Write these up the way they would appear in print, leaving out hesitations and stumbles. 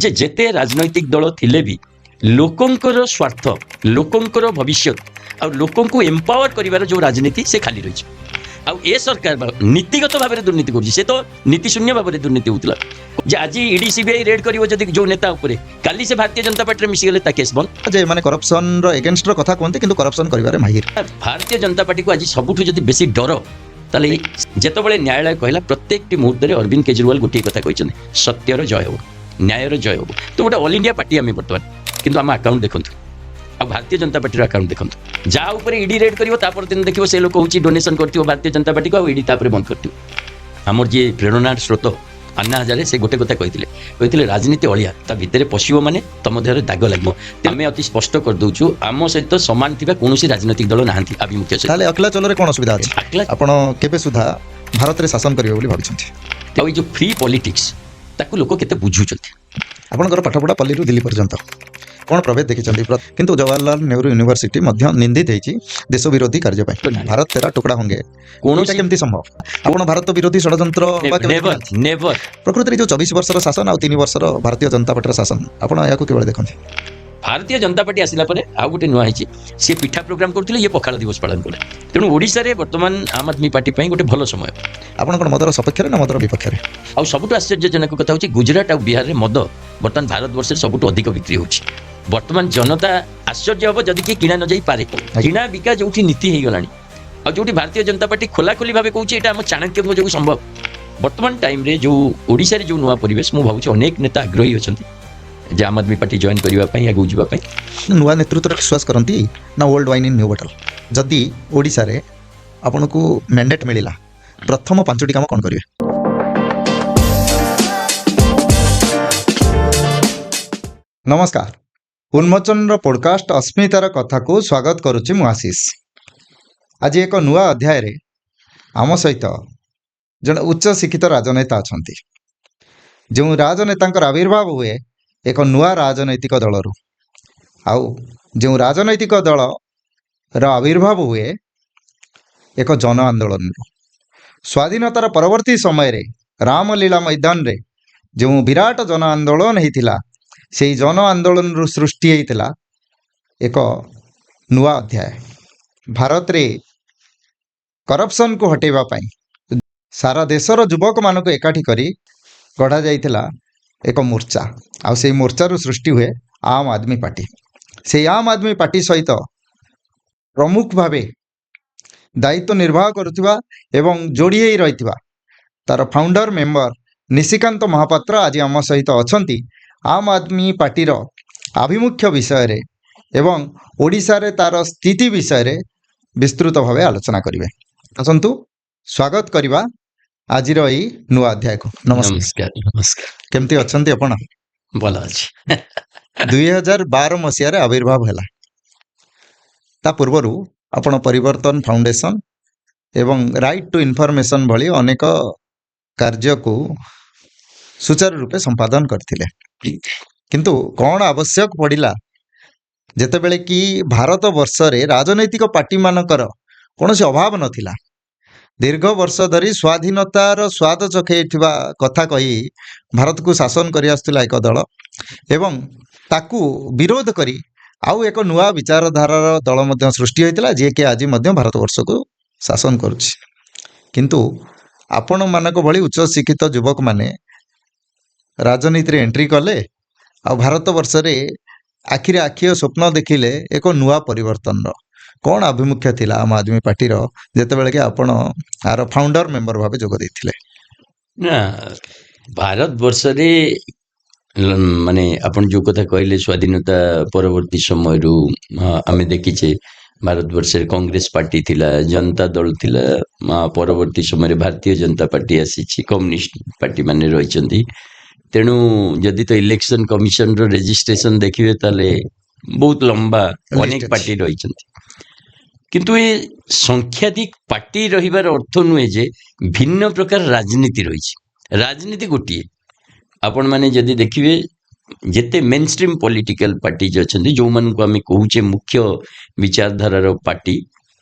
ଯେ ଯେତେ ରାଜନୈତିକ ଦଳ ଥିଲେ ବି ଲୋକଙ୍କର ସ୍ୱାର୍ଥ ଲୋକଙ୍କର ଭବିଷ୍ୟତ ଆଉ ଲୋକଙ୍କୁ ଏମ୍ପାୱାର କରିବାର ଯେଉଁ ରାଜନୀତି ସେ ଖାଲି ରହିଛି। ଆଉ ଏ ସରକାର ନୀତିଗତ ଭାବରେ ଦୁର୍ନୀତି କରୁଛି। ସେ ତ ନୀତି ଶୂନ୍ୟ ଭାବରେ ଦୁର୍ନୀତି ହେଉଥିଲା ଯେ ଆଜି ଇଡି ସିବିଆଇ ରେଡ୍ କରିବ ଯଦି ଯେଉଁ ନେତା ଉପରେ, କାଲି ସେ ଭାରତୀୟ ଜନତା ପାର୍ଟିରେ ମିଶିଗଲେ ତା କେସ୍ ବନ୍ଦ। ଯେ ମାନେ କରପ୍ସନର ଏଗେନଷ୍ଟର କଥା କୁହନ୍ତି କିନ୍ତୁ କରପ୍ସନ କରିବାରେ ମାହିର। ଭାରତୀୟ ଜନତା ପାର୍ଟିକୁ ଆଜି ସବୁଠୁ ଯଦି ବେଶୀ ଡର ତାହେଲେ ଯେତେବେଳେ ନ୍ୟାୟାଳୟ କହିଲା ପ୍ରତ୍ୟେକଟି ମୁହୂର୍ତ୍ତରେ ଅରବିନ୍ଦ କେଜରିୱାଲ ଗୋଟିଏ କଥା କହିଛନ୍ତି, ସତ୍ୟର ଜୟ ହେବ, ନ୍ୟାୟର ଜୟ ହେବ। ତ ଗୋଟେ ଅଲ୍ ଇଣ୍ଡିଆ ପାର୍ଟି ଆମେ ବର୍ତ୍ତମାନ, କିନ୍ତୁ ଆମ ଆକାଉଣ୍ଟ ଦେଖନ୍ତୁ ଆଉ ଭାରତୀୟ ଜନତା ପାର୍ଟିର ଆକାଉଣ୍ଟ ଦେଖନ୍ତୁ। ଯାହା ଉପରେ ଇଡି ରେଡ୍ କରିବ ତାପରେ ଦିନ ଦେଖିବ ସେ ଲୋକ ହେଉଛି ଡୋନେସନ୍ କରିଥିବ ଭାରତୀୟ ଜନତା ପାର୍ଟିକୁ ଆଉ ଇଡି ତାପରେ ବନ୍ଦ କରିଥିବ। ଆମର ଯିଏ ପ୍ରେରଣାର ସ୍ରୋତ ଆନ୍ନା ହଜାରେ ସେ ଗୋଟେ କଥା କହିଥିଲେ ରାଜନୀତି ଅଳିଆ, ତା ଭିତରେ ପଶିବ ମାନେ ତମ ଦେହରେ ଦାଗ ଲାଗିବ। ଆମେ ଅତି ସ୍ପଷ୍ଟ କରିଦେଉଛୁ ଆମ ସହିତ ସମାନ ଥିବା କୌଣସି ରାଜନୈତିକ ଦଳ ନାହାନ୍ତି ଆଭିମୁଖ୍ୟ ସହିତ। ତାହେଲେ ଅକିଲା ଚଲରେ କ'ଣ ଅସୁବିଧା ଅଛି? ଆପଣ କେବେ ସୁଦ୍ଧା ଭାରତରେ ଶାସନ କରିବେ ବୋଲି ଭାବିଛନ୍ତି? ଆଉ ଏଇ ଯେଉଁ ଫ୍ରି ପଲିଟିକ୍ସ ତାକୁ ଲୋକ କେତେ ବୁଝୁଛନ୍ତି? ଆପଣଙ୍କର ପାଠପଢ଼ା ପଲ୍ଲୀରୁ ଦିଲ୍ଲୀ ପର୍ଯ୍ୟନ୍ତ କ'ଣ ପ୍ରଭେଦ ଦେଖିଛନ୍ତି? କିନ୍ତୁ ଜବାହରଲାଲ ନେହେରୁ ୟୁନିଭର୍ସିଟି ମଧ୍ୟ ନିନ୍ଦିତ ହେଇଛି ଦେଶ ବିରୋଧୀ କାର୍ଯ୍ୟ ପାଇଁ। ଭାରତ ତେରା ଟୁକଡ଼ା ହୋଙ୍ଗେ କୌଣସି କେମିତି ସମ୍ଭବ? ଆପଣ ଭାରତ ବିରୋଧୀ ଷଡ଼ଯନ୍ତ୍ର ପ୍ରକୃତରେ ଯେଉଁ 24 ବର୍ଷର ଶାସନ ଆଉ 3 ବର୍ଷର ଭାରତୀୟ ଜନତା ପାର୍ଟିର ଶାସନ, ଆପଣ ଏହାକୁ କିଭଳି ଦେଖନ୍ତି? ଭାରତୀୟ ଜନତା ପାର୍ଟି ଆସିଲା ପରେ ଆଉ ଗୋଟେ ନୂଆ ହେଇଛି, ସିଏ ପିଠା ପ୍ରୋଗ୍ରାମ କରୁଥିଲେ, ଇଏ ପଖାଳ ଦିବସ ପାଳନ କଲେ। ତେଣୁ ଓଡ଼ିଶାରେ ବର୍ତ୍ତମାନ ଆମ୍ ଆଦମୀ ପାର୍ଟି ପାଇଁ ଗୋଟେ ଭଲ ସମୟ। ଆପଣ କ'ଣ ମଦର ସପକ୍ଷରେ ନା ମଦର ବିପକ୍ଷରେ? ଆଉ ସବୁଠୁ ଆଶ୍ଚର୍ଯ୍ୟଜନକ କଥା ହେଉଛି ଗୁଜରାଟ ଆଉ ବିହାରରେ ମଦ ବର୍ତ୍ତମାନ ଭାରତବର୍ଷରେ ସବୁଠୁ ଅଧିକ ବିକ୍ରି ହେଉଛି। ବର୍ତ୍ତମାନ ଜନତା ଆଶ୍ଚର୍ଯ୍ୟ ହେବ ଯଦି କିଏ କିଣା ନ ଯାଇପାରେ। କିଣା ବିକା ଯେଉଁଠି ନୀତି ହେଇଗଲାଣି ଆଉ ଯେଉଁଠି ଭାରତୀୟ ଜନତା ପାର୍ଟି ଖୋଲାଖୋଲି ଭାବେ କହୁଛି ଏଇଟା ଆମ ଚାଣକ୍ୟଙ୍କ ଯୋଗୁଁ ସମ୍ଭବ। ବର୍ତ୍ତମାନ ଟାଇମ୍ରେ ଯେଉଁ ଓଡ଼ିଶାରେ ଯେଉଁ ନୂଆ ପରିବେଶ, ମୁଁ ଭାବୁଛି ଅନେକ ନେତା ଆଗ୍ରହୀ ଅଛନ୍ତି ଯେ ଆମ୍ ଆଦମୀ ପାର୍ଟି ଜଏନ୍ କରିବା ପାଇଁ, ଆଗକୁ ଯିବା ପାଇଁ। ନୂଆ ନେତୃତ୍ୱରେ ବିଶ୍ୱାସ କରନ୍ତି ନା old wine in new bottle? ଯଦି ଓଡ଼ିଶାରେ ଆପଣଙ୍କୁ ମ୍ୟାଣ୍ଡେଟ୍ ମିଳିଲା, ପ୍ରଥମ 5ଟି କାମ କ'ଣ କରିବେ? ନମସ୍କାର, ଉନ୍ମୋଚନର ପଡ଼କାଷ୍ଟ ଅସ୍ମିତାର କଥାକୁ ସ୍ୱାଗତ କରୁଛି ମୁଁ ଆଶିଷ। ଆଜି ଏକ ନୂଆ ଅଧ୍ୟାୟରେ ଆମ ସହିତ ଜଣେ ଉଚ୍ଚ ଶିକ୍ଷିତ ରାଜନେତା ଅଛନ୍ତି। ଯେଉଁ ରାଜନେତାଙ୍କର ଆବିର୍ଭାବ ହୁଏ ଏକ ନୂଆ ରାଜନୈତିକ ଦଳରୁ, ଆଉ ଯେଉଁ ରାଜନୈତିକ ଦଳର ଆବିର୍ଭାବ ହୁଏ ଏକ ଜନ ଆନ୍ଦୋଳନରୁ। ସ୍ୱାଧୀନତାର ପରବର୍ତ୍ତୀ ସମୟରେ ରାମଲୀଳା ମୈଦାନରେ ଯେଉଁ ବିରାଟ ଜନ ଆନ୍ଦୋଳନ ହେଇଥିଲା, ସେହି ଜନ ଆନ୍ଦୋଳନରୁ ସୃଷ୍ଟି ହେଇଥିଲା ଏକ ନୂଆ ଅଧ୍ୟାୟ। ଭାରତରେ କରପ୍ସନକୁ ହଟେଇବା ପାଇଁ ସାରା ଦେଶର ଯୁବକମାନଙ୍କୁ ଏକାଠି କରି ଗଢ଼ାଯାଇଥିଲା ଏକ ମୋର୍ଚ୍ଚା, ଆଉ ସେହି ମୋର୍ଚ୍ଚାରୁ ସୃଷ୍ଟି ହୁଏ ଆମ୍ ଆଦମୀ ପାର୍ଟି। ସେହି ଆମ୍ ଆଦମୀ ପାର୍ଟି ସହିତ ପ୍ରମୁଖ ଭାବେ ଦାୟିତ୍ୱ ନିର୍ବାହ କରୁଥିବା ଏବଂ ଯୋଡ଼ି ହୋଇ ରହିଥିବା ତା'ର ଫାଉଣ୍ଡର ମେମ୍ବର ନିଶିକାନ୍ତ ମହାପାତ୍ର ଆଜି ଆମ ସହିତ ଅଛନ୍ତି। ଆମ୍ ଆଦମୀ ପାର୍ଟିର ଆଭିମୁଖ୍ୟ ବିଷୟରେ ଏବଂ ଓଡ଼ିଶାରେ ତା'ର ସ୍ଥିତି ବିଷୟରେ ବିସ୍ତୃତ ଭାବେ ଆଲୋଚନା କରିବେ। ଆସନ୍ତୁ ସ୍ୱାଗତ କରିବା ଆଜିର ଏଇ ନୂଆ ଅଧ୍ୟାୟକୁ। ନମସ୍କାର। କେମିତି ଅଛନ୍ତି ଆପଣ? ଭଲ ଅଛି। 2012 ମସିହାରେ ଆବିର୍ଭାବ ହେଲା। ତା ପୂର୍ବରୁ ଆପଣ ପରିବର୍ତ୍ତନ ଫାଉଣ୍ଡେସନ ଏବଂ ରାଇଟ୍ ଟୁ ଇନଫର୍ମେସନ୍ ଭଳି ଅନେକ କାର୍ଯ୍ୟକୁ ସୁଚାରୁ ରୂପେ ସମ୍ପାଦନ କରିଥିଲେ। କିନ୍ତୁ କ'ଣ ଆବଶ୍ୟକ ପଡ଼ିଲା ଯେତେବେଳେ କି ଭାରତ ବର୍ଷରେ ରାଜନୈତିକ ପାର୍ଟିମାନଙ୍କର କୌଣସି ଅଭାବ ନଥିଲା, ଦୀର୍ଘ ବର୍ଷ ଧରି ସ୍ୱାଧୀନତାର ସ୍ୱାଦ ଚଖେଇଥିବା କଥା କହି ଭାରତକୁ ଶାସନ କରି ଆସୁଥିଲା ଏକ ଦଳ, ଏବଂ ତାକୁ ବିରୋଧ କରି ଆଉ ଏକ ନୂଆ ବିଚାରଧାରାର ଦଳ ମଧ୍ୟ ସୃଷ୍ଟି ହୋଇଥିଲା, ଯିଏକି ଆଜି ମଧ୍ୟ ଭାରତବର୍ଷକୁ ଶାସନ କରୁଛି। କିନ୍ତୁ ଆପଣମାନଙ୍କ ଭଳି ଉଚ୍ଚ ଶିକ୍ଷିତ ଯୁବକମାନେ ରାଜନୀତିରେ ଏଣ୍ଟ୍ରି କଲେ, ଆଉ ଭାରତବର୍ଷରେ ଆଖିରେ ଆଖିର ସ୍ୱପ୍ନ ଦେଖିଲେ ଏକ ନୂଆ ପରିବର୍ତ୍ତନର। କ'ଣ ଆଭିମୁଖ୍ୟ ଥିଲା ଆମ୍ ଆଦମୀ ପାର୍ଟିର ଯେତେବେଳେ କି ଆପଣ ଆର ଫାଉଣ୍ଡର ମେମ୍ବର ଭାବେ ଯୋଗ ଦେଇଥିଲେ? ନା, ଭାରତବର୍ଷରେ ମାନେ ଆପଣ ଯେଉଁ କଥା କହିଲେ ସ୍ୱାଧୀନତା ପରବର୍ତ୍ତୀ ସମୟରୁ ଆମେ ଦେଖିଛେ ଭାରତବର୍ଷରେ କଂଗ୍ରେସ ପାର୍ଟି ଥିଲା, ଜନତା ଦଳ ଥିଲା, ପରବର୍ତ୍ତୀ ସମୟରେ ଭାରତୀୟ ଜନତା ପାର୍ଟି ଆସିଛି, କମ୍ୟୁନିଷ୍ଟ ପାର୍ଟି ମାନେ ରହିଛନ୍ତି। ତେଣୁ ଯଦି ତ ଇଲେକ୍ସନ କମିଶନର ରେଜିଷ୍ଟ୍ରେସନ ଦେଖିବେ ତାହେଲେ ବହୁତ ଲମ୍ବା ଅନେକ ପାର୍ଟି ରହିଛନ୍ତି। କିନ୍ତୁ ଏ ସଂଖ୍ୟାଧିକ ପାର୍ଟି ରହିବାର ଅର୍ଥ ନୁହେଁ ଯେ ଭିନ୍ନ ପ୍ରକାର ରାଜନୀତି ରହିଛି। ରାଜନୀତି ଗୋଟିଏ। ଆପଣମାନେ ଯଦି ଦେଖିବେ ଯେତେ ମେନ୍ ଷ୍ଟ୍ରିମ୍ ପଲିଟିକାଲ ପାର୍ଟି ଅଛନ୍ତି, ଯେଉଁମାନଙ୍କୁ ଆମେ କହୁଛେ ମୁଖ୍ୟ ବିଚାରଧାରାର ପାର୍ଟି,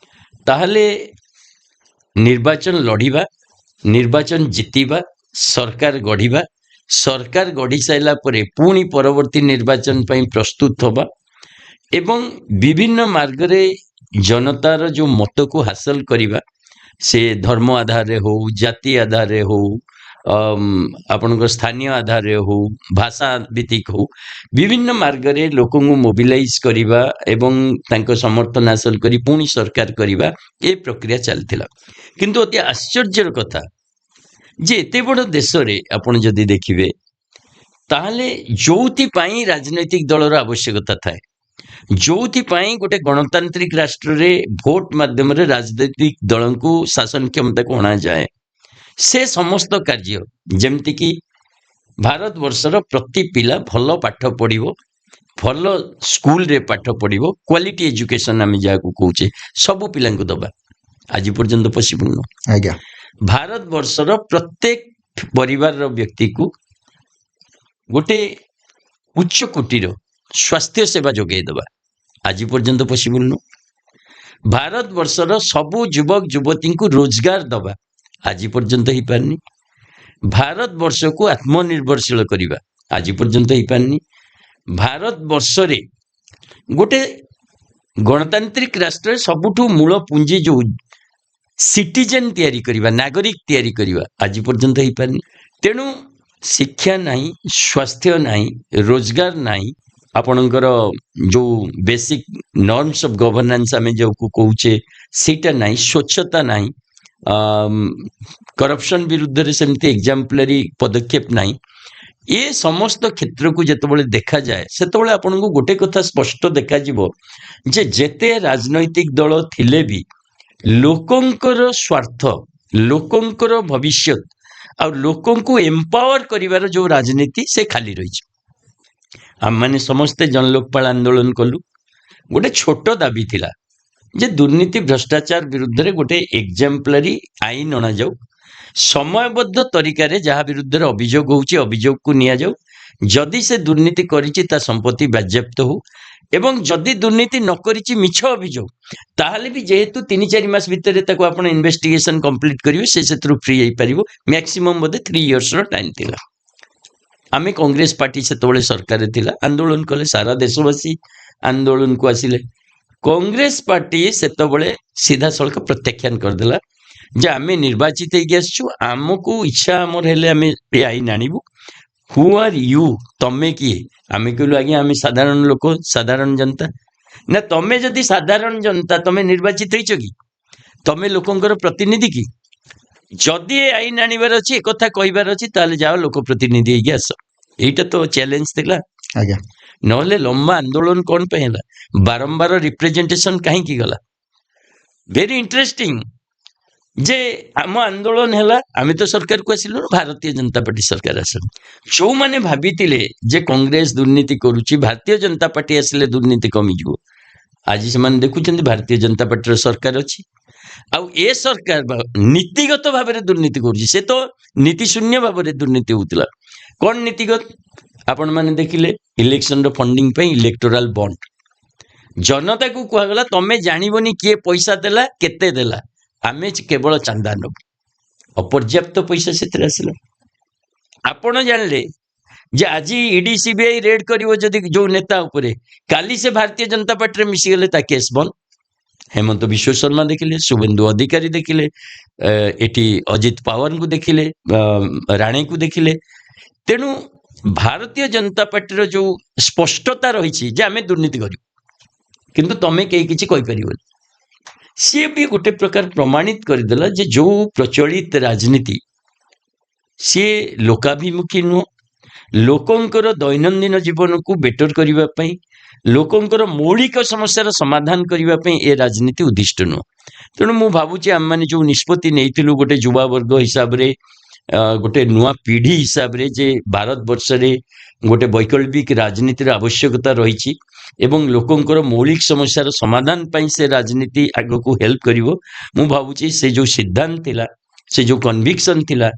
ତାହେଲେ ନିର୍ବାଚନ ଲଢ଼ିବା, ନିର୍ବାଚନ ଜିତିବା, ସରକାର ଗଢ଼ିବା, सरकार गढ़ी साइला परे पुणी परवर्ती निर्वाचन ପାଇଁ प्रस्तुत हवा एवं विभिन्न मार्ग रे जनतार जो मत को हासिल करिबा से धर्म आधार रे हो जाति आधार रे हो आपनकर स्थानीय आधार रे हो भाषा भित्तिक हो विभिन्न मार्ग रे लोकों को मोबिलाइज करिबा एवं तांको समर्थन हासिल करी पुणी सरकार करिबा ए प्रक्रिया चलथिला किंतु अति आश्चर्यर कथा जे एते बड़ देश रे आपण जदि देखिबे ताहले जोथि पाई राजनैतिक दलर आवश्यकता थाए जोथि पाई गोटे गणतांत्रिक राष्ट्र रे भोट माध्यम रे राजनैतिक दल को शासन क्षमता को अणा जाए से समस्त कार्य जेमति कि भारत वर्षर प्रति पिला भल पाठ पढ़िबो भल स्कूल रे पाठ पढ़िबो क्वालिटी एजुकेशन आम जहाँ कहूचे सबु पिला दबा आज पर्यंत पॉसिबल न आज्ञा भारत वर्षर प्रत्येक परिवार व्यक्ति को गोटे उच्च कोटीर स्वास्थ्य सेवा जोगे दबा आज पर्यंत पॉसिबल न भारत वर्षर सबु युवक युवती को रोजगार दबा आज पर्यंत ही पारनी भारत वर्ष को आत्मनिर्भरशील करिबा आज पर्यंत ही पारनी भारत वर्ष रे गोटे गणतांत्रिक राष्ट्र सबुठु मूल पुंजी जो सिटीजन तैयारी करिबा नागरिक तैयारी करिबा आज पर्यंत ही पारनी तेणु शिक्षा नहीं स्वास्थ्य नहीं रोजगार नहीं आपणकर जो बेसिक नॉर्म्स ऑफ गवर्नेंस आम जो कहूचे सीटा नहीं स्वच्छता नहीं करप्शन विरुद्ध रे सेमती एग्जाम्पलरी पदक्षेप नहीं ये समस्त क्षेत्र को जितेबाला देखा जाए से आपन को गोटे कथा स्पष्ट देखा जे जेते राजनैतिक दल थिले भी लोकंकर स्वार्थ लोकंकर भविष्य और लोकों को एम्पावर करिवार जो राजनीति से खाली रही आम मैंने समस्ते जनलोकपाल आंदोलन कलु गोटे छोट दाबी थिला जे दुर्नीति भ्रष्टाचार विरुद्ध रे गोटे एग्जाम्पलरी आईन अणा जाऊ समयबद्ध तरीका रे जहाँ विरुद्ध रे अभियोग होउची अभियोग को निया जाऊ जदि से दुर्नीति करिची ता संपत्ति बाज्याप्त हो एवं जदि दुर्नीति न करिची मिछ अभियोग ताहले भी जेहेतु 3-4 मास भितर ताको आपण इन्वेस्टिगेशन कंप्लीट करिवे से सेत्रु फ्री होई परिबो मैक्सिमम बदे 3 इयर्स रो टाइम थिला आमे कांग्रेस पार्टी से तोले सरकार थिला आंदोलन कले सारा देशवासी आंदोलन को आसिले कांग्रेस पार्टी से तबले सीधा सड़क प्रत्याख्यान करदेला जे आमे निर्वाचित होगी आसछु आमको इच्छा आमर हेले आमे ए आईन आनिबु हु आर यू तमे किए आमे कहलु आज्ञा आमे साधारण लोक साधारण जनता ना तमे जदि साधारण जनता तमे निर्वाचित होइछ कि तमे लोकंकर प्रतिनिधि कि जदि ए आईन आनिबार अछि एक कथा कहिबार अछि ताले जाओ लोक प्रतिनिधि होगी आस एटा तो चैलेंज थिला आज्ञा नहले लंबा आंदोलन कौन पे ହେଲା बारंबार रिप्रेजेंटेशन कहीं की गला वेरी इंटरेस्टिंग जे आम आंदोलन है आम तो सरकार को आसिलु भारतीय जनता पार्टी सरकार आसल जो माने भाबीतिले जे कांग्रेस दुर्नीति करूची भारतीय जनता पार्टी आसिले दुर्नीति कमी जो आज से माने देखुचंदी भारतीय जनता पार्टी सरकार अछि आउ ए सरकार नीतिगत भाव में दुर्नीति करूची से तो नीति शून्य भाव में दुर्नीति होतिला कौन नीतिगत आपण माने देखिले इलेक्शन रो फंडिंग पे इलेक्टोरल बॉन्ड जनता को कहगला तमे जानिबनी किए पैसा देला केते देला आमे केवल चांदा नब अपर्याप्त पैसा से आसला आपण जानले जे आज ईडी सीबीआई रेड करिवो जदि जो नेता उपरे काली से भारतीय जनता पार्टी रे मिसी गेले ता केस बंद हेमंत विश्व शर्मा देखिले शुभेंदु अधिकारी देखिले एटी अजित पवार को देखिले राणे को देखिले तेणु भारतीय जनता पार्टी जो स्पष्टता रही जे आमे दुर्नीति करू किंतु तमे कई किछि कहि परिबोनी सी भी गोटे प्रकार प्रमाणित करदेला जे जो प्रचलित राजनीति सी लोकाभिमुखी नुह लोकंकर दैनंदिन जीवन को बेटर करने पई लोकंकर मौलिक समस्यार समाधान करने पई ए राजनीति उद्दिष्ट नुह तेणु मु भावुची आम माने जो निष्पत्ति नैथिलु गोटे युवा वर्ग हिसाब रे गोटे नुआ पीढ़ी हिसाब रे जे भारत वर्ष रे गोटे वैकल्पिक राजनीतिर आवश्यकता रही एवं लोकंकर मौलिक समस्यार समाधान पाई से राजनीति आग को हेल्प करिवो मु भावुची से जो सिद्धांत थिला से जो कन्विक्शन थिला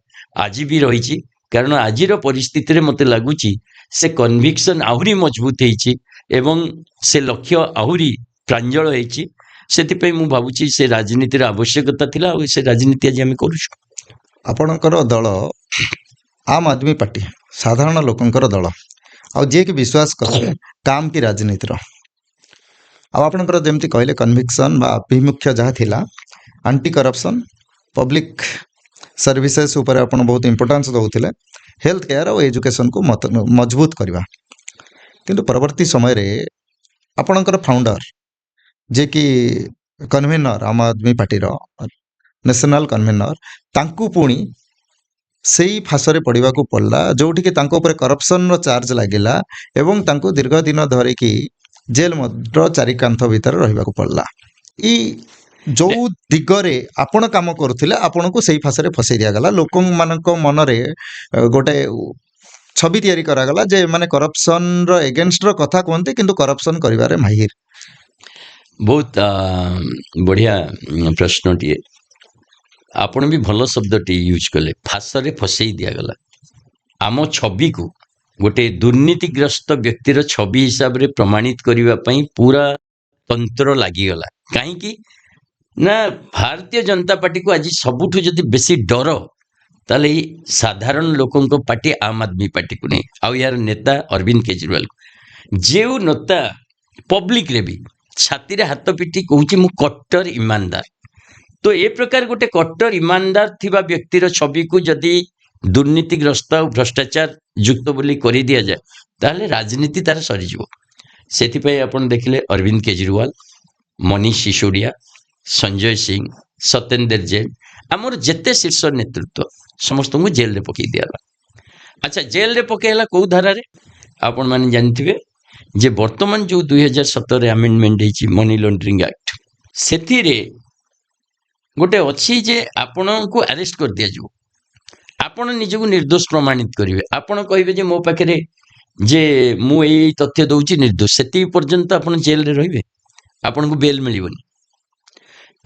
आज भी रही कारण आजिर परिस्थिति रे मते लागुची से कन्विक्शन आहुरी मजबूत होईची एवं से लक्ष्य आहुरी प्रांजल होईची सेतिपई मु भावुची से राजनीतिर आवश्यकता थिला और से राजनीति आज आमे करूछु आपणकर दल आम आदमी पार्टी ସାଧାରଣ ଲୋକଙ୍କର ଦଳ ଆଉ ଯିଏକି ବିଶ୍ୱାସ କରେ କାମ କି ରାଜନୀତିର। ଆଉ ଆପଣଙ୍କର ଯେମିତି କହିଲେ କନଭିକ୍ସନ୍ ବା ଆଭିମୁଖ୍ୟ ଯାହା ଥିଲା ଆଣ୍ଟି କରପ୍ସନ୍ ପବ୍ଲିକ୍ ସର୍ଭିସେସ୍ ଉପରେ ଆପଣ ବହୁତ ଇମ୍ପୋର୍ଟାନ୍ସ ଦେଉଥିଲେ, ହେଲ୍ଥ କେୟାର ଆଉ ଏଜୁକେସନ୍କୁ ମଜବୁତ କରିବା। କିନ୍ତୁ ପରବର୍ତ୍ତୀ ସମୟରେ ଆପଣଙ୍କର ଫାଉଣ୍ଡର ଯିଏକି କନଭେନର ଆମ ଆଦମୀ ପାର୍ଟିର ନ୍ୟାସନାଲ କନଭେନର, ତାଙ୍କୁ ପୁଣି ସେଇ ଫାଶରେ ପଡ଼ିବାକୁ ପଡ଼ିଲା ଯେଉଁଠିକି ତାଙ୍କ ଉପରେ କରପ୍ସନର ଚାର୍ଜ ଲାଗିଲା ଏବଂ ତାଙ୍କୁ ଦୀର୍ଘ ଦିନ ଧରିକି ଜେଲ୍ ମଧ୍ୟ ଚାରିକାନ୍ଥ ଭିତରେ ରହିବାକୁ ପଡ଼ିଲା। ଇ ଯେଉଁ ଦିଗରେ ଆପଣ କାମ କରୁଥିଲେ ଆପଣଙ୍କୁ ସେଇ ଫାଶରେ ଫସେଇ ଦିଆଗଲା। ଲୋକମାନଙ୍କ ମନରେ ଗୋଟେ ଛବି ତିଆରି କରାଗଲା ଯେ ଏମାନେ କରପ୍ସନର ଏଗେନଷ୍ଟର କଥା କୁହନ୍ତି କିନ୍ତୁ କରପ୍ସନ କରିବାରେ ମାହିର। ବହୁତ ବଢ଼ିଆ ପ୍ରଶ୍ନଟିଏ। ଆପଣ ବି ଭଲ ଶବ୍ଦଟି ୟୁଜ୍ କଲେ, ଫାଶରେ ଫସେଇ ଦିଆଗଲା। ଆମ ଛବିକୁ ଗୋଟେ ଦୁର୍ନୀତିଗ୍ରସ୍ତ ବ୍ୟକ୍ତିର ଛବି ହିସାବରେ ପ୍ରମାଣିତ କରିବା ପାଇଁ ପୁରା ତନ୍ତ୍ର ଲାଗିଗଲା। କାହିଁକି ନା ଭାରତୀୟ ଜନତା ପାର୍ଟିକୁ ଆଜି ସବୁଠୁ ଯଦି ବେଶୀ ଡର ତାହେଲେ ଏଇ ସାଧାରଣ ଲୋକଙ୍କ ପାର୍ଟି ଆମ୍ ଆଦମୀ ପାର୍ଟିକୁ ନେଇ, ଆଉ ୟାର ନେତା ଅରବିନ୍ଦ କେଜରିୱାଲକୁ। ଯେଉଁ ନେତା ପବ୍ଲିକରେ ବି ଛାତିରେ ହାତ ପିଟି କହୁଛି ମୁଁ କଟ୍ଟର ଇମାନଦାର, ତ ଏ ପ୍ରକାର ଗୋଟେ କଟ୍ଟର ଇମାନଦାର ଥିବା ବ୍ୟକ୍ତିର ଛବିକୁ ଯଦି ଦୁର୍ନୀତିଗ୍ରସ୍ତ ଆଉ ଭ୍ରଷ୍ଟାଚାର ଯୁକ୍ତ ବୋଲି କରିଦିଆଯାଏ ତାହେଲେ ରାଜନୀତି ତାର ସରିଯିବ। ସେଥିପାଇଁ ଆପଣ ଦେଖିଲେ ଅରବିନ୍ଦ କେଜରିୱାଲ, ମନୀଷ ସିସୋଡିଆ, ସଞ୍ଜୟ ସିଂ, ସତ୍ୟେନ୍ଦର ଜୈନ, ଆମର ଯେତେ ଶୀର୍ଷ ନେତୃତ୍ୱ ସମସ୍ତଙ୍କୁ ଜେଲରେ ପକାଇ ଦିଆଗଲା। ଆଚ୍ଛା, ଜେଲରେ ପକାଇଲା କେଉଁ ଧାରାରେ? ଆପଣମାନେ ଜାଣିଥିବେ ଯେ ବର୍ତ୍ତମାନ ଯେଉଁ 2017 ଆମେଣ୍ଡମେଣ୍ଟ ହେଇଛି ମନି ଲଣ୍ଡରିଂ ଆକ୍ଟ, ସେଥିରେ ଗୋଟେ ଅଛି ଯେ ଆପଣଙ୍କୁ ଆରେଷ୍ଟ କରିଦିଆଯିବ, ଆପଣ ନିଜକୁ ନିର୍ଦ୍ଦୋଷ ପ୍ରମାଣିତ କରିବେ। ଆପଣ କହିବେ ଯେ ମୋ ପାଖରେ ଯେ ମୁଁ ଏଇ ତଥ୍ୟ ଦେଉଛି ନିର୍ଦ୍ଦୋଷ, ସେତିକି ପର୍ଯ୍ୟନ୍ତ ଆପଣ ଜେଲରେ ରହିବେ, ଆପଣଙ୍କୁ ବେଲ୍ ମିଳିବନି।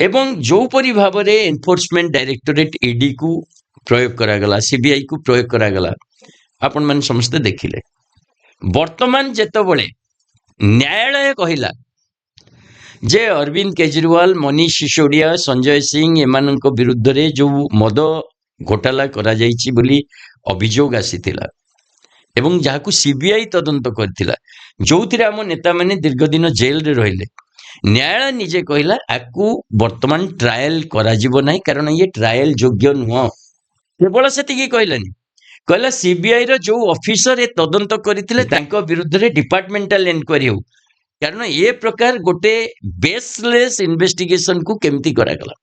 ଏବଂ ଯେଉଁପରି ଭାବରେ ଏନଫୋର୍ସମେଣ୍ଟ ଡାଇରେକ୍ଟୋରେଟ୍ ଇଡିକୁ ପ୍ରୟୋଗ କରାଗଲା, ସିବିଆଇକୁ ପ୍ରୟୋଗ କରାଗଲା, ଆପଣମାନେ ସମସ୍ତେ ଦେଖିଲେ। ବର୍ତ୍ତମାନ ଯେତେବେଳେ ନ୍ୟାୟାଳୟ କହିଲା ଯେ ଅରବିନ୍ଦ କେଜରିୱାଲ, ମନୀଷ ସିସୋଡିଆ, ସଞ୍ଜୟ ସିଂ ଏମାନଙ୍କ ବିରୁଦ୍ଧରେ ଯେଉଁ ମଦ ଘୋଟାଲା କରାଯାଇଛି ବୋଲି ଅଭିଯୋଗ ଆସିଥିଲା ଏବଂ ଯାହାକୁ ସିବିଆଇ ତଦନ୍ତ କରିଥିଲା, ଯେଉଁଥିରେ ଆମ ନେତାମାନେ ଦୀର୍ଘ ଦିନ ଜେଲରେ ରହିଲେ, ନ୍ୟାୟାଳୟ ନିଜେ କହିଲା ଆକୁ ବର୍ତ୍ତମାନ ଟ୍ରାଏଲ କରାଯିବ ନାହିଁ, କାରଣ ଇଏ ଟ୍ରାଏଲ ଯୋଗ୍ୟ ନୁହଁ। କେବଳ ସେତିକି କହିଲାନି, କହିଲା ସିବିଆଇର ଯେଉଁ ଅଫିସର ଏ ତଦନ୍ତ କରିଥିଲେ ତାଙ୍କ ବିରୁଦ୍ଧରେ ଡିପାର୍ଟମେଣ୍ଟାଲ ଏନକ୍ୱାରି ହେଉ, କାରଣ ଏ ପ୍ରକାର ଗୋଟେ ବେସଲେସ୍ ଇନଭେଷ୍ଟିଗେସନକୁ କେମିତି କରାଗଲା।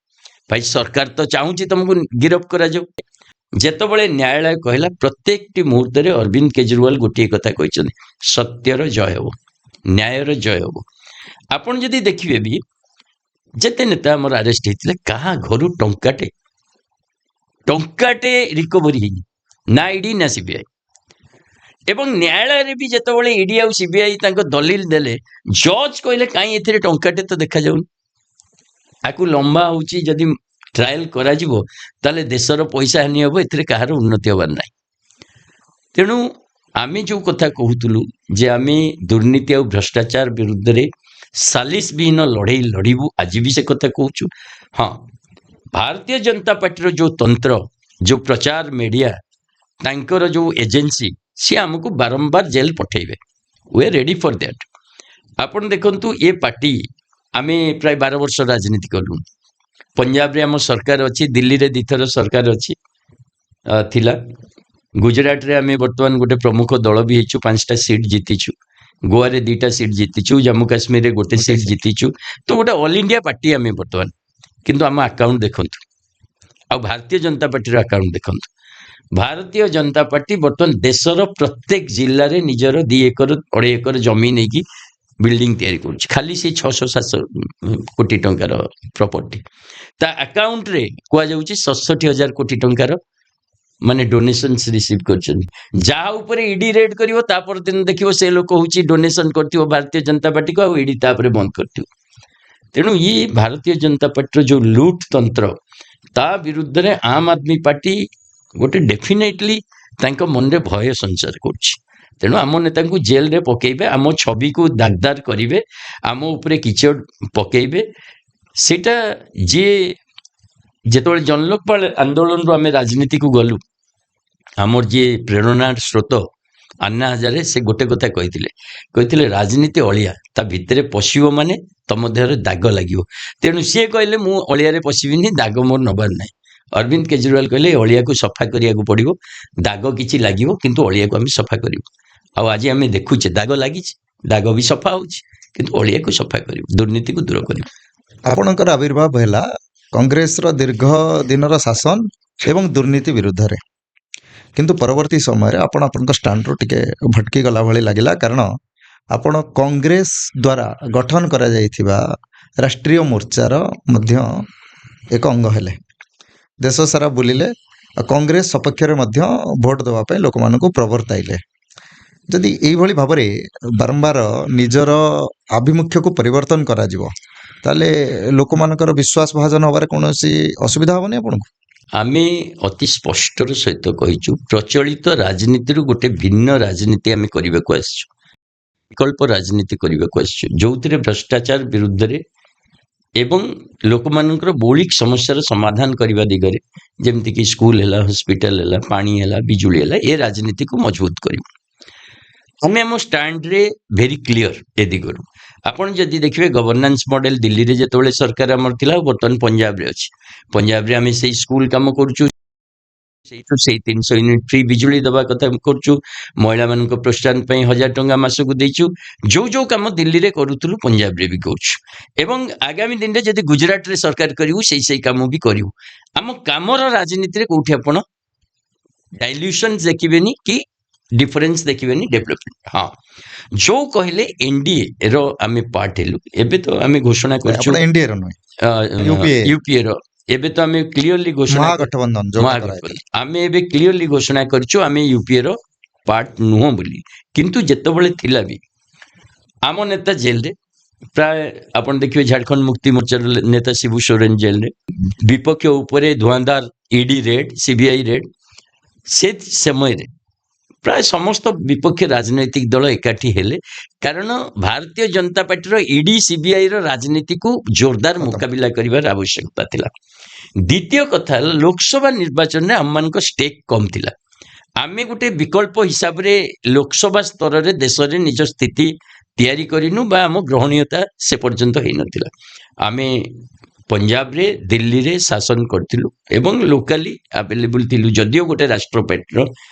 ଭାଇ ସରକାର ତ ଚାହୁଁଛି ତମକୁ ଗିରଫ କରାଯାଉ। ଯେତେବେଳେ ନ୍ୟାୟାଳୟ କହିଲା, ପ୍ରତ୍ୟେକଟି ମୁହୂର୍ତ୍ତରେ ଅରବିନ୍ଦ କେଜରିୱାଲ ଗୋଟିଏ କଥା କହିଛନ୍ତି, ସତ୍ୟର ଜୟ ହେବ, ନ୍ୟାୟର ଜୟ ହେବ। ଆପଣ ଯଦି ଦେଖିବେ ବି ଯେତେ ନେତା ଆମର ଆରେଷ୍ଟ ହେଇଥିଲେ କାହା ଘରୁ ଟଙ୍କାଟେ ରିକଭରି ହେଇନି, ନା ଇଡି ନା ସିବିଆଇ। ଏବଂ ନ୍ୟାୟାଳୟରେ ବି ଯେତେବେଳେ ଇଡି ଆଉ ସିବିଆଇ ତାଙ୍କ ଦଲିଲ ଦେଲେ, ଜଜ୍ କହିଲେ କାହିଁ ଏଥିରେ ଟଙ୍କାଟେ ତ ଦେଖାଯାଉନି, ଆକୁ ଲମ୍ବା ହେଉଛି, ଯଦି ଟ୍ରାଏଲ କରାଯିବ ତାହେଲେ ଦେଶର ପଇସା ହାନି ହେବ, ଏଥିରେ କାହାର ଉନ୍ନତି ହେବାର ନାହିଁ। ତେଣୁ ଆମେ ଯେଉଁ କଥା କହୁଥିଲୁ ଯେ ଆମେ ଦୁର୍ନୀତି ଆଉ ଭ୍ରଷ୍ଟାଚାର ବିରୁଦ୍ଧରେ ସାଲିସ ବିହୀନ ଲଢ଼େଇ ଲଢ଼ିବୁ, ଆଜି ବି ସେ କଥା କହୁଛୁ। ହଁ, ଭାରତୀୟ ଜନତା ପାର୍ଟିର ଯେଉଁ ତନ୍ତ୍ର, ଯେଉଁ ପ୍ରଚାର ମିଡ଼ିଆ, ତାଙ୍କର ଯେଉଁ ଏଜେନ୍ସି, ସିଏ ଆମକୁ ବାରମ୍ବାର ଜେଲ୍ ପଠାଇବେ। We are ready for that. ଆପଣ ଦେଖନ୍ତୁ, ଏ ପାର୍ଟି ଆମେ ପ୍ରାୟ 12 ବର୍ଷ ରାଜନୀତି କଲୁ। ପଞ୍ଜାବରେ ଆମ ସରକାର ଅଛି, ଦିଲ୍ଲୀରେ 2 ଥର ସରକାର ଅଛି ଥିଲା, ଗୁଜରାଟରେ ଆମେ ବର୍ତ୍ତମାନ ଗୋଟେ ପ୍ରମୁଖ ଦଳ ବି ହେଇଛୁ, 5ଟା ସିଟ୍ ଜିତିଛୁ, ଗୋଆରେ 2ଟା ସିଟ୍ ଜିତିଛୁ, ଜାମ୍ମୁ କାଶ୍ମୀରରେ ଗୋଟେ ସିଟ୍ ଜିତିଛୁ। ତ ଗୋଟେ ଅଲ୍ ଇଣ୍ଡିଆ ପାର୍ଟି ଆମେ ବର୍ତ୍ତମାନ। କିନ୍ତୁ ଆମ ଆକାଉଣ୍ଟ ଦେଖନ୍ତୁ, ଆଉ ଭାରତୀୟ ଜନତା ପାର୍ଟିର ଆକାଉଣ୍ଟ ଦେଖନ୍ତୁ। ଭାରତୀୟ ଜନତା ପାର୍ଟି ବର୍ତ୍ତମାନ ଦେଶର ପ୍ରତ୍ୟେକ ଜିଲ୍ଲାରେ ନିଜର 2 ଏକର 2.5 ଏକର ଜମି ନେଇକି ବିଲ୍ଡିଂ ତିଆରି କରୁଛି, ଖାଲି ସେ 600-700 କୋଟି ଟଙ୍କାର ପ୍ରପର୍ଟି। ତା ଆକାଉଣ୍ଟରେ କୁହାଯାଉଛି 67,000 କୋଟି ଟଙ୍କାର ମାନେ ଡୋନେସନ୍ସ ରିସିଭ୍ କରିଛନ୍ତି। ଯାହା ଉପରେ ଇଡି ରେଡ୍ କରିବ, ତାପର ଦିନ ଦେଖିବ ସେ ଲୋକ ହେଉଛି ଡୋନେସନ୍ କରିଥିବ ଭାରତୀୟ ଜନତା ପାର୍ଟିକୁ, ଆଉ ଇଡି ତାପରେ ବନ୍ଦ କରିଥିବ। ତେଣୁ ଇଏ ଭାରତୀୟ ଜନତା ପାର୍ଟିର ଯେଉଁ ଲୁଟ୍ ତନ୍ତ୍ର, ତା ବିରୁଦ୍ଧରେ ଆମ୍ ଆଦମୀ ପାର୍ଟି ଗୋଟେ ଡେଫିନେଟଲି ତାଙ୍କ ମନରେ ଭୟ ସଞ୍ଚାର କରୁଛି। ତେଣୁ ଆମ ନେତାଙ୍କୁ ଜେଲରେ ପକାଇବେ, ଆମ ଛବିକୁ ଦାଗଦାର କରିବେ, ଆମ ଉପରେ କିଚଡ଼ ପକାଇବେ। ସେଇଟା ଯିଏ ଯେତେବେଳେ ଜନଲୋକପାଳ ଆନ୍ଦୋଳନରୁ ଆମେ ରାଜନୀତିକୁ ଗଲୁ, ଆମର ଯିଏ ପ୍ରେରଣାର ସ୍ରୋତ ଆନ୍ନା ହଜାରେ ସେ ଗୋଟେ କଥା କହିଥିଲେ ରାଜନୀତି ଅଳିଆ, ତା ଭିତରେ ପଶିବ ମାନେ ତମ ଦେହରେ ଦାଗ ଲାଗିବ। ତେଣୁ ସିଏ କହିଲେ ମୁଁ ଅଳିଆରେ ପଶିବିନି, ଦାଗ ମୋର ନେବାର ନାହିଁ। ଅରବିନ୍ଦ କେଜରିୱାଲ କହିଲେ ଏ ଅଳିଆକୁ ସଫା କରିବାକୁ ପଡ଼ିବ, ଦାଗ କିଛି ଲାଗିବ କିନ୍ତୁ ଅଳିଆକୁ ଆମେ ସଫା କରିବୁ। ଆଉ ଆଜି ଆମେ ଦେଖୁଛେ ଦାଗ ଲାଗିଛି, ଦାଗ ବି ସଫା ହେଉଛି, କିନ୍ତୁ ଅଳିଆକୁ ସଫା କରିବୁ, ଦୁର୍ନୀତିକୁ ଦୂର କରିବୁ। ଆପଣଙ୍କର ଆବିର୍ଭାବ ହେଲା କଂଗ୍ରେସର ଦୀର୍ଘ ଦିନର ଶାସନ ଏବଂ ଦୁର୍ନୀତି ବିରୁଦ୍ଧରେ, କିନ୍ତୁ ପରବର୍ତ୍ତୀ ସମୟରେ ଆପଣ ଆପଣଙ୍କ ଷ୍ଟାଣ୍ଡରୁ ଟିକେ ଭଟକି ଗଲା ଭଳି ଲାଗିଲା, କାରଣ ଆପଣ କଂଗ୍ରେସ ଦ୍ୱାରା ଗଠନ କରାଯାଇଥିବା ରାଷ୍ଟ୍ରୀୟ ମୋର୍ଚ୍ଚାର ମଧ୍ୟ ଏକ ଅଙ୍ଗ ହେଲେ, ଦେଶ ସାରା ବୁଲିଲେ, ଆଉ କଂଗ୍ରେସ ସପକ୍ଷରେ ମଧ୍ୟ ଭୋଟ ଦେବା ପାଇଁ ଲୋକମାନଙ୍କୁ ପ୍ରବର୍ତ୍ତାଇଲେ। ଯଦି ଏଇଭଳି ଭାବରେ ବାରମ୍ବାର ନିଜର ଆଭିମୁଖ୍ୟକୁ ପରିବର୍ତ୍ତନ କରାଯିବ, ତାହେଲେ ଲୋକମାନଙ୍କର ବିଶ୍ୱାସ ଭାଜନ ହେବାରେ କୌଣସି ଅସୁବିଧା ହେବନି ଆପଣଙ୍କୁ? ଆମେ ଅତି ସ୍ପଷ୍ଟର ସହିତ କହିଛୁ ପ୍ରଚଳିତ ରାଜନୀତିରୁ ଗୋଟେ ଭିନ୍ନ ରାଜନୀତି ଆମେ କରିବାକୁ ଆସିଛୁ, ବିକଳ୍ପ ରାଜନୀତି କରିବାକୁ ଆସିଛୁ, ଯୋଉଥିରେ ଭ୍ରଷ୍ଟାଚାର ବିରୁଦ୍ଧରେ ଏବଂ ଲୋକମାନଙ୍କର ମୌଳିକ ସମସ୍ୟାର ସମାଧାନ କରିବା ଦିଗରେ, ଯେମିତିକି ସ୍କୁଲ ହେଲା, ହସ୍ପିଟାଲ ହେଲା, ପାଣି ହେଲା, ବିଜୁଳି ହେଲା, ଏ ରାଜନୀତିକୁ ମଜବୁତ କରିବୁ। ଆମେ ଆମ ଷ୍ଟାଣ୍ଡରେ ଭେରି କ୍ଲିଅର ଏ ଦିଗରୁ। ଆପଣ ଯଦି ଦେଖିବେ ଗଭର୍ଣ୍ଣାନ୍ସ ମଡେଲ ଦିଲ୍ଲୀରେ ଯେତେବେଳେ ସରକାର ଆମର ଥିଲା, ଆଉ ବର୍ତ୍ତମାନ ପଞ୍ଜାବରେ ଅଛି। ପଞ୍ଜାବରେ ଆମେ ସେଇ ସ୍କୁଲ କାମ କରୁଛୁ, ସେଇଠୁ ସେଇ 300 ୟୁନିଟ୍ ଫ୍ରି ବିଜୁଳି ଦେବା କଥା କରୁଛୁ, ମହିଳାମାନଙ୍କ ପ୍ରୋତ୍ସାହନ ପାଇଁ 1000 ଟଙ୍କା ମାସକୁ ଦେଇଛୁ। ଯୋଉ କାମ ଦିଲ୍ଲୀରେ କରୁଥିଲୁ ପଞ୍ଜାବରେ ବି କରୁଛୁ, ଏବଂ ଆଗାମୀ ଦିନରେ ଯଦି ଗୁଜରାଟରେ ସରକାର କରିବୁ ସେଇ କାମ ବି କରିବୁ। ଆମ କାମର ରାଜନୀତିରେ କୋଉଠି ଆପଣ ଡାଇଲ୍ୟୁସନ ଦେଖିବେନି କି ଡିଫରେନ୍ସ ଦେଖିବେନି, ଡେଭଲପମେଣ୍ଟ। ହଁ, ଯୋଉ କହିଲେ ଏନଡିଏ ର ଆମେ ପାର୍ଟ ହେଲୁ, ଏବେ ତ ଆମେ ଘୋଷଣା କରିଛୁ ଆପଣ ଏନଡିଏର ନୁହେଁ, ୟୁପିଏ ୟୁପିଏ ର, ଏବେ ତ ଆମେ କ୍ଲିୟରଲି ଘୋଷଣା ମହାଗଠବନ୍ଧନ ଯୋଉଟା କରାଯାଇଥିଲା। ମହାଗଠବନ୍ଧନ ଆମେ ଏବେ କ୍ଲିୟରଲି ଘୋଷଣା କରିଛୁ ଆମେ ୟୁପିଏ ର ପାର୍ଟ ନୁହଁ ବୋଲି। କିନ୍ତୁ ଯେତେବେଳେ ଥିଲା ବି ଆମ ନେତା ଜେଲରେ, ପ୍ରାୟ ଆପଣ ଦେଖିବେ ଝାଡ଼ଖଣ୍ଡ ମୁକ୍ତି ମୋର୍ଚ୍ଚାର ନେତା ଶିବୁ ସୋରେନ ଜେଲରେ, ବିପକ୍ଷ ଉପରେ ଧୁଆଁଧାର ଇଡି ରେଡ୍, ସିବିଆଇ ରେଡ୍। ସେ ସମୟରେ ପ୍ରାୟ ସମସ୍ତ ବିପକ୍ଷ ରାଜନୈତିକ ଦଳ ଏକାଠି ହେଲେ, କାରଣ ଭାରତୀୟ ଜନତା ପାର୍ଟିର ଇଡି ସିବିଆଇ ର ରାଜନୀତିକୁ ଜୋରଦାର ମୁକାବିଲା କରିବାର ଆବଶ୍ୟକତା ଥିଲା। ଦ୍ୱିତୀୟ କଥା ହେଲା ଲୋକସଭା ନିର୍ବାଚନରେ ଆମମାନଙ୍କ ଷ୍ଟେକ୍ କମ୍ ଥିଲା। ଆମେ ଗୋଟେ ବିକଳ୍ପ ହିସାବରେ ଲୋକସଭା ସ୍ତରରେ ଦେଶରେ ନିଜ ସ୍ଥିତି ତିଆରି କରିନୁ, ବା ଆମ ଗ୍ରହଣୀୟତା ସେ ପର୍ଯ୍ୟନ୍ତ ହେଇନଥିଲା। ଆମେ ପଞ୍ଜାବରେ, ଦିଲ୍ଲୀରେ ଶାସନ କରିଥିଲୁ ଏବଂ ଲୋକାଲି ଆଭେଲେବୁଲ ଥିଲୁ, ଯଦିଓ ଗୋଟେ ରାଷ୍ଟ୍ର ପାର୍ଟିର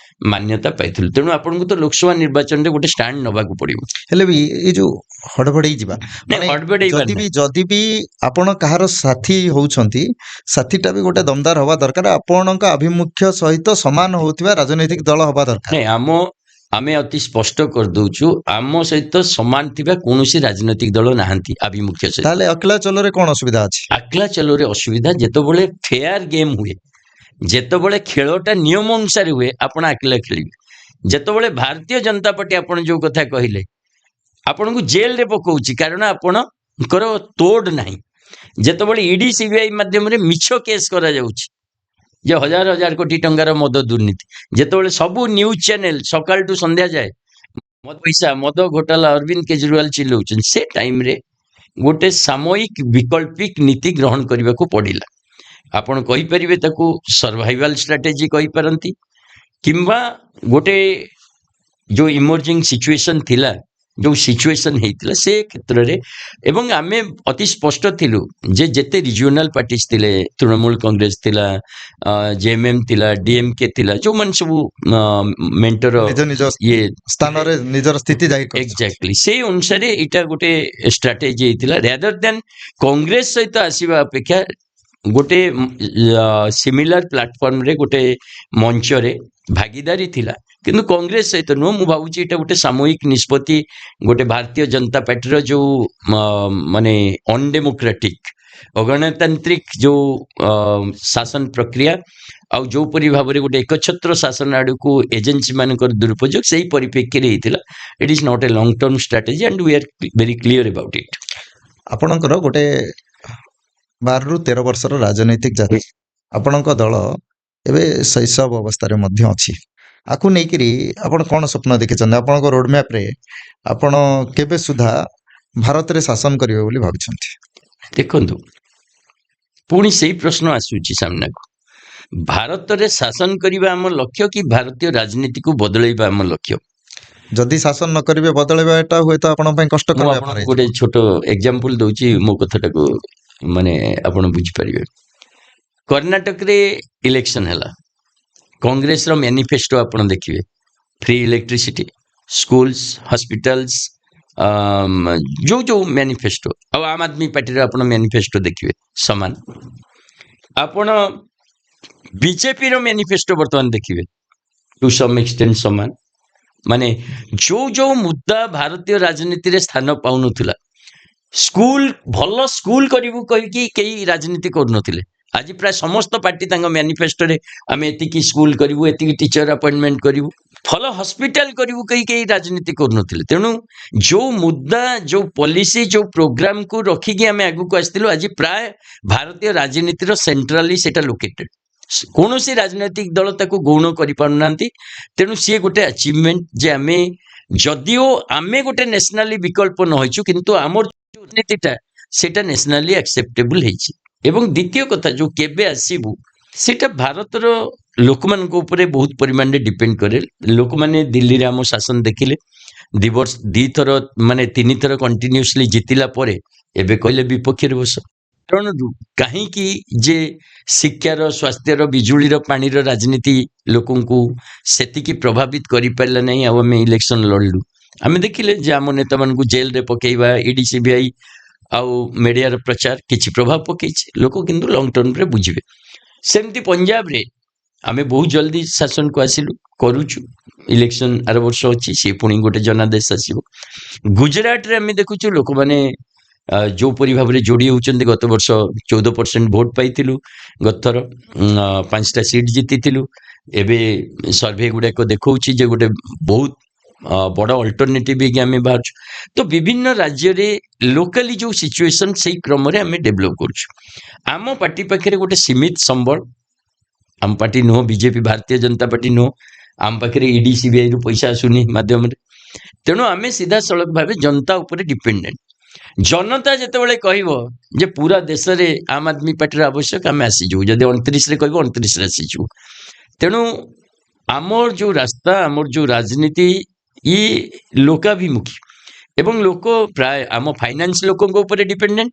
ମାନ୍ୟତା ପାଇଥିଲୁ। ତେଣୁ ଆପଣଙ୍କୁ ତ ଲୋକସଭା ନିର୍ବାଚନରେ ଗୋଟେ ଷ୍ଟାଣ୍ଡ ନେବାକୁ ପଡ଼ିବ। ହେଲେ ବି ଏଇ ଯୋଉ ହଡ଼ବଡ଼େଇ ଯିବା, ମାନେ ହଡ଼ବଡ଼େଇବାର ଯଦି ବି ଆପଣ କାହାର ସାଥୀ ହଉଛନ୍ତି, ସାଥୀଟା ବି ଗୋଟେ ଦମଦାର ହବା ଦରକାର, ଆପଣଙ୍କ ଆଭିମୁଖ୍ୟ ସହିତ ସମାନ ହଉଥିବା ରାଜନୈତିକ ଦଳ ହବା ଦରକାର। ନାଇଁ, ଆମେ ଅତି ସ୍ପଷ୍ଟ କରିଦଉଛୁ, ଆମ ସହିତ ସମାନ ଥିବା କୌଣସି ରାଜନୈତିକ ଦଳ ନାହାନ୍ତି ଆଭିମୁଖ୍ୟ ସହିତ। ତାହେଲେ ଅକିଲା ଚଲରେ କଣ ଅସୁବିଧା ଅଛି? ଆକ୍ଲା ଚଲରେ ଅସୁବିଧା ଯେତେବେଳେ ଫେୟାର ଗେମ୍ ହୁଏ, ଯେତେବେଳେ ଖେଳଟା ନିୟମ ଅନୁସାରେ ହୁଏ, ଆପଣ ଆକ୍ଲା ଖେଳିବେ। ଯେତେବେଳେ ଭାରତୀୟ ଜନତା ପାର୍ଟି ଆପଣ ଯୋଉ କଥା କହିଲେ ଆପଣଙ୍କୁ ଜେଲରେ ପକାଉଛି, କାରଣ ଆପଣଙ୍କର ତୋଡ଼ ନାହିଁ। ଯେତେବେଳେ ଇଡି ସିବିଆଇ ମାଧ୍ୟମରେ ମିଛ କେସ୍ କରାଯାଉଛି ଯେ 1000 କୋଟି ଟଙ୍କାର ମଦ ଦୁର୍ନୀତି, ଯେତେବେଳେ ସବୁ ନ୍ୟୁଜ ଚ୍ୟାନେଲ ସକାଳଠୁ ସନ୍ଧ୍ୟା ଯାଏ ମଦ ଘୋଟାଲା ଅରବିନ୍ଦ କେଜରିୱାଲ ଚିଲଉଛନ୍ତି, ସେ ଟାଇମରେ ଗୋଟେ ସାମୟିକ ବିକଳ୍ପିକ ନୀତି ଗ୍ରହଣ କରିବାକୁ ପଡ଼ିଲା। ଆପଣ କହିପାରିବେ ତାକୁ ସର୍ଭାଇଭାଲ ଷ୍ଟ୍ରାଟେଜି କହିପାରନ୍ତି, କିମ୍ବା ଗୋଟେ ଯୋଉ ଇମର୍ଜିଂ ସିଚୁଏସନ ଥିଲା, ଯୋଉ ସିଚୁଏସନ ହେଇଥିଲା ସେ କ୍ଷେତ୍ରରେ। ଏବଂ ଆମେ ଅତି ସ୍ପଷ୍ଟ ଥିଲୁ ଯେ ଯେତେ ରିଜିଓନାଲ ପାର୍ଟିଜ ଥିଲେ, ତୃଣମୂଳ କଂଗ୍ରେସ ଥିଲା, ଜେଏମଏମ ଥିଲା, ଡିଏମକେ ଥିଲା, ଯୋଉମାନେ ସବୁ ମେଣ୍ଟର ନିଜ ଇଏ ସ୍ଥାନରେ ନିଜର ସ୍ଥିତି ଜାହିର କରୁଛନ୍ତି। ଏକ୍ଜାକ୍ଟଲି ସେଇ ଅନୁସାରେ ଏଇଟା ଗୋଟେ ଷ୍ଟ୍ରାଟେଜି ହେଇଥିଲା, ରାଦର ଦେନ୍ କଂଗ୍ରେସ ସହିତ ଆସିବା ଅପେକ୍ଷା ଗୋଟେ ସିମିଲାର ପ୍ଲାଟଫର୍ମରେ, ଗୋଟେ ମଞ୍ଚରେ ଭାଗିଦାରୀ ଥିଲା, କିନ୍ତୁ କଂଗ୍ରେସ ସହିତ ନୁହଁ। ମୁଁ ଭାବୁଛି ଏଇଟା ଗୋଟେ ସାମୟିକ ନିଷ୍ପତ୍ତି, ଗୋଟେ ଭାରତୀୟ ଜନତା ପାର୍ଟିର ଯୋଉ ମାନେ ଅନଡେମୋକ୍ରାଟିକ, ଅଗଣତାନ୍ତ୍ରିକ ଯୋଉ ଶାସନ ପ୍ରକ୍ରିୟା, ଆଉ ଯୋଉପରି ଭାବରେ ଗୋଟେ ଏକଛତ୍ର ଶାସନ ଆଡ଼କୁ ଏଜେନ୍ସି ମାନଙ୍କର ଦୁରୁପଯୋଗ, ସେଇ ପରିପ୍ରେକ୍ଷୀରେ ହେଇଥିଲା। It is not a long term strategy and we are very clear about it. ଆପଣଙ୍କର ଗୋଟେ 12ରୁ 13 ବର୍ଷର ରାଜନୈତିକ ଯାତ୍ରା, ଆପଣଙ୍କ ଦଳ ଏବେ ଶୈଶବ ଅବସ୍ଥାରେ ମଧ୍ୟ ଅଛି। ଆକୁ ନେଇକିରି ଆପଣ କ'ଣ ସ୍ୱପ୍ନ ଦେଖିଛନ୍ତି? ଆପଣଙ୍କ ରୋଡମ୍ୟାପ୍ରେ ଆପଣ କେବେ ସୁଦ୍ଧା ଭାରତରେ ଶାସନ କରିବେ ବୋଲି ଭାବିଛନ୍ତି? ଦେଖନ୍ତୁ, ପୁଣି ସେଇ ପ୍ରଶ୍ନ ଆସୁଛି ସାମ୍ନାକୁ ଭାରତରେ ଶାସନ କରିବା ଆମ ଲକ୍ଷ୍ୟ କି ଭାରତୀୟ ରାଜନୀତିକୁ ବଦଳେଇବା ଆମ ଲକ୍ଷ୍ୟ? ଯଦି ଶାସନ ନ କରିବେ ବଦଳେଇବା ଏଟା ହୁଏତ ଆପଣଙ୍କ ପାଇଁ ମୁଁ କଷ୍ଟକର ବ୍ୟାପାର ଆପଣଙ୍କୁ ହେଇଯିବ। ଗୋଟେ ଛୋଟ ଏକ୍ଜାମ୍ପଲ ଦଉଛି, ମୋ କଥାଟାକୁ ମାନେ ଆପଣ ବୁଝିପାରିବେ। କର୍ଣ୍ଣାଟକରେ ଇଲେକ୍ସନ ହେଲା, କଂଗ୍ରେସର ମ୍ୟାନିଫେଷ୍ଟୋ ଆପଣ ଦେଖିବେ, ଫ୍ରି ଇଲେକ୍ଟ୍ରିସିଟି, ସ୍କୁଲ୍ସ, ହସ୍ପିଟାଲ୍ସ, ଯୋଉ ଯୋଉ ମ୍ୟାନିଫେଷ୍ଟୋ, ଆଉ ଆମ୍ ଆଦମୀ ପାର୍ଟିର ଆପଣ ମ୍ୟାନିଫେଷ୍ଟୋ ଦେଖିବେ ସମାନ। ଆପଣ ବିଜେପିର ମ୍ୟାନିଫେଷ୍ଟୋ ବର୍ତ୍ତମାନ ଦେଖିବେ, ଟୁ ସମ୍ ଏକ୍ସଟେଣ୍ଟ ସମାନ। ମାନେ ଯୋଉ ଯୋଉ ମୁଦ୍ଦା ଭାରତୀୟ ରାଜନୀତିରେ ସ୍ଥାନ ପାଉନଥିଲା, ସ୍କୁଲ, ଭଲ ସ୍କୁଲ କରିବୁ କହିକି କେହି ରାଜନୀତି କରୁନଥିଲେ, ଆଜି ପ୍ରାୟ ସମସ୍ତ ପାର୍ଟି ତାଙ୍କ ମ୍ୟାନିଫେଷ୍ଟୋରେ ଆମେ ଏତିକି ସ୍କୁଲ କରିବୁ, ଏତିକି ଟିଚର ଆପଏଣ୍ଟମେଣ୍ଟ କରିବୁ, ଭଲ ହସ୍ପିଟାଲ କରିବୁ କହି କେହି ରାଜନୀତି କରୁନଥିଲେ। ତେଣୁ ଯୋଉ ମୁଦ୍ଦା, ଯୋଉ ପଲିସି, ଯୋଉ ପ୍ରୋଗ୍ରାମକୁ ରଖିକି ଆମେ ଆଗକୁ ଆସିଥିଲୁ, ଆଜି ପ୍ରାୟ ଭାରତୀୟ ରାଜନୀତିର ସେଣ୍ଟ୍ରାଲି ସେଟା ଲୋକେଟେଡ। କୌଣସି ରାଜନୈତିକ ଦଳ ତାକୁ ଗୌଣ କରିପାରୁନାହାନ୍ତି। ତେଣୁ ସିଏ ଗୋଟେ ଆଚିଭମେଣ୍ଟ ଯେ ଆମେ, ଯଦିଓ ଆମେ ଗୋଟେ ନ୍ୟାସନାଲି ବିକଳ୍ପ ନ ହେଇଛୁ, କିନ୍ତୁ ଆମର ଯୋଉ ରାଜନୀତିଟା ସେଟା ନ୍ୟାସନାଲି ଆକ୍ସେପ୍ଟେବୁଲ ହେଇଛି। ଏବଂ ଦ୍ୱିତୀୟ କଥା, ଯୋଉ କେବେ ଆସିବୁ, ସେଟା ଭାରତର ଲୋକମାନଙ୍କ ଉପରେ ବହୁତ ପରିମାଣରେ ଡିପେଣ୍ଡ କରେ। ଲୋକମାନେ ଦିଲ୍ଲୀରେ ଆମ ଶାସନ ଦେଖିଲେ, ଦିଥର ମାନେ 3 ଥର କଣ୍ଟିନ୍ୟୁସଲି ଜିତିଲା ପରେ ଏବେ କହିଲେ ବିପକ୍ଷରେ ବସ। କାରଣରୁ କାହିଁକି ଯେ ଶିକ୍ଷାର, ସ୍ୱାସ୍ଥ୍ୟର, ବିଜୁଳିର, ପାଣିର ରାଜନୀତି ଲୋକଙ୍କୁ ସେତିକି ପ୍ରଭାବିତ କରିପାରିଲା ନାହିଁ, ଆଉ ଆମେ ଇଲେକ୍ସନ ଲଢିଲୁ। ଆମେ ଦେଖିଲେ ଯେ ଆମ ନେତାମାନଙ୍କୁ ଜେଲରେ ପକେଇବା, ଇଡି ସିବିଆଇ ଆଉ ମିଡିଆର ପ୍ରଚାର କିଛି ପ୍ରଭାବ ପକେଇଛି। ଲୋକ କିନ୍ତୁ ଲଙ୍ଗ ଟର୍ମରେ ବୁଝିବେ। ସେମିତି ପଞ୍ଜାବରେ ଆମେ ବହୁତ ଜଲ୍ଦି ଶାସନକୁ ଆସିଲୁ, କରୁଛୁ। ଇଲେକ୍ସନ ଆର ବର୍ଷ ଅଛି, ସିଏ ପୁଣି ଗୋଟେ ଜନାଦେଶ ଆସିବ। ଗୁଜରାଟରେ ଆମେ ଦେଖୁଛୁ ଲୋକମାନେ ଯୋଉପରି ଭାବରେ ଯୋଡ଼ି ହେଉଛନ୍ତି। ଗତ ବର୍ଷ 14% ଭୋଟ ପାଇଥିଲୁ, ଗତଥର 5ଟା ସିଟ୍ ଜିତିଥିଲୁ। ଏବେ ସର୍ଭେ ଗୁଡ଼ାକ ଦେଖାଉଛି ଯେ ଗୋଟେ ବହୁତ ବଡ଼ ଅଲ୍ଟରନେଟିଭ ହେଇକି ଆମେ ବାହାରୁଛୁ। ତ ବିଭିନ୍ନ ରାଜ୍ୟରେ ଲୋକାଲି ଯୋଉ ସିଚୁଏସନ, ସେଇ କ୍ରମରେ ଆମେ ଡେଭଲପ କରୁଛୁ। ଆମ ପାର୍ଟି ପାଖରେ ଗୋଟେ ସୀମିତ ସମ୍ବଳ, ଆମ ପାର୍ଟି ନୁହଁ ବିଜେପି, ଭାରତୀୟ ଜନତା ପାର୍ଟି ନୁହଁ, ଆମ ପାଖରେ ଇଡି ସିବିଆଇରୁ ପଇସା ଆସୁନି ମାଧ୍ୟମରେ। ତେଣୁ ଆମେ ସିଧାସଳଖ ଭାବେ ଜନତା ଉପରେ ଡିପେଣ୍ଡେଣ୍ଟ। ଜନତା ଯେତେବେଳେ କହିବ ଯେ ପୁରା ଦେଶରେ ଆମ୍ ଆଦମୀ ପାର୍ଟିର ଆବଶ୍ୟକ, ଆମେ ଆସିଯିବୁ। ଯଦି 29ରେ କହିବ, 29ରେ ଆସିଯିବୁ। ତେଣୁ ଆମର ଯୋଉ ରାସ୍ତା, ଆମର ଯୋଉ ରାଜନୀତି, ଇଏ ଲୋକାଭିମୁଖୀ। ଏବଂ ଲୋକ ପ୍ରାୟ ଆମ ଫାଇନାନ୍ସ ଲୋକଙ୍କ ଉପରେ ଡିପେଣ୍ଡେଣ୍ଟ,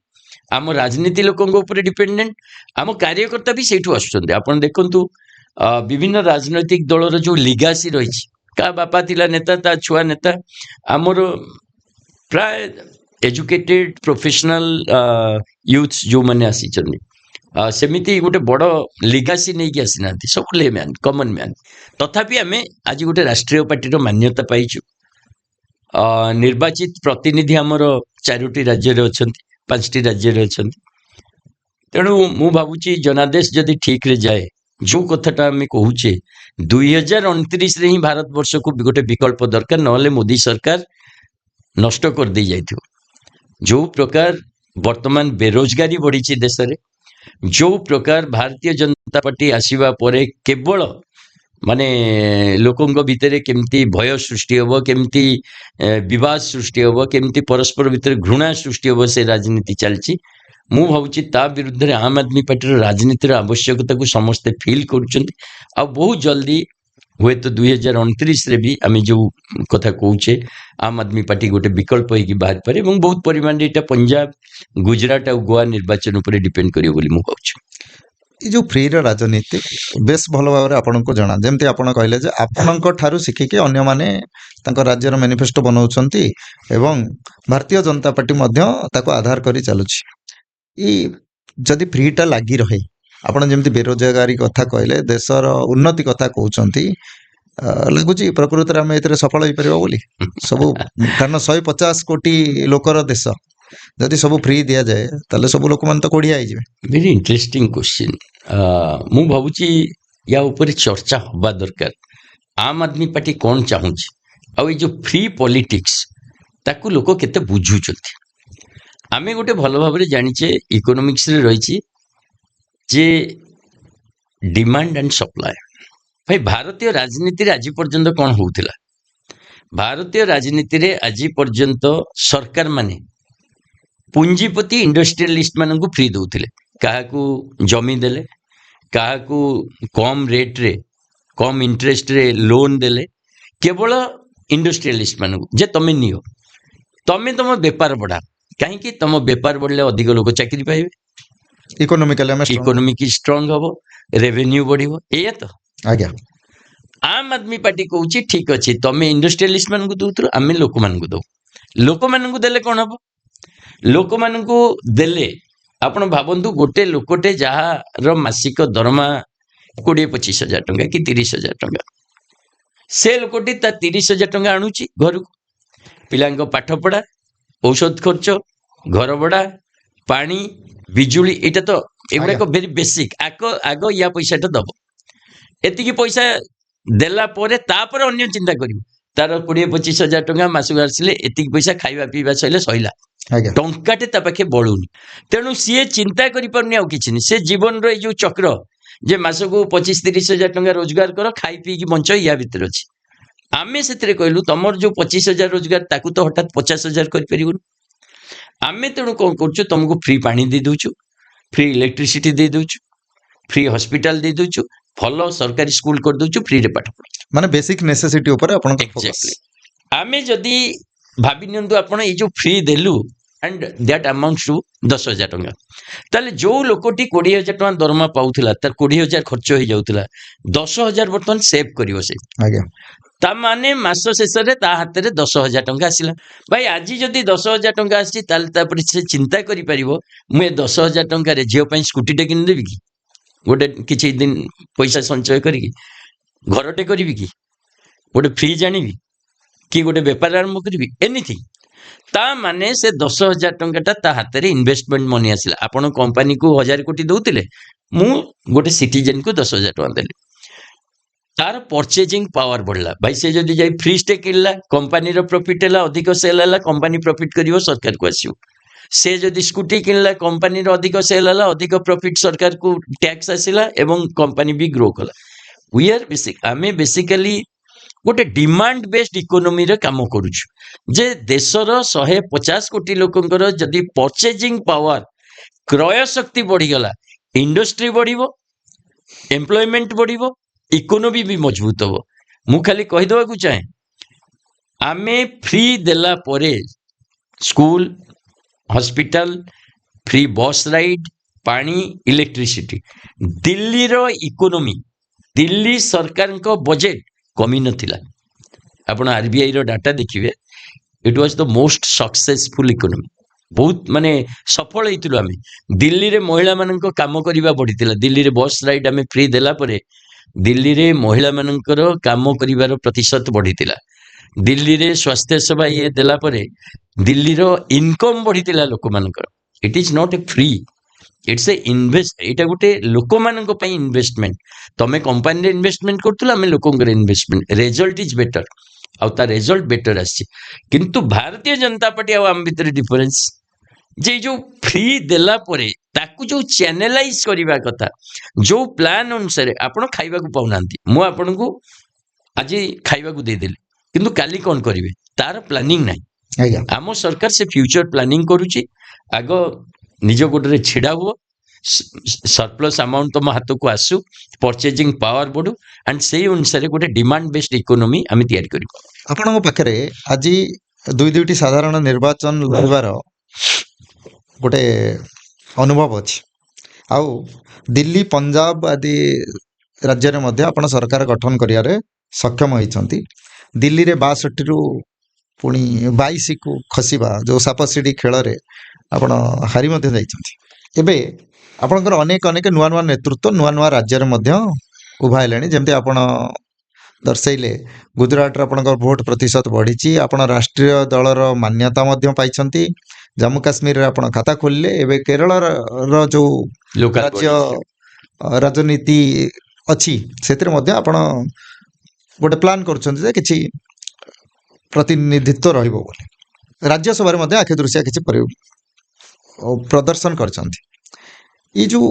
ଆମ ରାଜନୀତି ଲୋକଙ୍କ ଉପରେ ଡିପେଣ୍ଡେଣ୍ଟ, ଆମ କାର୍ଯ୍ୟକର୍ତ୍ତା ବି ସେଇଠୁ ଆସୁଛନ୍ତି। ଆପଣ ଦେଖନ୍ତୁ, ବିଭିନ୍ନ ରାଜନୈତିକ ଦଳର ଯୋଉ ଲିଗାସି ରହିଛି, କାହା ବାପା ଥିଲା ନେତା, ତା ଛୁଆ ନେତା, ଆମର ପ୍ରାୟ ଏଜୁକେଟେଡ ପ୍ରଫେସନାଲ ୟୁଥ୍ ଯୋଉମାନେ ଆସିଛନ୍ତି, ସେମିତି ଗୋଟେ ବଡ଼ ଲିଗାସି ନେଇକି ଆସିନାହାନ୍ତି, ସବୁ ଲେମ୍ୟାନ୍, କମନ ମ୍ୟାନ୍। ତଥାପି ଆମେ ଆଜି ଗୋଟେ ରାଷ୍ଟ୍ରୀୟ ପାର୍ଟିର ମାନ୍ୟତା ପାଇଛୁ। ନିର୍ବାଚିତ ପ୍ରତିନିଧି ଆମର 4ଟି ରାଜ୍ୟରେ ଅଛନ୍ତି, 5ଟି ରାଜ୍ୟରେ ଅଛନ୍ତି। ତେଣୁ ମୁଁ ଭାବୁଛି ଜନାଦେଶ ଯଦି ଠିକରେ ଯାଏ, ଯୋଉ କଥାଟା ଆମେ କହୁଛେ, 2029ରେ ହିଁ ଭାରତବର୍ଷକୁ ଗୋଟେ ବିକଳ୍ପ ଦରକାର, ନହେଲେ ମୋଦି ସରକାର ନଷ୍ଟ କରିଦେଇ ଯାଇଥିବ। ଯୋଉ ପ୍ରକାର ବର୍ତ୍ତମାନ ବେରୋଜଗାରୀ ବଢିଛି ଦେଶରେ, ଯୋଉ ପ୍ରକାର ଭାରତୀୟ ଜନତା ପାର୍ଟି ଆସିବା ପରେ କେବଳ ମାନେ ଲୋକଙ୍କ ଭିତରେ କେମିତି ଭୟ ସୃଷ୍ଟି ହେବ, କେମିତି ବିବାଦ ସୃଷ୍ଟି ହେବ, କେମିତି ପରସ୍ପର ଭିତରେ ଘୃଣା ସୃଷ୍ଟି ହେବ, ସେ ରାଜନୀତି ଚାଲିଛି। ମୁଁ ଭାବୁଛି ତା ବିରୁଦ୍ଧରେ ଆମ୍ ଆଦମୀ ପାର୍ଟିର ରାଜନୀତିର ଆବଶ୍ୟକତାକୁ ସମସ୍ତେ ଫିଲ୍ କରୁଛନ୍ତି। ଆଉ ବହୁତ ଜଲ୍ଦି ହୁଏତ 2029ରେ ବି ଆମେ ଯୋଉ କଥା କହୁଛେ, ଆମ୍ ଆଦମୀ ପାର୍ଟି ଗୋଟେ ବିକଳ୍ପ ହେଇକି ବାହାରିପାରେ। ଏବଂ ବହୁତ ପରିମାଣରେ ଏଇଟା ପଞ୍ଜାବ, ଗୁଜରାଟ ଆଉ ଗୋଆ ନିର୍ବାଚନ ଉପରେ ଡିପେଣ୍ଡ କରିବ ବୋଲି ମୁଁ ଭାବୁଛି। ଏଇ ଯୋଉ ଫ୍ରିର ରାଜନୀତି ବେଶ ଭଲ ଭାବରେ ଆପଣଙ୍କୁ ଜଣା। ଯେମିତି ଆପଣ କହିଲେ ଯେ ଆପଣଙ୍କ ଠାରୁ ଶିଖିକି ଅନ୍ୟମାନେ ତାଙ୍କ ରାଜ୍ୟର ମ୍ୟାନିଫେଷ୍ଟୋ ବନାଉଛନ୍ତି ଏବଂ ଭାରତୀୟ ଜନତା ପାର୍ଟି ମଧ୍ୟ ତାକୁ ଆଧାର କରି ଚାଲୁଛି। ଇ ଯଦି ଫ୍ରିଟା ଲାଗି ରହେ, ଆପଣ ଯେମିତି ବେରୋଜଗାରୀ କଥା କହିଲେ, ଦେଶର ଉନ୍ନତି କଥା କହୁଛନ୍ତି, ଲାଗୁଛି ପ୍ରକୃତରେ ଆମେ ଏଥିରେ ସଫଳ ହେଇପାରିବା ବୋଲି ସବୁ। କାରଣ 150 କୋଟି ଲୋକର ଦେଶ, ଯଦି ସବୁ ଫ୍ରି ଦିଆଯାଏ ତାହେଲେ ସବୁ ଲୋକମାନେ ତ କୋଢିଆ ହେଇଯିବେ। Very interesting question. ମୁଁ ଭାବୁଛି ୟା ଉପରେ ଚର୍ଚ୍ଚା ହବା ଦରକାର। ଆମ୍ ଆଦମୀ ପାର୍ଟି କ'ଣ ଚାହୁଁଛି, ଆଉ ଏଇ ଯୋଉ ଫ୍ରି ପଲିଟିକ୍ସ ତାକୁ ଲୋକ କେତେ ବୁଝୁଛନ୍ତି। ଆମେ ଗୋଟେ ଭଲ ଭାବରେ ଜାଣିଛେ, ଇକୋନୋମିକ୍ସରେ ରହିଛି ଯେ ଡିମାଣ୍ଡ ଆଣ୍ଡ ସପ୍ଲାଏ। ଭାଇ ଭାରତୀୟ ରାଜନୀତିରେ ଆଜି ପର୍ଯ୍ୟନ୍ତ କ'ଣ ହଉଥିଲା? ଭାରତୀୟ ରାଜନୀତିରେ ଆଜି ପର୍ଯ୍ୟନ୍ତ ସରକାର ମାନେ ପୁଞ୍ଜିପତି ଇଣ୍ଡଷ୍ଟ୍ରିଆଲିଷ୍ଟ ମାନଙ୍କୁ ଫ୍ରି ଦଉଥିଲେ। କାହାକୁ ଜମି ଦେଲେ, କାହାକୁ କମ୍ ରେଟ୍ରେ କମ୍ ଇଣ୍ଟରେଷ୍ଟରେ ଲୋନ୍ ଦେଲେ କେବଳ ଇଣ୍ଡଷ୍ଟ୍ରିଆଲିଷ୍ଟ ମାନଙ୍କୁ ଯେ ତମେ ନିଅ, ତମେ ତମ ବେପାର ବଢ଼ାଅ। କାହିଁକି? ତମ ବେପାର ବଢ଼ିଲେ ଅଧିକ ଲୋକ ଚାକିରି ପାଇବେ, ଇକୋନୋମିକାଲି ଆମେ strong। ଇକୋନୋମିକ ଷ୍ଟ୍ରଙ୍ଗ ହବ, ରେଭିନ୍ୟୁ ବଢ଼ିବ। ଏଇଆ ତ ଆଜ୍ଞା ଆମ୍ ଆଦମୀ ପାର୍ଟି କହୁଛି ଠିକ ଅଛି, ତମେ ଇଣ୍ଡଷ୍ଟ୍ରିଆଲିଷ୍ଟ ମାନଙ୍କୁ ଦଉଥିଲ, ଆମେ ଲୋକମାନଙ୍କୁ ଦଉ। ଲୋକମାନଙ୍କୁ ଦେଲେ କ'ଣ ହବ? ଲୋକମାନଙ୍କୁ ଦେଲେ ଆପଣ ଭାବନ୍ତୁ, ଗୋଟେ ଲୋକଟେ ଯାହାର ମାସିକ ଦରମା 20-25 ହଜାର ଟଙ୍କା କି 30,000 ଟଙ୍କା, ସେ ଲୋକଟି ତା 30,000 ଟଙ୍କା ଆଣୁଛି ଘରକୁ, ପିଲାଙ୍କ ପାଠ ପଢ଼ା, ଔଷଧ ଖର୍ଚ୍ଚ, ଘର ଭଡ଼ା, ପାଣି, ବିଜୁଳି, ଏଇଟା ତ ଏଗୁଡ଼ାକ ଭେରି ବେସିକ୍। ଆଗ ୟା ପଇସାଟା ଦବ। ଏତିକି ପଇସା ଦେଲା ପରେ ତାପରେ ଅନ୍ୟ ଚିନ୍ତା କରିବ। ତାର 20-25 ହଜାର ଟଙ୍କା ମାସକୁ ଆସିଲେ ଏତିକି ପଇସା ଖାଇବା ପିଇବା ସଇଲେ ସଇଲା, ଆଜ୍ଞା ଟଙ୍କାଟେ ତା ପାଖେ ବଳୁନି। ତେଣୁ ସିଏ ଚିନ୍ତା କରିପାରୁନି ଆଉ କିଛି ନାହିଁ। ସେ ଜୀବନର ଏଇ ଯୋଉ ଚକ୍ର ଯେ ମାସକୁ 25-30 ହଜାର ଟଙ୍କା ରୋଜଗାର କର, ଖାଇ ପିଇକି ବଞ୍ଚ, ୟା ଭିତରେ ଅଛି। ଆମେ ସେଥିରେ କହିଲୁ ତମର ଯୋଉ 25,000 ରୋଜଗାର ତାକୁ ତ ହଠାତ୍ 50,000 କରିପାରିବୁନି। ଆମେ ତେଣୁ କ'ଣ କରୁଛୁ, ତମକୁ ଫ୍ରି ପାଣି ଦେଇ ଦଉଛୁ, ଫ୍ରି ଇଲେକ୍ଟ୍ରିସିଟି ଦେଇ ଦଉଛୁ, ଫ୍ରି ହସ୍ପିଟାଲ ଦେଇ ଦଉଛୁ, ଭଲ ସରକାରୀ ସ୍କୁଲ କରିଦଉଛୁ, ଫ୍ରିରେ ପାଠ ପଢ଼। ମାନେ ବେସିକ୍ ନେସେସିଟି ଉପରେ ଆପଣଙ୍କ ଫୋକସ୍। ଏକ୍ଜାକ୍ଟଲି। ଆମେ ଯଦି ଭାବି ନିଅନ୍ତୁ ଆପଣ ଏଇ ଯୋଉ ଫ୍ରି ଦେଲୁ ଆଣ୍ଡ ଦ୍ୟାଟ୍ ଆମାଉଣ୍ଟସ୍ ଟୁ 10,000 ଟଙ୍କା, ତାହେଲେ ଯୋଉ ଲୋକଟି 20,000 ଟଙ୍କା ଦରମା ପାଉଥିଲା, ତାର 20,000 ଖର୍ଚ୍ଚ ହେଇଯାଉଥିଲା, 10,000 ବର୍ତ୍ତମାନ ସେଭ୍ କରିବ ସେ। ଆଜ୍ଞା ତା ମାନେ ମାସ ଶେଷରେ ତା ହାତରେ 10,000 ଟଙ୍କା ଆସିଲା। ଭାଇ ଆଜି ଯଦି 10,000 ଟଙ୍କା ଆସିଛି, ତାହେଲେ ତାପରେ ସେ ଚିନ୍ତା କରିପାରିବ, ମୁଁ ଏ 10,000 ଟଙ୍କାରେ ଝିଅ ପାଇଁ ସ୍କୁଟିଟେ କିଣିଦେବି କି, ଗୋଟେ କିଛି ଦିନ ପଇସା ସଞ୍ଚୟ କରିକି ଘରଟେ କରିବି କି, ଗୋଟେ ଫ୍ରିଜ୍ ଆଣିବି କି, ଗୋଟେ ବେପାର ଆରମ୍ଭ କରିବି, ଏନିଥିଙ୍ଗ। ତା ମାନେ ସେ 10,000 ଟଙ୍କାଟା ତା ହାତରେ ଇନଭେଷ୍ଟମେଣ୍ଟ ମନି ଆସିଲା। ଆପଣ କମ୍ପାନୀକୁ 1,000 କୋଟି ଦଉଥିଲେ, ମୁଁ ଗୋଟେ ସିଟିଜେନକୁ 10,000 ଟଙ୍କା ଦେଲି, ତାର ପରଚେଜିଂ ପାୱାର ବଢ଼ିଲା। ଭାଇ ସେ ଯଦି ଯାଇ ଫ୍ରିଜଟେ କିଣିଲା, କମ୍ପାନୀର ପ୍ରଫିଟ୍ ହେଲା, ଅଧିକ ସେଲ୍ ହେଲା, କମ୍ପାନୀ ପ୍ରଫିଟ୍ କରିବ, ସରକାରକୁ ଆସିବ। ସେ ଯଦି ସ୍କୁଟି କିଣିଲା, କମ୍ପାନୀର ଅଧିକ ସେଲ୍ ହେଲା, ଅଧିକ ପ୍ରଫିଟ୍ ସରକାରକୁ ଟ୍ୟାକ୍ସ ଆସିଲା ଏବଂ କମ୍ପାନୀ ବି ଗ୍ରୋ କଲା। ଆମେ ବେସିକାଲି ଗୋଟେ ଡିମାଣ୍ଡ ବେସ୍ଡ ଇକୋନୋମିରେ କାମ କରୁଛୁ। ଯେ ଦେଶର 150 କୋଟି ଲୋକଙ୍କର ଯଦି ପରଚେଜିଂ ପାୱାର, କ୍ରୟ ଶକ୍ତି ବଢ଼ିଗଲା, ଇଣ୍ଡଷ୍ଟ୍ରି ବଢ଼ିବ, ଏମ୍ପ୍ଲୟମେଣ୍ଟ ବଢ଼ିବ, ଇକୋନୋମି ବି ମଜବୁତ ହବ। ମୁଁ ଖାଲି କହିଦେବାକୁ ଚାହେଁ, ଆମେ ଫ୍ରି ଦେଲା ପରେ school, hospital, free bus ride, ପାଣି, ଇଲେକ୍ଟ୍ରିସିଟି, ଦିଲ୍ଲୀର ଇକୋନୋମି, ଦିଲ୍ଲୀ ସରକାରଙ୍କ ବଜେଟ୍ କମି ନଥିଲା। ଆପଣ RBI ର ଡାଟା ଦେଖିବେ, it was the most successful economy. ବହୁତ ମାନେ ସଫଳ ହେଇଥିଲୁ ଆମେ। ଦିଲ୍ଲୀରେ ମହିଳାମାନଙ୍କ କାମ କରିବା ବଢ଼ିଥିଲା। ଦିଲ୍ଲୀରେ ବସ୍ ରାଇଡ୍ ଆମେ ଫ୍ରି ଦେଲା ପରେ ଦିଲ୍ଲୀରେ ମହିଳାମାନଙ୍କର କାମ କରିବାର ପ୍ରତିଶତ ବଢ଼ିଥିଲା। ଦିଲ୍ଲୀରେ ସ୍ୱାସ୍ଥ୍ୟ ସେବା ଇଏ ଦେଲା ପରେ ଦିଲ୍ଲୀର ଇନକମ୍ ବଢ଼ିଥିଲା ଲୋକମାନଙ୍କର। It is not a free, it's a invest. ଏଇଟା ଗୋଟେ ଲୋକମାନଙ୍କ ପାଇଁ ଇନଭେଷ୍ଟମେଣ୍ଟ। ତମେ କମ୍ପାନୀରେ ଇନଭେଷ୍ଟମେଣ୍ଟ କରୁଥିଲ, ଆମେ ଲୋକଙ୍କର ଇନଭେଷ୍ଟମେଣ୍ଟ, ରେଜଲ୍ଟ ଇଜ୍ ବେଟର, ଆଉ ତା ରେଜଲ୍ଟ ବେଟର ଆସିଛି। କିନ୍ତୁ ଭାରତୀୟ ଜନତା ପାର୍ଟି ଆଉ ଆମ ଭିତରେ ଡିଫରେନ୍ସ ଯେ ଯୋଉ ଫ୍ରି ଦେଲା ପରେ ତାକୁ ଯୋଉ ଚ୍ୟାନେଲାଇଜ କରିବା କଥା, ଯୋଉ ପ୍ଲାନ୍ ଅନୁସାରେ ଆପଣ ଖାଇବାକୁ ପାଉନାହାନ୍ତି, ମୁଁ ଆପଣଙ୍କୁ ଆଜି ଖାଇବାକୁ ଦେଇଦେଲି, କିନ୍ତୁ କାଲି କ'ଣ କରିବେ ତାର ପ୍ଲାନିଂ ନାହିଁ। ଆଜ୍ଞା ଆମ ସରକାର ସେ ଫ୍ୟୁଚର ପ୍ଲାନିଂ କରୁଛି। ଆଗ ନିଜ ଗୋଡ଼ରେ ଛିଡ଼ା ହୁଅ, ସରପ୍ଲସ୍ ଆମାଉଣ୍ଟ ତମ ହାତକୁ ଆସୁ, ପରଚେଜିଂ ପାୱାର ବଢ଼ୁ, ଆଣ୍ଡ ସେଇ ଅନୁସାରେ ଗୋଟେ ଡିମାଣ୍ଡ ବେସ୍ଡ ଇକୋନୋମି ଆମେ ତିଆରି କରିବୁ। ଆପଣଙ୍କ ପାଖରେ ଆଜି ଦୁଇଟି ସାଧାରଣ ନିର୍ବାଚନ ଲଢ଼ିବାର ଗୋଟେ ଅନୁଭବ ଅଛି, ଆଉ ଦିଲ୍ଲୀ, ପଞ୍ଜାବ ଆଦି ରାଜ୍ୟରେ ମଧ୍ୟ ଆପଣ ସରକାର ଗଠନ କରିବାରେ ସକ୍ଷମ ହୋଇଛନ୍ତି। ଦିଲ୍ଲୀରେ 62ରୁ ପୁଣି 22କୁ ଖସିବା ଯେଉଁ ସାପସିଡ଼ି ଖେଳରେ ଆପଣ ହାରି ମଧ୍ୟ ଯାଇଛନ୍ତି। ଏବେ ଆପଣଙ୍କର ଅନେକ ନୂଆ ନୂଆ ନେତୃତ୍ୱ ନୂଆ ନୂଆ ରାଜ୍ୟରେ ମଧ୍ୟ ଉଭା ହେଲେଣି। ଯେମିତି ଆପଣ ଦର୍ଶାଇଲେ, ଗୁଜୁରାଟରେ ଆପଣଙ୍କର ଭୋଟ ପ୍ରତିଶତ ବଢ଼ିଛି, ଆପଣ ରାଷ୍ଟ୍ରୀୟ ଦଳର ମାନ୍ୟତା ମଧ୍ୟ ପାଇଛନ୍ତି, ଜାମ୍ମୁ କାଶ୍ମୀରରେ ଆପଣ ଖାତା ଖୋଲିଲେ, ଏବେ କେରଳର ଯେଉଁ ଲୋକାଲ ରାଜ୍ୟ ରାଜନୀତି ଅଛି ସେଥିରେ ମଧ୍ୟ ଆପଣ ଗୋଟେ ପ୍ଲାନ୍ କରୁଛନ୍ତି ଯେ କିଛି ପ୍ରତିନିଧିତ୍ୱ ରହିବ ବୋଲି। ରାଜ୍ୟସଭାରେ ମଧ୍ୟ ଆଖି ଦୃଶିଆ କିଛି ପ୍ରଦର୍ଶନ କରିଛନ୍ତି। ଏଇ ଯେଉଁ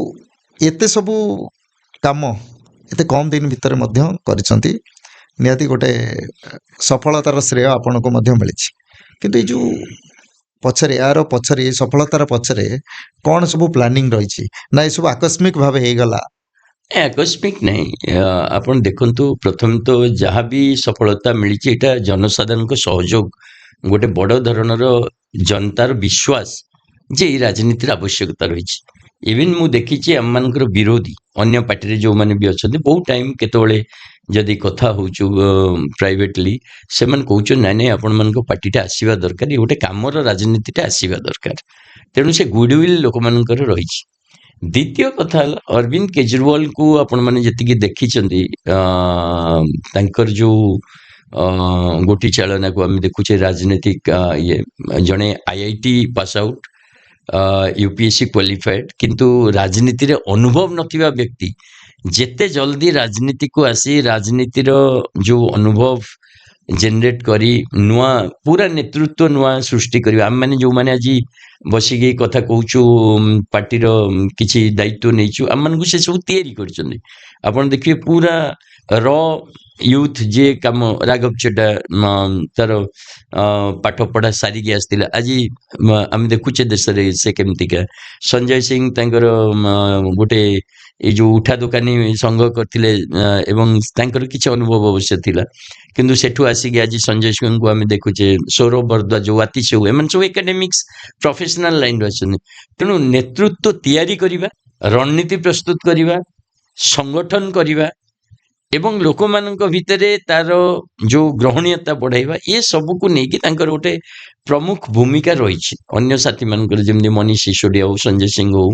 ଏତେ ସବୁ କାମ ଏତେ କମ୍ ଦିନ ଭିତରେ ମଧ୍ୟ କରିଛନ୍ତି, ନିହାତି ଗୋଟେ ସଫଳତାର ଶ୍ରେୟ ଆପଣଙ୍କୁ ମଧ୍ୟ ମିଳିଛି। କିନ୍ତୁ ଏଇ ଯେଉଁ ପଛରେ, ଏହାର ପଛରେ, ଏ ସଫଳତାର ପଛରେ କ'ଣ ସବୁ ପ୍ଲାନିଂ ରହିଛି, ନା ଏସବୁ ଆକସ୍ମିକ ଭାବେ ହେଇଗଲା, ଆକସ୍ମିକ ନାହିଁ। ଆପଣ ଦେଖନ୍ତୁ, ପ୍ରଥମେ ତ ଯାହା ବି ସଫଳତା ମିଳିଛି ଏଇଟା ଜନସାଧାରଣଙ୍କ ସହଯୋଗ, ଗୋଟେ ବଡ଼ ଧରଣର ଜନତାର ବିଶ୍ୱାସ ଯେ ଏଇ ରାଜନୀତିର ଆବଶ୍ୟକତା ରହିଛି। ଇଭିନ୍ ମୁଁ ଦେଖିଛି ଆମମାନଙ୍କର ବିରୋଧୀ ଅନ୍ୟ ପାର୍ଟିରେ ଯେଉଁମାନେ ବି ଅଛନ୍ତି, ବହୁତ ଟାଇମ୍ କେତେବେଳେ ଯଦି କଥା ହେଉଛୁ ପ୍ରାଇଭେଟଲି, ସେମାନେ କହୁଛନ୍ତି ନାଇଁ ନାଇଁ ଆପଣମାନଙ୍କ ପାର୍ଟିଟା ଆସିବା ଦରକାର, ଏ ଗୋଟେ କାମର ରାଜନୀତିଟା ଆସିବା ଦରକାର। ତେଣୁ ସେ ଗୁଡୱିଲ୍ ଲୋକମାନଙ୍କର ରହିଛି। ଦ୍ୱିତୀୟ କଥା ହେଲା, ଅରବିନ୍ଦ କେଜରିୱାଲଙ୍କୁ ଆପଣମାନେ ଯେତିକି ଦେଖିଛନ୍ତି, ତାଙ୍କର ଯେଉଁ ଗୋଟି ଚାଳନାକୁ ଆମେ ଦେଖୁଛେ ରାଜନୈତିକ ଇଏ, ଜଣେ IIT pass out, UPSC qualified, କିନ୍ତୁ ରାଜନୀତିରେ ଅନୁଭବ ନଥିବା ବ୍ୟକ୍ତି ଯେତେ ଜଲ୍ଦି ରାଜନୀତିକୁ ଆସି ରାଜନୀତିର ଯେଉଁ ଅନୁଭବ ଜେନେରେଟ୍ କରି ନୂଆ ପୁରା ନେତୃତ୍ୱ ନୂଆ ସୃଷ୍ଟି କରିବା। ଆମେମାନେ ଯେଉଁମାନେ ଆଜି ବସିକି କଥା କହୁଛୁ, ପାର୍ଟିର କିଛି ଦାୟିତ୍ୱ ନେଇଛୁ, ଆମମାନଙ୍କୁ ସେସବୁ ତିଆରି କରିଛନ୍ତି। ଆପଣ ଦେଖିବେ ପୁରା ର ୟୁଥ୍ ଯିଏ କାମ, ରାଘବ ଚଡ୍ଡା ତାର ପାଠପଢ଼ା ସାରିକି ଆସିଥିଲା, ଆଜି ଆମେ ଦେଖୁଛେ ଦେଶରେ ସେ କେମିତିକା। ସଞ୍ଜୟ ସିଂ ତାଙ୍କର ଗୋଟେ ଏଇ ଯେଉଁ ଉଠା ଦୋକାନୀ ସଂଘ କରିଥିଲେ, ଏବଂ ତାଙ୍କର କିଛି ଅନୁଭବ ଅବଶ୍ୟ ଥିଲା, କିନ୍ତୁ ସେଠୁ ଆସିକି ଆଜି ସଞ୍ଜୟ ସିଂଙ୍କୁ ଆମେ ଦେଖୁଛେ, ସୌରଭ ଭରଦ୍ୱାଜ, ୱାତି ସାହୁ, ଏମାନେ ସବୁ ଏକାଡେମିକ୍ସ ପ୍ରଫେସନାଲ ଲାଇନ୍ରୁ ଅଛନ୍ତି। ତେଣୁ ନେତୃତ୍ୱ ତିଆରି କରିବା, ରଣନୀତି ପ୍ରସ୍ତୁତ କରିବା, ସଂଗଠନ କରିବା ଏବଂ ଲୋକମାନଙ୍କ ଭିତରେ ତାର ଯେଉଁ ଗ୍ରହଣୀୟତା ବଢ଼ାଇବା, ଏ ସବୁକୁ ନେଇକି ତାଙ୍କର ଗୋଟେ ପ୍ରମୁଖ ଭୂମିକା ରହିଛି। ଅନ୍ୟ ସାଥୀମାନଙ୍କର ଯେମିତି ମନୀଷ ସିସୋଡିଆ ହଉ, ସଞ୍ଜୟ ସିଂ ହଉ,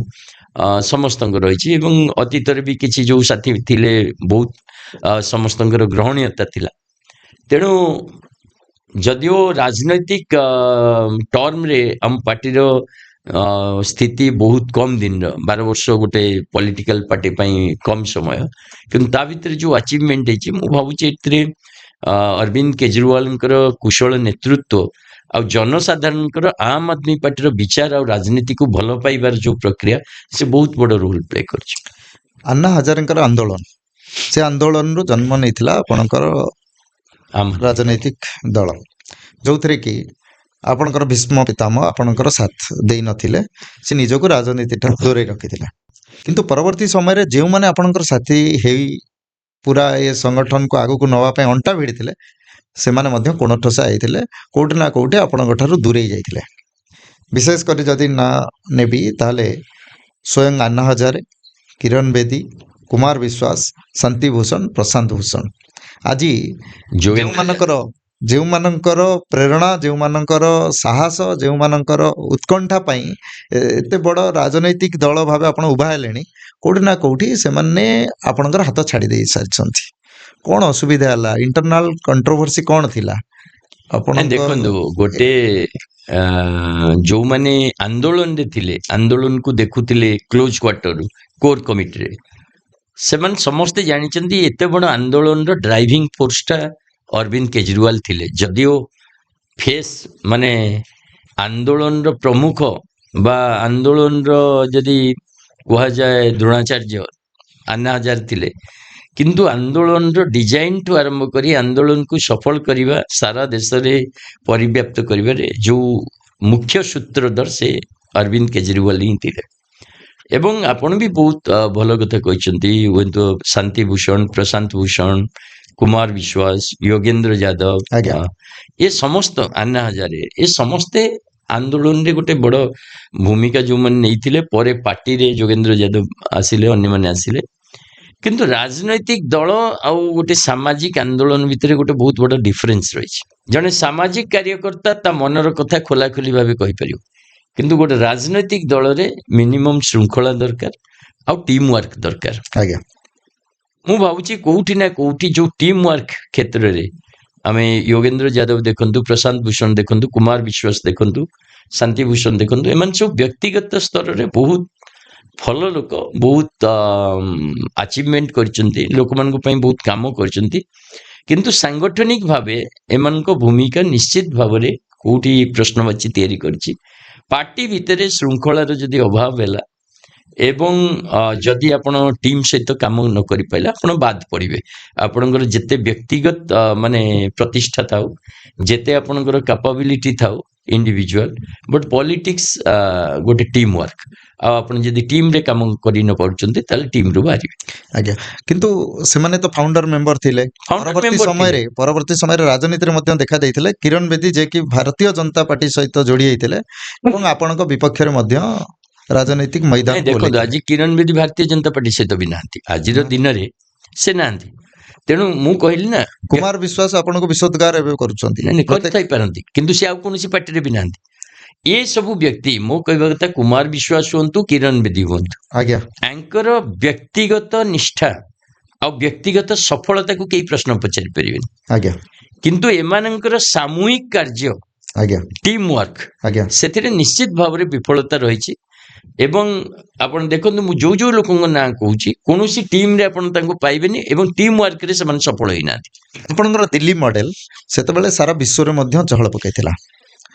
ସମସ୍ତଙ୍କର ରହିଛି। ଏବଂ ଅତୀତରେ ବି କିଛି ଯେଉଁ ସାଥୀ ଥିଲେ, ବହୁତ ସମସ୍ତଙ୍କର ଗ୍ରହଣୀୟତା ଥିଲା। ତେଣୁ ଯଦିଓ ରାଜନୈତିକ ଟର୍ମରେ ଆମ ପାର୍ଟିର ସ୍ଥିତି ବହୁତ କମ୍ ଦିନର, 12 ବର୍ଷ ଗୋଟେ ପଲିଟିକାଲ ପାର୍ଟି ପାଇଁ କମ୍ ସମୟ, କିନ୍ତୁ ତା ଭିତରେ ଯେଉଁ ଆଚିଭମେଣ୍ଟ ହେଇଛି, ମୁଁ ଭାବୁଛି ଏଥିରେ ଅରବିନ୍ଦ କେଜରିୱାଲଙ୍କର କୁଶଳ ନେତୃତ୍ୱ ଆଉ ଜନସାଧାରଣଙ୍କର ଆମ୍ ଆଦମୀ ପାର୍ଟିର ବିଚାର ଆଉ ରାଜନୀତିକୁ ଭଲ ପାଇବାର ଯେଉଁ ପ୍ରକ୍ରିୟା, ସେ ବହୁତ ବଡ଼ ରୋଲ୍ ପ୍ଲେ କରିଛି। ଆନ୍ନା ହଜାରେଙ୍କର ଆନ୍ଦୋଳନ, ସେ ଆନ୍ଦୋଳନରୁ ଜନ୍ମ ନେଇଥିଲା ଆପଣଙ୍କର ରାଜନୈତିକ ଦଳ, ଯେଉଁଥିରେ କି ଆପଣଙ୍କର ଭୀଷ୍ମ ପିତାମହ ଆପଣଙ୍କର ସାଥ ଦେଇନଥିଲେ, ସେ ନିଜକୁ ରାଜନୀତିଠାରୁ ଦୂରେଇ ରଖିଥିଲେ। କିନ୍ତୁ ପରବର୍ତ୍ତୀ ସମୟରେ ଯେଉଁମାନେ ଆପଣଙ୍କର ସାଥୀ ହେଇ ପୁରା ଏ ସଂଗଠନକୁ ଆଗକୁ ନେବା ପାଇଁ ଅଣ୍ଟା ଭିଡ଼ିଥିଲେ, ସେମାନେ ମଧ୍ୟ କୋଣଠୋସା ହେଇଥିଲେ, କେଉଁଠି ନା କେଉଁଠି ଆପଣଙ୍କ ଠାରୁ ଦୂରେଇ ଯାଇଥିଲେ। ବିଶେଷ କରି ଯଦି ନା ନେବି ତାହେଲେ ସ୍ୱୟଂ ଆନ୍ନା ହଜାରେ, କିରଣ ବେଦୀ, କୁମାର ବିଶ୍ୱାସ, ଶାନ୍ତି ଭୂଷଣ, ପ୍ରଶାନ୍ତ ଭୂଷଣ, ଆଜି ଯେଉଁମାନଙ୍କର ପ୍ରେରଣା, ଯେଉଁମାନଙ୍କର ସାହସ, ଯେଉଁମାନଙ୍କର ଉତ୍କଣ୍ଠା ପାଇଁ ଏତେ ବଡ଼ ରାଜନୈତିକ ଦଳ ଭାବେ ଆପଣ ଉଭା ହେଲେଣି, କେଉଁଠି ନା କେଉଁଠି ସେମାନେ ଆପଣଙ୍କର ହାତ ଛାଡ଼ି ଦେଇ ସାରିଛନ୍ତି। କ'ଣ ଅସୁବିଧା ହେଲା? ଇଣ୍ଟରନାଲ କଣ୍ଟ୍ରୋଭର୍ସି କ'ଣ ଥିଲା? ଆପଣ ଦେଖନ୍ତୁ, ଗୋଟେ ଯେଉଁମାନେ ଆନ୍ଦୋଳନରେ ଥିଲେ, ଆନ୍ଦୋଳନକୁ ଦେଖୁଥିଲେ କ୍ଲୋଜ୍ କ୍ୱାର୍ଟରରୁ, କୋର୍ କମିଟିରେ, ସେମାନେ ସମସ୍ତେ ଜାଣିଛନ୍ତି ଏତେ ବଡ଼ ଆନ୍ଦୋଳନର ଡ୍ରାଇଭିଂ ଫୋର୍ସଟା ଅରବିନ୍ଦ କେଜରିୱାଲ ଥିଲେ। ଯଦିଓ ଫେସ୍ ମାନେ ଆନ୍ଦୋଳନର ପ୍ରମୁଖ ବା ଆନ୍ଦୋଳନର ଯଦି କୁହାଯାଏ ଦ୍ରୋଣାଚାର୍ଯ୍ୟ ଆନ୍ନା ହଜାରେ ଥିଲେ, କିନ୍ତୁ ଆନ୍ଦୋଳନର ଡିଜାଇନଠୁ ଆରମ୍ଭ କରି ଆନ୍ଦୋଳନକୁ ସଫଳ କରିବା, ସାରା ଦେଶରେ ପରିବ୍ୟାପ୍ତ କରିବାରେ ଯେଉଁ ମୁଖ୍ୟ ସୂତ୍ରଧର, ସେ ଅରବିନ୍ଦ କେଜରିୱାଲ ହିଁ ଥିଲେ। ଏବଂ ଆପଣ ବି ବହୁତ ଭଲ କଥା କହିଛନ୍ତି, ହୁଏତ ଶାନ୍ତି ଭୂଷଣ, ପ୍ରଶାନ୍ତ ଭୂଷଣ, କୁମାର ବିଶ୍ୱାସ, ଯୋଗେନ୍ଦ୍ର ଯାଦବ, ଏ ସମସ୍ତ, ଆନ୍ନା ହଜାରେ, ଏ ସମସ୍ତେ ଆନ୍ଦୋଳନରେ ଗୋଟେ ବଡ଼ ଭୂମିକା ଯେଉଁମାନେ ନେଇଥିଲେ। ପରେ ପାର୍ଟିରେ ଯୋଗେନ୍ଦ୍ର ଯାଦବ ଆସିଲେ, ଅନ୍ୟମାନେ ଆସିଲେ। କିନ୍ତୁ ରାଜନୈତିକ ଦଳ ଆଉ ଗୋଟେ ସାମାଜିକ ଆନ୍ଦୋଳନ ଭିତରେ ଗୋଟେ ବହୁତ ବଡ଼ ଡିଫରେନ୍ସ ରହିଛି। ଜଣେ ସାମାଜିକ କାର୍ଯ୍ୟକର୍ତ୍ତା ତା ମନର କଥା ଖୋଲାଖୋଲି ଭାବେ କହିପାରିବ, କିନ୍ତୁ ଗୋଟେ ରାଜନୈତିକ ଦଳରେ ମିନିମମ୍ ଶୃଙ୍ଖଳା ଦରକାର ଆଉ ଟିମ୍ ୱାର୍କ ଦରକାର। ଆଜ୍ଞା, ମୁଁ ଭାବୁଛି କୋଉଠି ନା କୋଉଠି ଯେଉଁ ଟିମ୍ ୱାର୍କ କ୍ଷେତ୍ରରେ ଆମେ ଯୋଗେନ୍ଦ୍ର ଯାଦବ ଦେଖନ୍ତୁ, ପ୍ରଶାନ୍ତ ଭୂଷଣ ଦେଖନ୍ତୁ, କୁମାର ବିଶ୍ୱାସ ଦେଖନ୍ତୁ, ଶାନ୍ତି ଭୂଷଣ ଦେଖନ୍ତୁ, ଏମାନେ ସବୁ ବ୍ୟକ୍ତିଗତ ସ୍ତରରେ ବହୁତ ଭଲ ଲୋକ, ବହୁତ ଆଚିଭମେଣ୍ଟ କରିଛନ୍ତି, ଲୋକମାନଙ୍କ ପାଇଁ ବହୁତ କାମ କରିଛନ୍ତି। କିନ୍ତୁ ସାଂଗଠନିକ ଭାବେ ଏମାନଙ୍କ ଭୂମିକା ନିଶ୍ଚିତ ଭାବରେ କୋଉଠି ପ୍ରଶ୍ନବାଚୀ ତିଆରି କରିଛି। ପାର୍ଟି ଭିତରେ ଶୃଙ୍ଖଳାର ଯଦି ଅଭାବ ହେଲା ଏବଂ ଯଦି ଆପଣ ଟିମ୍ ସହିତ କାମ ନ କରିପାରିଲେ, ଆପଣ ବାଦ ପଡ଼ିବେ। ଆପଣଙ୍କର ଯେତେ ବ୍ୟକ୍ତିଗତ ମାନେ ପ୍ରତିଷ୍ଠା ଥାଉ, ଯେତେ ଆପଣଙ୍କର କାପାବିଲିଟି ଥାଉ, ଇଣ୍ଡିଭିଜୁଆଲ ବଟ୍ ପଲିଟିକ୍ସ ଗୋଟେ ଟିମ୍ ୱାର୍କ। ଆଉ ଆପଣ ଯଦି ଟିମ୍ରେ କାମ କରି ନ ପାରୁଛନ୍ତି ତାହେଲେ ଟିମ୍ରୁ ବାହାରିବେ। ଆଜ୍ଞା, କିନ୍ତୁ ସେମାନେ ତ ଫାଉଣ୍ଡର ମେମ୍ବର ଥିଲେ। ଫାଉଣ୍ଡର ମେମ୍ବର ପରବର୍ତ୍ତୀ ସମୟରେ ରାଜନୀତିରେ ମଧ୍ୟ ଦେଖା ଦେଇଥିଲେ କିରଣ ବେଦୀ, ଯିଏକି ଭାରତୀୟ ଜନତା ପାର୍ଟି ସହିତ ଯୋଡ଼ି ହେଇଥିଲେ ଏବଂ ଆପଣଙ୍କ ବିପକ୍ଷରେ ମଧ୍ୟ ରାଜନୈତିକ ମଇଦାନ ଦେଖନ୍ତୁ, ଆଜି କିରଣ ବେଦୀ ଭାରତୀୟ ଜନତା ପାର୍ଟି ସହିତ ବି ନାହାନ୍ତି, ଆଜିର ଦିନରେ ସେ ନାହାନ୍ତି। ତେଣୁ ମୁଁ କହିଲି ନା, କୁମାର ବିଶ୍ୱାସ ଆପଣଙ୍କୁ ବିଶୋଦ୍ଗାର ଏବେ କରୁଛନ୍ତି। କରିଥାଇ ପାରନ୍ତି, କିନ୍ତୁ ସେ ଆଉ କୌଣସି ପାର୍ଟିରେ ବି ନାହାନ୍ତି। ଏ ସବୁ ବ୍ୟକ୍ତି, ମୁଁ କହିବା କଥା, କୁମାର ବିଶ୍ୱାସ ହୁଅନ୍ତୁ, କିରଣ ବେଦୀ ହୁଅନ୍ତୁ, ଆଜ୍ଞା, ତାଙ୍କର ବ୍ୟକ୍ତିଗତ ନିଷ୍ଠା ଆଉ ବ୍ୟକ୍ତିଗତ ସଫଳତାକୁ କେହି ପ୍ରଶ୍ନ ପଚାରି ପାରିବେନି। ଆଜ୍ଞା, କିନ୍ତୁ ଏମାନଙ୍କର ସାମୂହିକ କାର୍ଯ୍ୟ, ଆଜ୍ଞା, ଟିମ୍ ୱାର୍କ, ଆଜ୍ଞା, ସେଥିରେ ନିଶ୍ଚିତ ଭାବରେ ବିଫଳତା ରହିଛି। ଏବଂ ଆପଣ ଦେଖନ୍ତୁ, ମୁଁ ଯୋଉ ଯୋଉ ଲୋକଙ୍କ ନାଁ କହୁଛି, କୌଣସି ଟିମ୍ରେ ଆପଣ ତାଙ୍କୁ ପାଇବେନି ଏବଂ ଟିମ୍ ୱାର୍କରେ ସେମାନେ ସଫଳ ହେଇନାହାନ୍ତି। ଆପଣଙ୍କର ଦିଲ୍ଲୀ ମଡେଲ ସେତେବେଳେ ସାରା ବିଶ୍ୱରେ ମଧ୍ୟ ଚହଳ ପକାଇଥିଲା।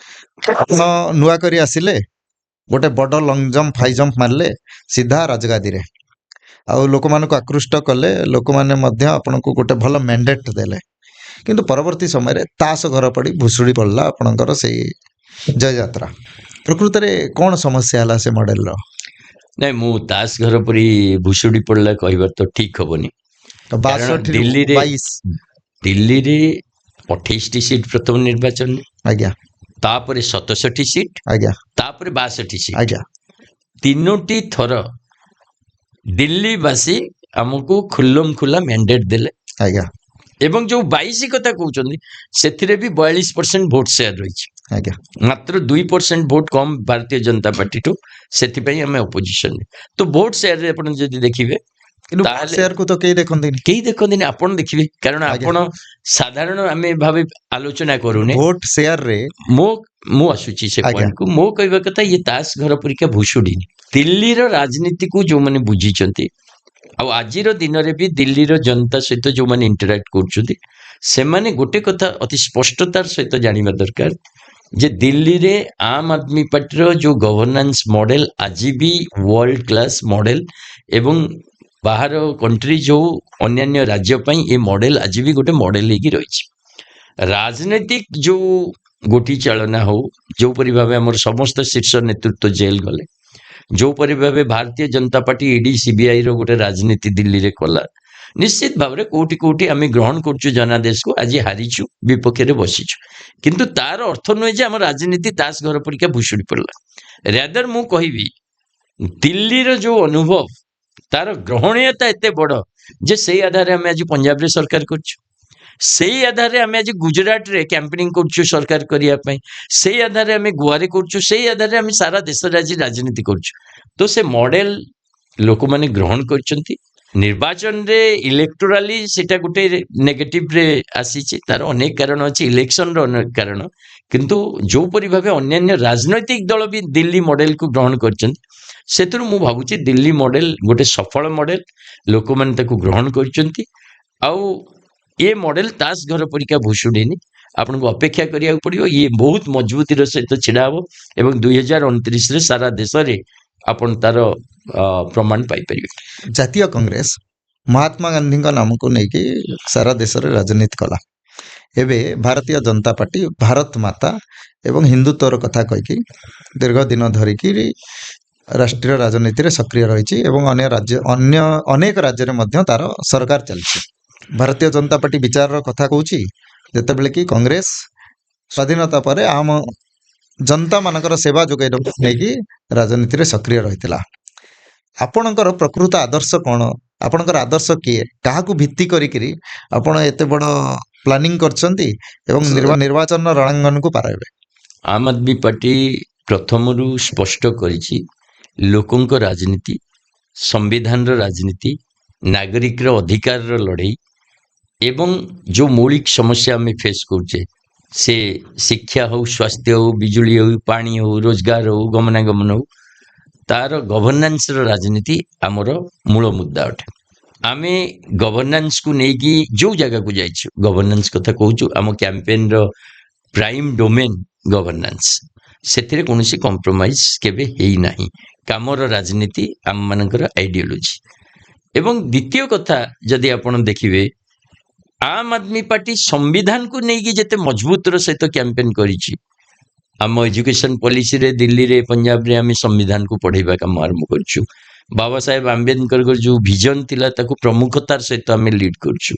ଆପଣ ନୂଆ କରି ଆସିଲେ, ଗୋଟେ ବଡ଼ ଲଙ୍ଗ ଜମ୍ପ ହାଇ ଜମ୍ପ ମାରିଲେ ସିଧା ରାଜଗାଦିରେ, ଆଉ ଲୋକମାନଙ୍କୁ ଆକୃଷ୍ଟ କଲେ। ଲୋକମାନେ ମଧ୍ୟ ଆପଣଙ୍କୁ ଗୋଟେ ଭଲ ମ୍ୟାଣ୍ଡେଟ୍ ଦେଲେ। କିନ୍ତୁ ପରବର୍ତ୍ତୀ ସମୟରେ ତାସ ଘର ପଡ଼ି ଭୁଷୁଡ଼ି ପଡ଼ିଲା ଆପଣଙ୍କର ସେଇ ଜୟଯାତ୍ରା। ପ୍ରକୃତରେ କ'ଣ ସମସ୍ୟା ହେଲା ସେ ମଡେଲର? ନାଇଁ, ମୁଁ ତାସ ଘର ପରି ଭୁଷୁଡ଼ି ପଡ଼ିଲା କହିବା ତ ଠିକ ହବନି। କାରଣ 62 ଦିଲ୍ଲୀରେ 28ଟି ସିଟ୍ ପ୍ରଥମ ନିର୍ବାଚନରେ, ଆଜ୍ଞା, ତାପରେ 67 ସିଟ୍, ଆଜ୍ଞା, ତାପରେ 62 ସିଟ୍। ଆଜ୍ଞା, ତିନୋଟି ଥର ଦିଲ୍ଲୀବାସୀ ଆମକୁ ଖୁଲ୍ଲମ ଖୁଲା ମ୍ୟାଣ୍ଡେଟ୍ ଦେଲେ ଆଜ୍ଞା, ଏବଂ ଯୋଉ 22 କଥା କହୁଛନ୍ତି ସେଥିରେ ବି 42% ଭୋଟ ସେୟାର ରହିଛି। ଆଜ୍ଞା, ମାତ୍ର 2% ଭୋଟ କମ୍ ଭାରତୀୟ ଜନତା ପାର୍ଟିଠୁ, ସେଥିପାଇଁ ଆମେ ଅପୋଜିସନରେ। ତ ଭୋଟ ସେୟାରରେ ଆପଣ ଯଦି ଦେଖିବେ, କିନ୍ତୁ ତାହେଲେ ସେୟାରକୁ ତ କେହି ଦେଖନ୍ତିନି। କେହି ଦେଖନ୍ତିନି, ଆପଣ ଦେଖିବେ। କାରଣ ଆଜ୍ଞା। ଆପଣ ସାଧାରଣ ଆମେ ଭାବେ ଆଲୋଚନା କରୁନେ। ଭୋଟ ସେୟାରରେ ମୁଁ ଆସୁଛି ସେ ଆଜ୍ଞା। ପଏଣ୍ଟକୁ। ମୋ କହିବା କଥା, ଇଏ ତାସ ଘର ପରୀକ୍ଷା ଭୁଷୁଡ଼ିନି। ଦିଲ୍ଲୀର ରାଜନୀତିକୁ ଯୋଉମାନେ ବୁଝିଛନ୍ତି, ଆଉ ଆଜିର ଦିନରେ ବି ଦିଲ୍ଲୀର ଜନତା ସହିତ ଯୋଉମାନେ ଇଣ୍ଟରାକ୍ଟ କରୁଛନ୍ତି, ସେମାନେ ଗୋଟେ କଥା ଅତି ସ୍ପଷ୍ଟତାର ସହିତ ଜାଣିବା ଦରକାର ଯେ ଦିଲ୍ଲୀରେ ଆମ୍ ଆଦମୀ ପାର୍ଟିର ଯୋଉ ଗଭର୍ଣ୍ଣାନ୍ସ ମଡେଲ ଆଜି ବି ୱାର୍ଲଡ କ୍ଲାସ ମଡେଲ, ଏବଂ ବାହାର କଣ୍ଟ୍ରି ଯୋଉ ଅନ୍ୟାନ୍ୟ ରାଜ୍ୟ ପାଇଁ ଏ ମଡେଲ ଆଜି ବି ଗୋଟେ ମଡେଲ ହେଇକି ରହିଛି। ରାଜନୈତିକ ଯୋଉ ଗୋଟି ଚାଳନା ହଉ, ଯୋଉପରି ଭାବେ ଆମର ସମସ୍ତ ଶୀର୍ଷ ନେତୃତ୍ୱ ଜେଲ ଗଲେ, ଯୋଉପରି ଭାବେ ଭାରତୀୟ ଜନତା ପାର୍ଟି ଇଡି ସିବିଆଇ ର ଗୋଟେ ରାଜନୀତି ଦିଲ୍ଲୀରେ କଲା, ନିଶ୍ଚିତ ଭାବରେ କୋଉଠି କୋଉଠି ଆମେ ଗ୍ରହଣ କରୁଛୁ ଜନାଦେଶକୁ, ଆଜି ହାରିଛୁ, ବିପକ୍ଷରେ ବସିଛୁ। କିନ୍ତୁ ତାର ଅର୍ଥ ନୁହେଁ ଯେ ଆମ ରାଜନୀତି ତାସ ଘର ପରୀକ୍ଷା ଭୁଷୁଡ଼ି ପଡ଼ିଲା। ରାଦର ମୁଁ କହିବି, ଦିଲ୍ଲୀର ଯୋଉ ଅନୁଭବ, ତାର ଗ୍ରହଣୀୟତା ଏତେ ବଡ଼ ଯେ ସେଇ ଆଧାରରେ ଆମେ ଆଜି ପଞ୍ଜାବରେ ସରକାର କରୁଛୁ, ସେଇ ଆଧାରରେ ଆମେ ଆଜି ଗୁଜରାଟରେ କ୍ୟାମ୍ପେନିଂ କରୁଛୁ ସରକାର କରିବା ପାଇଁ, ସେଇ ଆଧାରରେ ଆମେ ଗୋଆରେ କରୁଛୁ, ସେଇ ଆଧାରରେ ଆମେ ସାରା ଦେଶରେ ଆଜି ରାଜନୀତି କରୁଛୁ। ତ ସେ ମଡେଲ ଲୋକମାନେ ଗ୍ରହଣ କରିଛନ୍ତି। ନିର୍ବାଚନରେ ଇଲେକ୍ଟୋରାଲି ସେଟା ଗୋଟେ ନେଗେଟିଭରେ ଆସିଛି, ତାର ଅନେକ କାରଣ ଅଛି, ଇଲେକ୍ସନର ଅନେକ କାରଣ। କିନ୍ତୁ ଯୋଉପରି ଭାବେ ଅନ୍ୟାନ୍ୟ ରାଜନୈତିକ ଦଳ ବି ଦିଲ୍ଲୀ ମଡେଲକୁ ଗ୍ରହଣ କରିଛନ୍ତି, ସେଥିରୁ ମୁଁ ଭାବୁଛି ଦିଲ୍ଲୀ ମଡେଲ ଗୋଟେ ସଫଳ ମଡେଲ, ଲୋକମାନେ ତାକୁ ଗ୍ରହଣ କରିଛନ୍ତି। ଆଉ ଏ ମଡେଲ ତାସ ଘର ପରୀକ୍ଷା ଭୁଷୁଡ଼ିନି, ଆପଣଙ୍କୁ ଅପେକ୍ଷା କରିବାକୁ ପଡ଼ିବ। ଇଏ ବହୁତ ମଜବୁତିର ସହିତ ଛିଡ଼ା ହେବ ଏବଂ 2029ରେ ସାରା ଦେଶରେ ଆପଣ ତାର ପ୍ରମାଣ ପାଇପାରିବେ। ଜାତୀୟ କଂଗ୍ରେସ ମହାତ୍ମା ଗାନ୍ଧୀଙ୍କ ନାମକୁ ନେଇକି ସାରା ଦେଶରେ ରାଜନୀତି କଲା। ଏବେ ଭାରତୀୟ ଜନତା ପାର୍ଟି ଭାରତ ମାତା ଏବଂ ହିନ୍ଦୁତ୍ୱର କଥା କହିକି ଦୀର୍ଘ ଦିନ ଧରିକି ରାଷ୍ଟ୍ରୀୟ ରାଜନୀତିରେ ସକ୍ରିୟ ରହିଛି ଏବଂ ଅନେକ ରାଜ୍ୟରେ ମଧ୍ୟ ତାର ସରକାର ଚାଲିଛି। ଭାରତୀୟ ଜନତା ପାର୍ଟି ବିଚାରର କଥା କହୁଛି, ଯେତେବେଳେ କି କଂଗ୍ରେସ ସ୍ୱାଧୀନତା ପରେ ଆମ ଜନତାମାନଙ୍କର ସେବା ଯୋଗାଇବାକୁ ନେଇକି ରାଜନୀତିରେ ସକ୍ରିୟ ରହିଥିଲା। ଆପଣଙ୍କର ପ୍ରକୃତ ଆଦର୍ଶ କ'ଣ? ଆପଣଙ୍କର ଆଦର୍ଶ କିଏ? କାହାକୁ ଭିତ୍ତି କରିକିରି ଆପଣ ଏତେ ବଡ଼ ପ୍ଲାନିଂ କରିଛନ୍ତି ଏବଂ ନିର୍ବାଚନ ରଣାଙ୍ଗନକୁ ପାରାଇବେ? ଆମ୍ ଆଦମୀ ପାର୍ଟି ପ୍ରଥମରୁ ସ୍ପଷ୍ଟ କରିଛି, ଲୋକଙ୍କ ରାଜନୀତି, ସମ୍ବିଧାନର ରାଜନୀତି, ନାଗରିକର ଅଧିକାରର ଲଢ଼େଇ ଏବଂ ଯୋଉ ମୌଳିକ ସମସ୍ୟା ଆମେ ଫେସ୍ କରୁଛେ, ସେ ଶିକ୍ଷା ହଉ, ସ୍ୱାସ୍ଥ୍ୟ ହଉ, ବିଜୁଳି ହଉ, ପାଣି ହଉ, ରୋଜଗାର ହଉ, ଗମନାଗମନ ହଉ, ତାର ଗଭର୍ଣ୍ଣାନ୍ସର ରାଜନୀତି ଆମର ମୂଳ ମୁଦ୍ଦା ଅଟେ। ଆମେ ଗଭର୍ଣ୍ଣାନ୍ସକୁ ନେଇକି ଯୋଉ ଜାଗାକୁ ଯାଇଛୁ, ଗଭର୍ଣ୍ଣାନ୍ସ କଥା କହୁଛୁ, ଆମ କ୍ୟାମ୍ପେନର ପ୍ରାଇମ୍ ଡୋମେନ୍ ଗଭର୍ଣ୍ଣାନ୍ସ, ସେଥିରେ କୌଣସି କମ୍ପ୍ରମାଇଜ କେବେ ହେଇନାହିଁ। କାମର ରାଜନୀତି ଆମମାନଙ୍କର ଆଇଡିଓଲୋଜି। ଏବଂ ଦ୍ୱିତୀୟ କଥା, ଯଦି ଆପଣ ଦେଖିବେ, ଆମ୍ ଆଦମୀ ପାର୍ଟି ସମ୍ବିଧାନକୁ ନେଇକି ଯେତେ ମଜବୁତର ସହିତ କ୍ୟାମ୍ପେନ୍ କରିଛି, आम एजुकेशन पॉलिसी रे दिल्ली रे पंजाब रे आम संविधान को पढ़ेबा काम आरंभ करछु बाबा साहेब आंबेडकर जो विजन थिला ताको प्रमुखतार सहित आम लीड करछु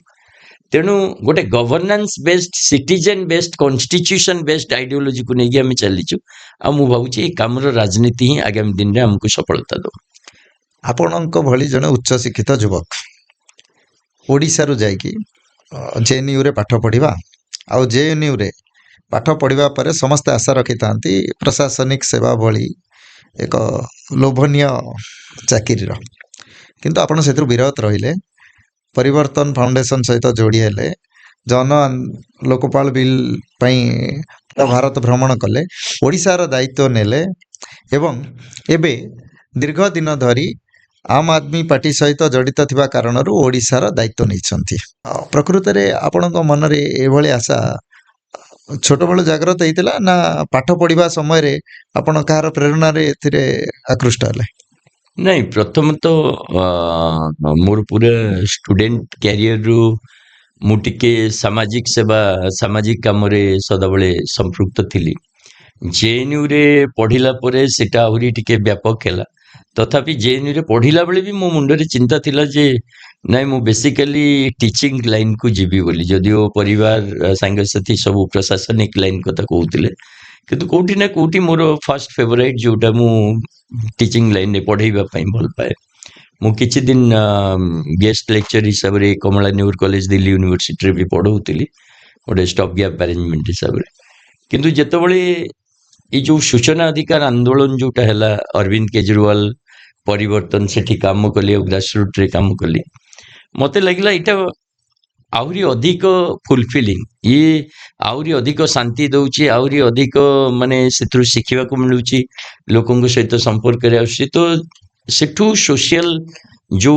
तेणु गोटे governance based citizen based constitution based ideology को लेकिन आम चलीचु आ मु भावुची काम राजनीति ही आगामी दिन रे हमको सफलता दो ଆପଣଙ୍କ ଭଳି ଜଣେ ଉଚ୍ଚ ଶିକ୍ଷିତ ଯୁବକ ଓଡ଼ିଶାରୁ ଯାଇକି ଜେଏନ୍ୟୁରେ ପାଠ ପଢ଼ିବା ଆଉ ଜେଏନ୍ୟୁରେ ପାଠ ପଢ଼ିବା ପରେ ସମସ୍ତେ ଆଶା ରଖିଥାନ୍ତି ପ୍ରଶାସନିକ ସେବା ଭଳି ଏକ ଲୋଭନୀୟ ଚାକିରିର କିନ୍ତୁ ଆପଣ ସେଥିରୁ ବିରତ ରହିଲେ ପରିବର୍ତ୍ତନ ଫାଉଣ୍ଡେସନ ସହିତ ଯୋଡ଼ି ହେଲେ ଜନ ଲୋକପାଳ ବିଲ୍ ପାଇଁ ଭାରତ ଭ୍ରମଣ କଲେ ଓଡ଼ିଶାର ଦାୟିତ୍ୱ ନେଲେ ଏବଂ ଏବେ ଦୀର୍ଘ ଦିନ ଧରି आम आदमी पार्टी सहित जड़ित थिबा कारणरू ओडिशार दायित्व नहीं प्रकृत में आपण मनरे एभली आशा छोट बेलू जागृत होता ना पाठ पढ़ा समय रे आपण कहार प्रेरणा रे एथिरे आकृष्ट हेले नहीं प्रथम तो मोर पूरा स्टूडेंट कैरियर रु मु टिके सामाजिक सेवा सामाजिक काम रे सदाबले संपृक्त थिली जेएनयू रे पढ़िला परे सेटा आहुरी टिके व्यापक हैला तथापि जेएनयू रे पढ़िला बेले भी मो मुंडरे चिंता थिला जे नाइ मु बेसिकली टीचिंग लाइन को जीवी बोली जदिओ परिवार सांगसाथी सब प्रशासनिक लाइन कथा कहउतिले किंतु कोठी ना कोठी मोर फर्स्ट फेवरेट जोटा मु टीचिंग लाइन रे पढ़ेबा पई भल पाए मु किछि दिन गेस्ट लेक्चर हिसाब रे कमला नेहरू कॉलेज दिल्ली यूनिवर्सिटी रे भी पढ़ौतिली गोटे स्टॉप गैप अरेंजमेंट हिसाब रे किंतु जेतबळे ये जो सूचना अधिकार आंदोलन जोटा हैला अरविंद केजरीवाल परिवर्तन सेठी काम कली ग्रासरूट रे काम कली मते लगिला इटा आहुरी अधिक फुलफिलिंग ये आहुरी अधिक शांति दउची आहुरी अधिक माने सेथु शिखिबा को मिलुची लोकन को सहित संपर्क रे आसी तो सेठू सोशल जो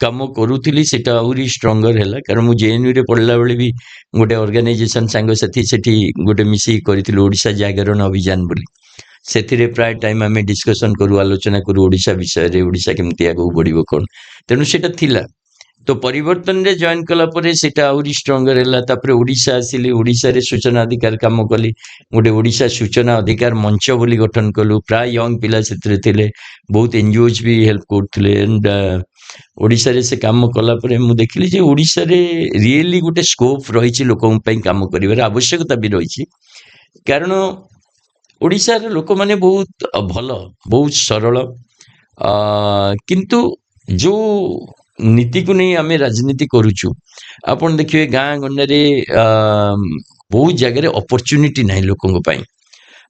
काम करूथिली सेटा आहुरी स्ट्रॉन्गर हैला कारण मु जेएनयू रे पढ़ला बेले भी गोटे ऑर्गेनाइजेशन सांग साथी सेठी गोटे मिसी करिथिलु ओडिशा जागरण अभियान बोली सेथिरे प्राय टाइम आमे डिस्कशन करू आलोचना करू ओडिशा विषय रे ओडिशा केमति आगु बढ़िबो कोन तेनु सेटा थिला तो परिवर्तन रे जॉइन कला परे सेटा आउरी स्ट्रॉन्गर हैला तापरे ओडिशा आसिली ओडिशा रे सूचना अधिकार काम कली गोटे ओडिशा सूचना अधिकार मंच बोली गठन कलु प्राय यंग पिला सेथिरे थिले बहुत एनजीओज भी हेल्प करथिले एंड ओडिशा रे से काम कला परे मु देखिली जे ओडिशा रे रियली गोटे स्कोप रहिछि लोकन पई काम करिवार आवश्यकता भी रहिछि कारण ओडिशा रे लोक माने बहुत भल बहुत सरल किंतु जो नीति को नहीं आमे राजनीति करूछु आपण देखिए गाँ गंडे बहुत जगह अपॉर्चुनिटी नहीं लोकों पाई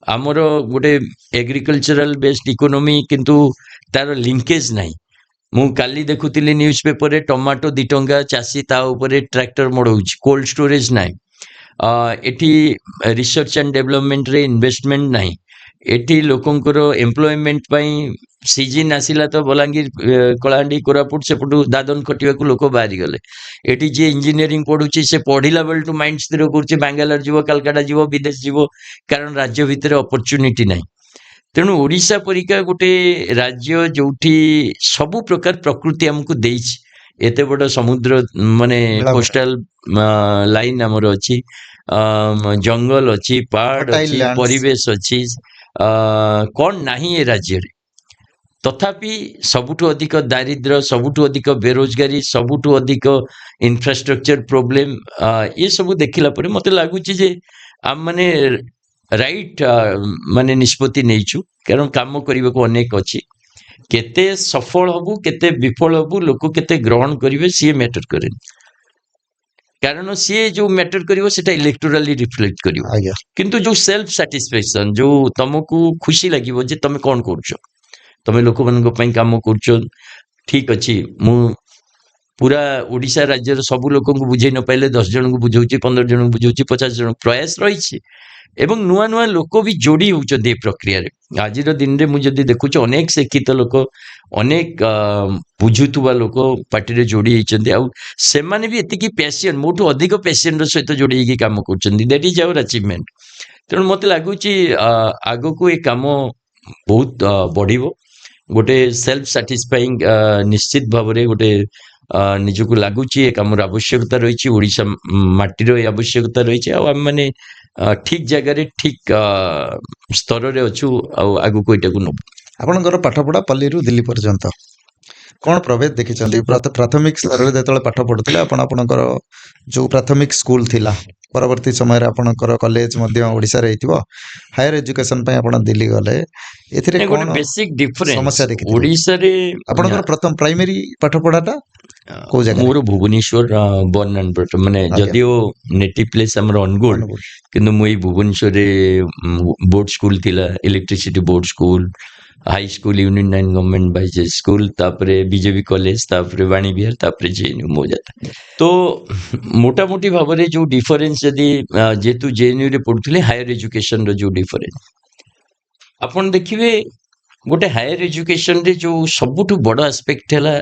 आमर गोटे एग्रीकल्चरल बेस्ड इकोनॉमी किंतु तार लिंकेज नहीं मु काली देखुतिली न्यूज पेपर रे टमाटो 2 टंका चासी ता ऊपर ट्रैक्टर मोड़उछि कोल्ड स्टोरेज नहीं एठी रिसर्च एंड डेवलपमेंट रे इन्वेस्टमेंट नहीं एठी लोकंकर एम्प्लॉयमेंट पाई सीजन आसिला तो बलांगीर कलाहांडी कोरापुट सेपटू दादन खटिया को लोक बाहरी गले एठी जे इंजीनियरिंग पढुची से पढ़िला बेल टू माइंड स्थिर करछि बेंगालोर जीवो कलकत्ता जीवो विदेश जीवो कारण राज्य भितर अपॉर्चुनिटी नहीं तेणु ओडिशा परिका गोटे राज्य जोठी सबु प्रकार प्रकृति हमको देइछि एते बड़ समुद्र माने कोस्टल लाइन हमर अछि जंगल अछि पहाड़ अछि परिवेश अछि कौन नहीं ए राज्य रे तथापि सबुठु अधिक दारिद्र सबुठु अधिक बेरोजगारी सबुठु अधिक इंफ्रास्ट्रक्चर प्रोब्लेम ये सब देखिला परे मते लागुची जे आम माने राइट माने निष्पत्ति नेइछु कारण काम करिबा को अनेक अछि केते सफल हबु केते विफल हबु लोक केते ग्रहण करिवे सी मैटर करे कारण सी जो मैटर करिवो सेटा इलेक्टोरली रिफ्लेक्ट करिवो किंतु जो सेल्फ सैटिस्फैक्शन जो तुमको खुशी लागिवो जे तमे कोन करछो तमे लोक मन को पई काम करछो ठीक अछि मु पूरा ओडिशा राज्य सब लोक को बुझे न पाइले 10 जन को बुझौची 15 जन को बुझौची 50 जन प्रयास रही एवं नुआ नुआ लोक भी जोड़ी होउछन प्रक्रिया रे आज दिन रे मु जदी देखुछ अनेक शिक्षित लोक अनेक बुझुतुवा लोक पार्टी रे जोड़ी होइछन आ से माने भी एतिकी पैशन मोटू अधिक पैशन रो सहित जोड़ी के काम करछन दैट इज आवर अचीवमेंट तेणु मते लागुची आगो को ए काम बहुत बढ़िबो गोटे सेल्फ सैटिस्फाइंग निश्चित भाव रे गोटे निजको लागुची ए काम आवश्यकता रही ओडिशा माटीर आवश्यकता रही आम माने ଠିକ ଜାଗାରେ ଠିକ ସ୍ତରରେ ଅଛୁ ଆଉ ଆଗକୁ ଏଇଟାକୁ ନବୁ। ଆପଣଙ୍କର ପାଠପଢ଼ା ପଲ୍ଲୀରୁ ଦିଲ୍ଲୀ ପର୍ଯ୍ୟନ୍ତ କ'ଣ ପ୍ରଭେଦ ଦେଖିଛନ୍ତି? ପ୍ରାଥମିକ ସ୍ତରରେ ଯେତେବେଳେ ପାଠ ପଢ଼ୁଥିଲେ ଆପଣ ଆପଣଙ୍କର ଯେଉଁ ପ୍ରାଥମିକ ସ୍କୁଲ ଥିଲା, ପରବର୍ତ୍ତୀ ସମୟରେ ଆପଣଙ୍କର କଲେଜ ମଧ୍ୟ ଓଡ଼ିଶାରେ ହେଇଥିବ, ହାୟର ଏଜୁକେସନ୍ ପାଇଁ ଆପଣ ଦିଲ୍ଲୀ ଗଲେ, ଏଥିରେ ନାଇଁ, ଗୋଟେ କ'ଣ ବେସିକ ଡିଫରେନ୍ସ ସମସ୍ୟା ଦେଖିଥିଲେ? ଓଡ଼ିଶାରେ ଆପଣଙ୍କର ପ୍ରଥମ ପ୍ରାଇମେରୀ ପାଠପଢ଼ାଟା କୋଉ ଜାଗାରେ? ମୋର ଭୁବନେଶ୍ୱର ବର୍ନ ଆଣ୍ଡ ବ୍ରଟ, ମାନେ ଆଜ୍ଞା। ଯଦିଓ ନେଟିଭ ପ୍ଲେସ୍ ଆମର ଅନୁଗୁଳ, ଅନୁଗୁଳ। କିନ୍ତୁ ମୁଁ ଏଇ ଭୁବନେଶ୍ୱରରେ ବୋର୍ଡ ସ୍କୁଲ ଥିଲା, electricity board school, high school union 9 government boys school, ତାପରେ ବିଜେପି କଲେଜ, ତାପରେ ବାଣୀ ବିହାର, ତାପରେ ଜେଏନୟୁ ମୋ ଯାତ୍ରା। ତ ମୋଟାମୋଟି ଭାବରେ ଯୋଉ ଡିଫରେନ୍ସ, ଯଦି ଯେହେତୁ ଜେଏନୟୁରେ ପଢୁଥିଲେ, ହାୟର ଏଜୁକେସନର ଯୋଉ ଡିଫରେନ୍ସ ଆପଣ ଦେଖିବେ, ଗୋଟେ ହାୟର ଏଜୁକେସନରେ ଯୋଉ ସବୁଠୁ ବଡ ଆସ୍ପେକ୍ଟ ହେଲା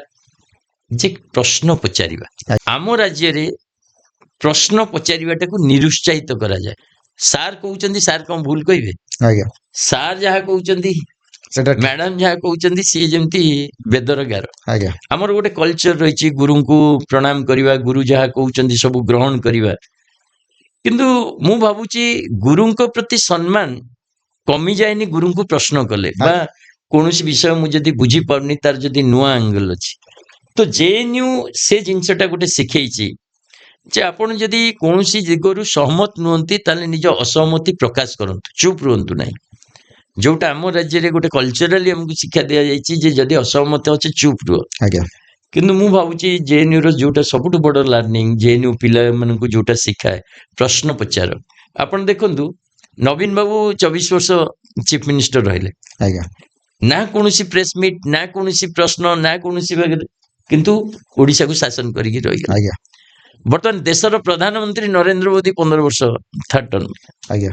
ଯେ ପ୍ରଶ୍ନ ପଚାରିବା। ଆମ ରାଜ୍ୟରେ ପ୍ରଶ୍ନ ପଚାରିବାଟାକୁ ନିରୁତ୍ସାହିତ କରାଯାଏ। ସାର୍ କହୁଛନ୍ତି, ସାର୍ କଣ ଭୁଲ କହିବେ? ଆଜ୍ଞା, ସାର୍ ଯାହା କହୁଛନ୍ତି, ସେଟା ଠିକ୍। ମ୍ୟାଡାମ ଯାହା କହୁଛନ୍ତି, ସିଏ ଯେମିତି ବେଦର ଗାର। ଆଜ୍ଞା, ଆମର ଗୋଟେ କଲଚର ରହିଛି ଗୁରୁଙ୍କୁ ପ୍ରଣାମ କରିବା, ଗୁରୁ ଯାହା କହୁଛନ୍ତି ସବୁ ଗ୍ରହଣ କରିବା। କିନ୍ତୁ ମୁଁ ଭାବୁଛି ଗୁରୁଙ୍କ ପ୍ରତି ସମ୍ମାନ କମିଯାଏନି ଗୁରୁଙ୍କୁ ପ୍ରଶ୍ନ କଲେ, ବା କୌଣସି ବିଷୟ ମୁଁ ଯଦି ବୁଝିପାରୁନି, ତାର ଯଦି ନୂଆ ଆଙ୍ଗଲ ଅଛି। ତ ଜେଏନୟୁ ସେ ଜିନିଷଟା ଗୋଟେ ଶିଖେଇଛି ଯେ ଆପଣ ଯଦି କୌଣସି ଦିଗରୁ ସହମତ ନୁହନ୍ତି, ତାହେଲେ ନିଜ ଅସହମତି ପ୍ରକାଶ କରନ୍ତୁ, ଚୁପ୍ ରୁହନ୍ତୁ ନାହିଁ। ଯୋଉଟା ଆମ ରାଜ୍ୟରେ ଗୋଟେ କଲଚରାଲି ଆମକୁ ଶିକ୍ଷା ଦିଆଯାଇଛି ଯେ ଯଦି ଅସହମତ ଅଛି ଚୁପ୍ ରୁହ। ଆଜ୍ଞା, କିନ୍ତୁ ମୁଁ ଭାବୁଛି ଜେଏନୟୁର ଯୋଉଟା ସବୁଠୁ ବଡ ଲର୍ଣ୍ଣିଂ, ଜେଏନୟୁ ପିଲାମାନଙ୍କୁ ଯୋଉଟା ଶିଖାଏ ପ୍ରଶ୍ନ ପଚାର। ଆପଣ ଦେଖନ୍ତୁ, ନବୀନ ବାବୁ 24 ବର୍ଷ ଚିଫ ମିନିଷ୍ଟର ରହିଲେ, ଆଜ୍ଞା, ନା କୌଣସି ପ୍ରେସ ମିଟ୍, ନା କୌଣସି ପ୍ରଶ୍ନ, ନା କୌଣସି ବାଗରେ, କିନ୍ତୁ ଓଡ଼ିଶାକୁ ଶାସନ କରିକି ରହିଗଲେ। ଆଜ୍ଞା, ବର୍ତ୍ତମାନ ଦେଶର ପ୍ରଧାନମନ୍ତ୍ରୀ ନରେନ୍ଦ୍ର ମୋଦି 15 ବର୍ଷ ଥାର୍ଡ ଟର୍ମ, ଆଜ୍ଞା,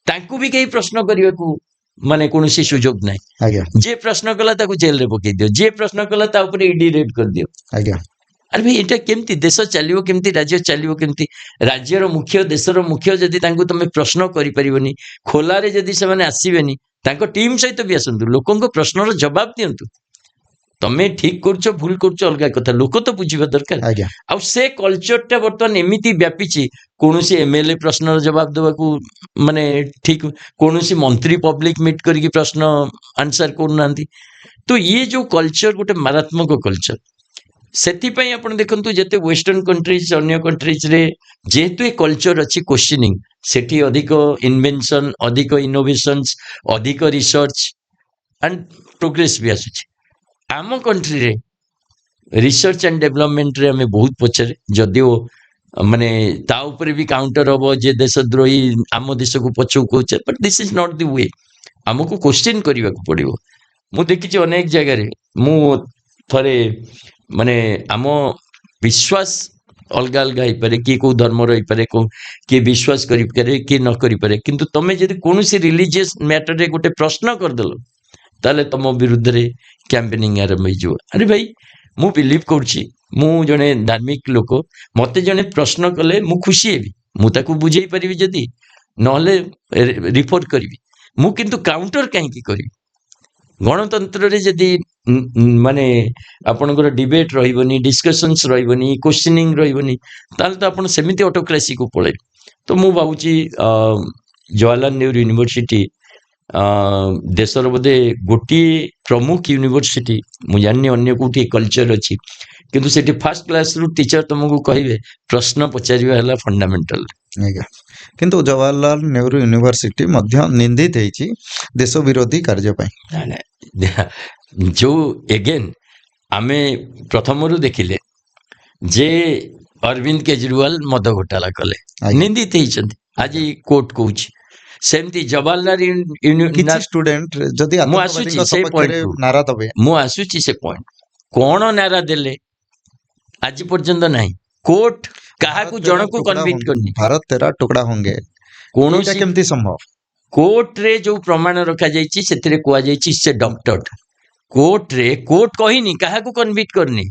ତାଙ୍କୁ ବି କେହି ପ୍ରଶ୍ନ କରିବାକୁ ମାନେ କୌଣସି ସୁଯୋଗ ନାହିଁ। ଆଜ୍ଞା, ଯିଏ ପ୍ରଶ୍ନ କଲା ତାକୁ ଜେଲରେ ପକେଇ ଦିଅ, ଯିଏ ପ୍ରଶ୍ନ କଲା ତା ଉପରେ ଇଡି ରେଡ୍ କରିଦିଅ। ଆଜ୍ଞା, ଆରେ ଭାଇ, ଏଇଟା କେମିତି ଦେଶ ଚାଲିବ? କେମିତି ରାଜ୍ୟ ଚାଲିବ? କେମିତି ରାଜ୍ୟର ମୁଖ୍ୟ, ଦେଶର ମୁଖ୍ୟ ଯଦି ତାଙ୍କୁ ତମେ ପ୍ରଶ୍ନ କରିପାରିବନି, ଖୋଲାରେ ଯଦି ସେମାନେ ଆସିବେନି, ତାଙ୍କ ଟିମ୍ ସହିତ ବି ଆସନ୍ତୁ, ଲୋକଙ୍କ ପ୍ରଶ୍ନର ଜବାବ ଦିଅନ୍ତୁ। ତମେ ଠିକ କରୁଛ, ଭୁଲ କରୁଛ ଅଲଗା କଥା, ଲୋକ ତ ବୁଝିବା ଦରକାର। ଆଜ୍ଞା, ଆଉ ସେ କଲଚରଟା ବର୍ତ୍ତମାନ ଏମିତି ବ୍ୟାପିଛି, କୌଣସି ଏମଏଲଏ ପ୍ରଶ୍ନର ଜବାବ ଦେବାକୁ ମାନେ ଠିକ, କୌଣସି ମନ୍ତ୍ରୀ ପବ୍ଲିକ ମିଟ୍ କରିକି ପ୍ରଶ୍ନ ଆନ୍ସର କରୁନାହାନ୍ତି। ତ ଇଏ ଯୋଉ କଲଚର ଗୋଟେ ମାରାତ୍ମକ କଲଚର। ସେଥିପାଇଁ ଆପଣ ଦେଖନ୍ତୁ, ଯେତେ ୱେଷ୍ଟର୍ଣ୍ଣ କଣ୍ଟ୍ରିଜ, ଅନ୍ୟ କଣ୍ଟ୍ରିଜରେ ଯେହେତୁ ଏ କଲଚର ଅଛି କ୍ୱେଶ୍ଚିନିଂ, ସେଠି ଅଧିକ ଇନଭେନସନ, ଅଧିକ ଇନୋଭେସନ୍ସ, ଅଧିକ ରିସର୍ଚ୍ଚ ଆଣ୍ଡ ପ୍ରୋଗ୍ରେସ ବି ଆସୁଛି। ଆମ କଣ୍ଟ୍ରିରେ ରିସର୍ଚ୍ଚ ଆଣ୍ଡ ଡେଭଲପମେଣ୍ଟରେ ଆମେ ବହୁତ ପଛରେ, ଯଦିଓ ମାନେ ତା ଉପରେ ବି କାଉଣ୍ଟର ହବ ଯେ ଦେଶଦ୍ରୋହୀ, ଆମ ଦେଶକୁ ପଛକୁ କହୁଛେ, but this is not the we. ଆମକୁ କ୍ୱେଶ୍ଚିନ୍ କରିବାକୁ ପଡିବ। ମୁଁ ଦେଖିଛି ଅନେକ ଜାଗାରେ, ମୁଁ ଥରେ ମାନେ ଆମ ବିଶ୍ୱାସ ଅଲଗା ଅଲଗା ହେଇପାରେ, କିଏ କୋଉ ଧର୍ମର ହେଇପାରେ, କିଏ ବିଶ୍ୱାସ କରିପାରେ, କିଏ ନ କରିପାରେ, କିନ୍ତୁ ତମେ ଯଦି କୌଣସି ରିଲିଜିୟସ୍ ମ୍ୟାଟରରେ ଗୋଟେ ପ୍ରଶ୍ନ କରିଦେଲ, ତାହେଲେ ତମ ବିରୁଦ୍ଧରେ କ୍ୟାମ୍ପେନିଂ ଆରମ୍ଭ ହେଇଯିବ। ଆରେ ଭାଇ, ମୁଁ ବିଲିଭ୍ କରୁଛି, ମୁଁ ଜଣେ ଧାର୍ମିକ ଲୋକ, ମତେ ଜଣେ ପ୍ରଶ୍ନ କଲେ ମୁଁ ଖୁସି ହେବି, ମୁଁ ତାକୁ ବୁଝେଇ ପାରିବି, ଯଦି ନହେଲେ ରିପୋର୍ଟ କରିବି, ମୁଁ କିନ୍ତୁ କାଉଣ୍ଟର କାହିଁକି କରିବି? ଗଣତନ୍ତ୍ରରେ ଯଦି ମାନେ ଆପଣଙ୍କର ଡିବେଟ୍ ରହିବନି, ଡିସ୍କସନ୍ସ ରହିବନି, କ୍ୱେଶ୍ଚିନିଂ ରହିବନି, ତାହେଲେ ତ ଆପଣ ସେମିତି ଅଟୋକ୍ରାସିକୁ ପଳେଇବେ। ତ ମୁଁ ଭାବୁଛି ଜବାହରଲାଲ ନେହେରୁ ୟୁନିଭର୍ସିଟି ଦେଶର ବୋଧେ ଗୋଟିଏ ପ୍ରମୁଖ ୟୁନିଭର୍ସିଟି, ମୁଁ ଜାଣିନି ଅନ୍ୟ କୋଉଠି କଲଚର ଅଛି, କିନ୍ତୁ ସେଠି ଫାର୍ଷ୍ଟ କ୍ଲାସରୁ ଟିଚର ତମକୁ କହିବେ ପ୍ରଶ୍ନ ପଚାରିବା ହେଲା ଫଣ୍ଡାମେଣ୍ଟାଲ। ଆଜ୍ଞା। କିନ୍ତୁ ଜବାହରଲାଲ ନେହେରୁ ୟୁନିଭର୍ସିଟି ମଧ୍ୟ ନିନ୍ଦିତ ହେଇଛି ଦେଶ ବିରୋଧୀ କାର୍ଯ୍ୟ ପାଇଁ। ଯୋଉ ଏଗେନ୍ ଆମେ ପ୍ରଥମରୁ ଦେଖିଲେ ଯେ ଅରବିନ୍ଦ କେଜରିୱାଲ ମଦ ଘୋଟାଲା କଲେ, ଆଜ୍ଞା। ନିନ୍ଦିତ ହେଇଛନ୍ତି, ଆଜି କୋର୍ଟ କହୁଛି। ସେମିତି ଜବାହରଲାଲ କିଛି ଷ୍ଟୁଡେଣ୍ଟ ଯଦି ମୁଁ ଆତଙ୍କବାଦୀଙ୍କ ଆସୁଛି ସେଇ ସପକ୍ଷରେ ପଏଣ୍ଟକୁ, ନାରା ଦେବେ, ମୁଁ ଆସୁଛି ସେ ପଏଣ୍ଟ। କଣ ନାରା ଦେଲେ ଆଜି ପର୍ଯ୍ୟନ୍ତ ନାହିଁ, କୋର୍ଟ କାହାକୁ ଜଣକୁ କନଭିକ୍ଟ କରିନି। ଭାରତ ତେରା ଟୁକଡ଼ା ହୋଙ୍ଗେ, କୌଣସି କେମିତି ସମ୍ଭବ? କୋର୍ଟରେ ଯୋଉ ପ୍ରମାଣ ରଖାଯାଇଛି ସେଥିରେ କୁହାଯାଇଛି ସେ ଡକ୍ଟର। କୋର୍ଟରେ କୋର୍ଟ କହିନି, କାହାକୁ କନଭିକ୍ଟ କରିନି।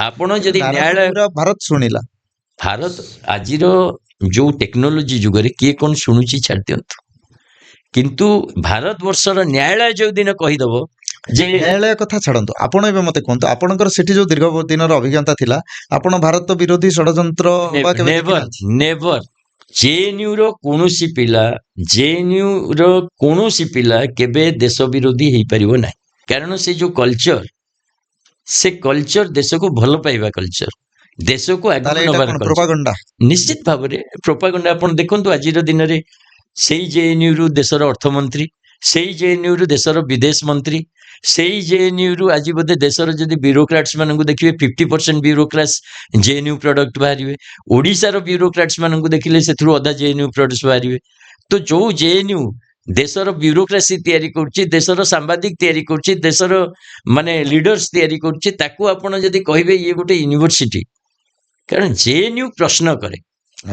ଆପଣ ଯଦି ନ୍ୟାୟାଳୟ, ଭାରତ ଶୁଣିଲା, ଭାରତ ଆଜିର ଯୋଉ ଟେକ୍ନୋଲୋଜି ଯୁଗରେ କିଏ କଣ ଶୁଣୁଛି ଛାଡି ଦିଅନ୍ତୁ, କିନ୍ତୁ ଭାରତବର୍ଷର ନ୍ୟାୟାଳୟ ଯୋଉ ଦିନ କହିଦବ ଯେ, ନ୍ୟାୟାଳୟ କଥା ଛାଡ଼ନ୍ତୁ, ଆପଣ ଏବେ ମତେ କୁହନ୍ତୁ, ଆପଣଙ୍କର ସେଠି ଯୋଉ ଦୀର୍ଘ ଦିନର ଅଭିଜ୍ଞତା ଥିଲା, ଆପଣ ଭାରତ ବିରୋଧୀ ଷଡ଼ଯନ୍ତ୍ର ନେଭର ଜେଏନ୍ୟୁ ର କୌଣସି ପିଲା ଜେଏନ୍ୟୁ ର କୌଣସି ପିଲା କେବେ ଦେଶ ବିରୋଧୀ ହେଇପାରିବ ନାହିଁ, କାରଣ ସେ ଯୋଉ କଲଚର, ସେ କଲଚର ଦେଶକୁ ଭଲ ପାଇବା କଲଚର, ଦେଶକୁ ତାହେଲେ ଆଗକୁ ଏଇଟା ନବାର କଣ କଲଚର। ପ୍ରୋପାଗାଣ୍ଡା? ନିଶ୍ଚିତ ଭାବରେ ପ୍ରୋପାଗାଣ୍ଡା। ଆପଣ ଦେଖନ୍ତୁ ଆଜିର ଦିନରେ ସେଇ ଜେଏନ୍ୟୁ ରୁ ଦେଶର ଅର୍ଥମନ୍ତ୍ରୀ, ସେଇ ଜେଏନ୍ୟୁ ରୁ ଦେଶର ବିଦେଶ ମନ୍ତ୍ରୀ, ସେଇ ଜେଏନ୍ୟୁ ରୁ ଆଜି ବୋଧେ ଦେଶର ଯଦି ବ୍ୟୁରୋକ୍ରାଟ୍ସ ମାନଙ୍କୁ ଦେଖିବେ 50% ବ୍ୟୁରୋକ୍ରାଟ୍ସ ଜେଏନ୍ୟୁ ପ୍ରଡକ୍ଟ ବାହାରିବେ। ଓଡ଼ିଶାର ବ୍ୟୁରୋକ୍ରାଟ୍ସ ମାନଙ୍କୁ ଦେଖିଲେ ସେଥିରୁ ଅଧା ଜେଏନ୍ୟୁ ପ୍ରଡକ୍ଟ ବାହାରିବେ। ତ ଯୋଉ ଜେଏନ୍ୟୁ ଦେଶର ବ୍ୟୁରୋକ୍ରାସି ତିଆରି କରୁଛି, ଦେଶର ସାମ୍ବାଦିକ ତିଆରି କରୁଛି, ଦେଶର ମାନେ ଲିଡର୍ସ ତିଆରି କରୁଛି, ତାକୁ ଆପଣ ଯଦି କହିବେ ଇଏ ଗୋଟେ ୟୁନିଭର୍ସିଟି, କାରଣ ଜେଏନ୍ୟୁ ପ୍ରଶ୍ନ କରେ,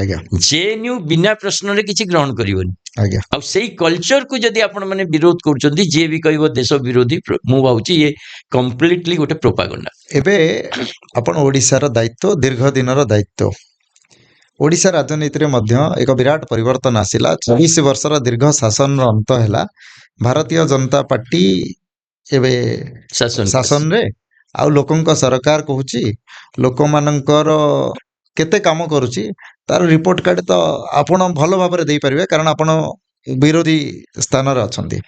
ଆଜ୍ଞା ଜେଏନ୍ୟୁ ବିନା ପ୍ରଶ୍ନରେ କିଛି ଗ୍ରହଣ କରିବନି। ଆଜ୍ଞା ଆଉ ସେଇ କଲଚରକୁ ଯଦି ଆପଣ ମାନେ ବିରୋଧ କରୁଛନ୍ତି, ଯିଏ ବି କହିବ ଦେଶ ବିରୋଧୀ, ମୁଁ ଭାବୁଛି ଇଏ କମ୍ପ୍ଲିଟଲି ଗୋଟେ ପ୍ରୋପାଗାଣ୍ଡା। ଏବେ ଆପଣ ଓଡ଼ିଶାର ଦାୟିତ୍ୱ, ଦୀର୍ଘ ଦିନର ଦାୟିତ୍ୱ, ଓଡ଼ିଶା ରାଜନୀତିରେ ମଧ୍ୟ ଏକ ବିରାଟ ପରିବର୍ତ୍ତନ ଆସିଲା। 24 ବର୍ଷର ଦୀର୍ଘ ଶାସନର ଅନ୍ତ ହେଲା। ଭାରତୀୟ ଜନତା ପାର୍ଟି ଏବେ ଶାସନରେ, ଆଉ ଲୋକଙ୍କ ସରକାର କହୁଛି, ଲୋକମାନଙ୍କର କେତେ କାମ କରୁଛି ତାର ରିପୋର୍ଟ କାର୍ଡ ତ ଆପଣ ଭଲ ଭାବରେ ଦେଇପାରିବେ, କାରଣ ଆପଣ ବିରୋଧୀ ସ୍ଥାନରେ ଅଛନ୍ତି।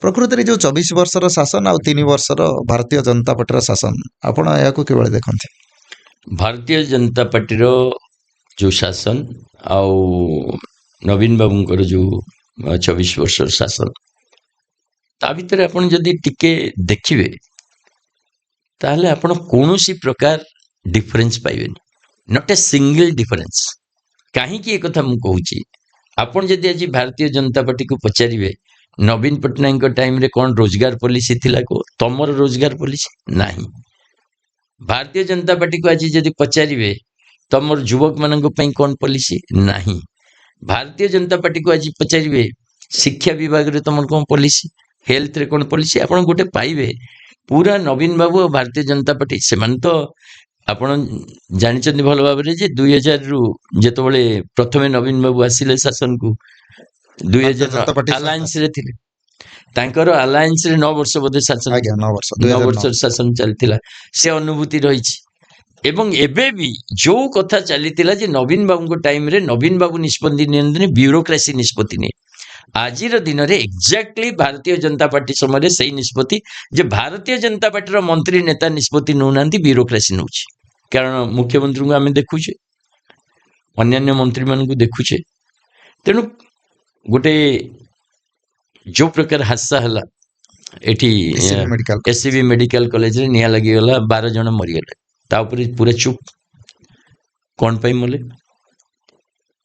ପ୍ରକୃତରେ ଯୋଉ 24 ବର୍ଷର ଶାସନ ଆଉ 3 ବର୍ଷର ଭାରତୀୟ ଜନତା ପାର୍ଟିର ଶାସନ, ଆପଣ ଏହାକୁ କିଭଳି ଦେଖନ୍ତି? ଭାରତୀୟ ଜନତା ପାର୍ଟିର ଯୋଉ ଶାସନ ଆଉ ନବୀନ ବାବୁଙ୍କର ଯୋଉ 24 ବର୍ଷର ଶାସନ, ତା ଭିତରେ ଆପଣ ଯଦି ଟିକେ ଦେଖିବେ ତାହେଲେ ଆପଣ କୌଣସି ପ୍ରକାର ଡିଫରେନ୍ସ ପାଇବେନି, ନଟ୍ ଏ ସିଙ୍ଗଲ ଡିଫରେନ୍ସ। କାହିଁକି ଏ କଥା ମୁଁ କହୁଛି, ଆପଣ ଯଦି ଆଜି ଭାରତୀୟ ଜନତା ପାର୍ଟିକୁ ପଚାରିବେ ନବୀନ ପଟ୍ଟନାୟକଙ୍କ ଟାଇମରେ କ'ଣ ରୋଜଗାର ପଲିସି ଥିଲା, ତମର ରୋଜଗାର ପଲିସି ନାହିଁ। ଭାରତୀୟ ଜନତା ପାର୍ଟିକୁ ଆଜି ଯଦି ପଚାରିବେ ତମର ଯୁବକମାନଙ୍କ ପାଇଁ କ'ଣ ପଲିସି, ନାହିଁ। ଭାରତୀୟ ଜନତା ପାର୍ଟିକୁ ଆଜି ପଚାରିବେ ଶିକ୍ଷା ବିଭାଗରେ ତମର କ'ଣ ପଲିସି, ହେଲ୍ଥରେ କ'ଣ ପଲିସି, ଆପଣ ଗୋଟେ ପାଇବେ। ପୁରା ନବୀନ ବାବୁ ଆଉ ଭାରତୀୟ ଜନତା ପାର୍ଟି, ସେମାନେ ତ ଆପଣ ଜାଣିଛନ୍ତି ଭଲ ଭାବରେ ଯେ 2000ରୁ ଯେତେବେଳେ ପ୍ରଥମେ ନବୀନ ବାବୁ ଆସିଲେ ଶାସନକୁ, 2000 ଆଲାଏନ୍ସରେ ଥିଲେ, ତାଙ୍କର ଆଲାଏନ୍ସରେ 9 ବର୍ଷ ବୋଧେ ଶାସନ, ଆଜ୍ଞା 9 ବର୍ଷ 9 2009। ବର୍ଷର ଶାସନ ଚାଲିଥିଲା। ସେ ଅନୁଭୂତି ରହିଛି। ଏବଂ ଏବେ ବି ଯୋଉ କଥା ଚାଲିଥିଲା ଯେ ନବୀନ ବାବୁଙ୍କ ଟାଇମରେ ନବୀନ ବାବୁ ନିଷ୍ପତ୍ତି ନିଅନ୍ତିନି, ବ୍ୟୁରୋକ୍ରାସି ନିଷ୍ପତ୍ତି ନିଏ। ଆଜିର ଦିନରେ ଏକ୍ଜାକ୍ଟଲି ଭାରତୀୟ ଜନତା ପାର୍ଟି ସମୟରେ ସେଇ ନିଷ୍ପତ୍ତି, ଯେ ଭାରତୀୟ ଜନତା ପାର୍ଟିର ମନ୍ତ୍ରୀ ନେତା ନିଷ୍ପତ୍ତି ନେଉନାହାନ୍ତି, ବ୍ୟୁରୋକ୍ରାସି ନେଉଛି। କାରଣ ମୁଖ୍ୟମନ୍ତ୍ରୀଙ୍କୁ ଆମେ ଦେଖୁଛେ, ଅନ୍ୟାନ୍ୟ ମନ୍ତ୍ରୀମାନଙ୍କୁ ଦେଖୁଛେ। ତେଣୁ ଗୋଟେ ଯୋଉ ପ୍ରକାର ହାସ୍ୟ ହେଲା ଏଠି ଏସସିବି ମେଡିକାଲ କଲେଜରେ ନିଆଁ ଲାଗିଗଲା, 12 ଜଣ ମରିଗଲେ, ତା ଉପରେ ପୁରା ଚୁପ୍। କ'ଣ ପାଇଁ ମଲେ?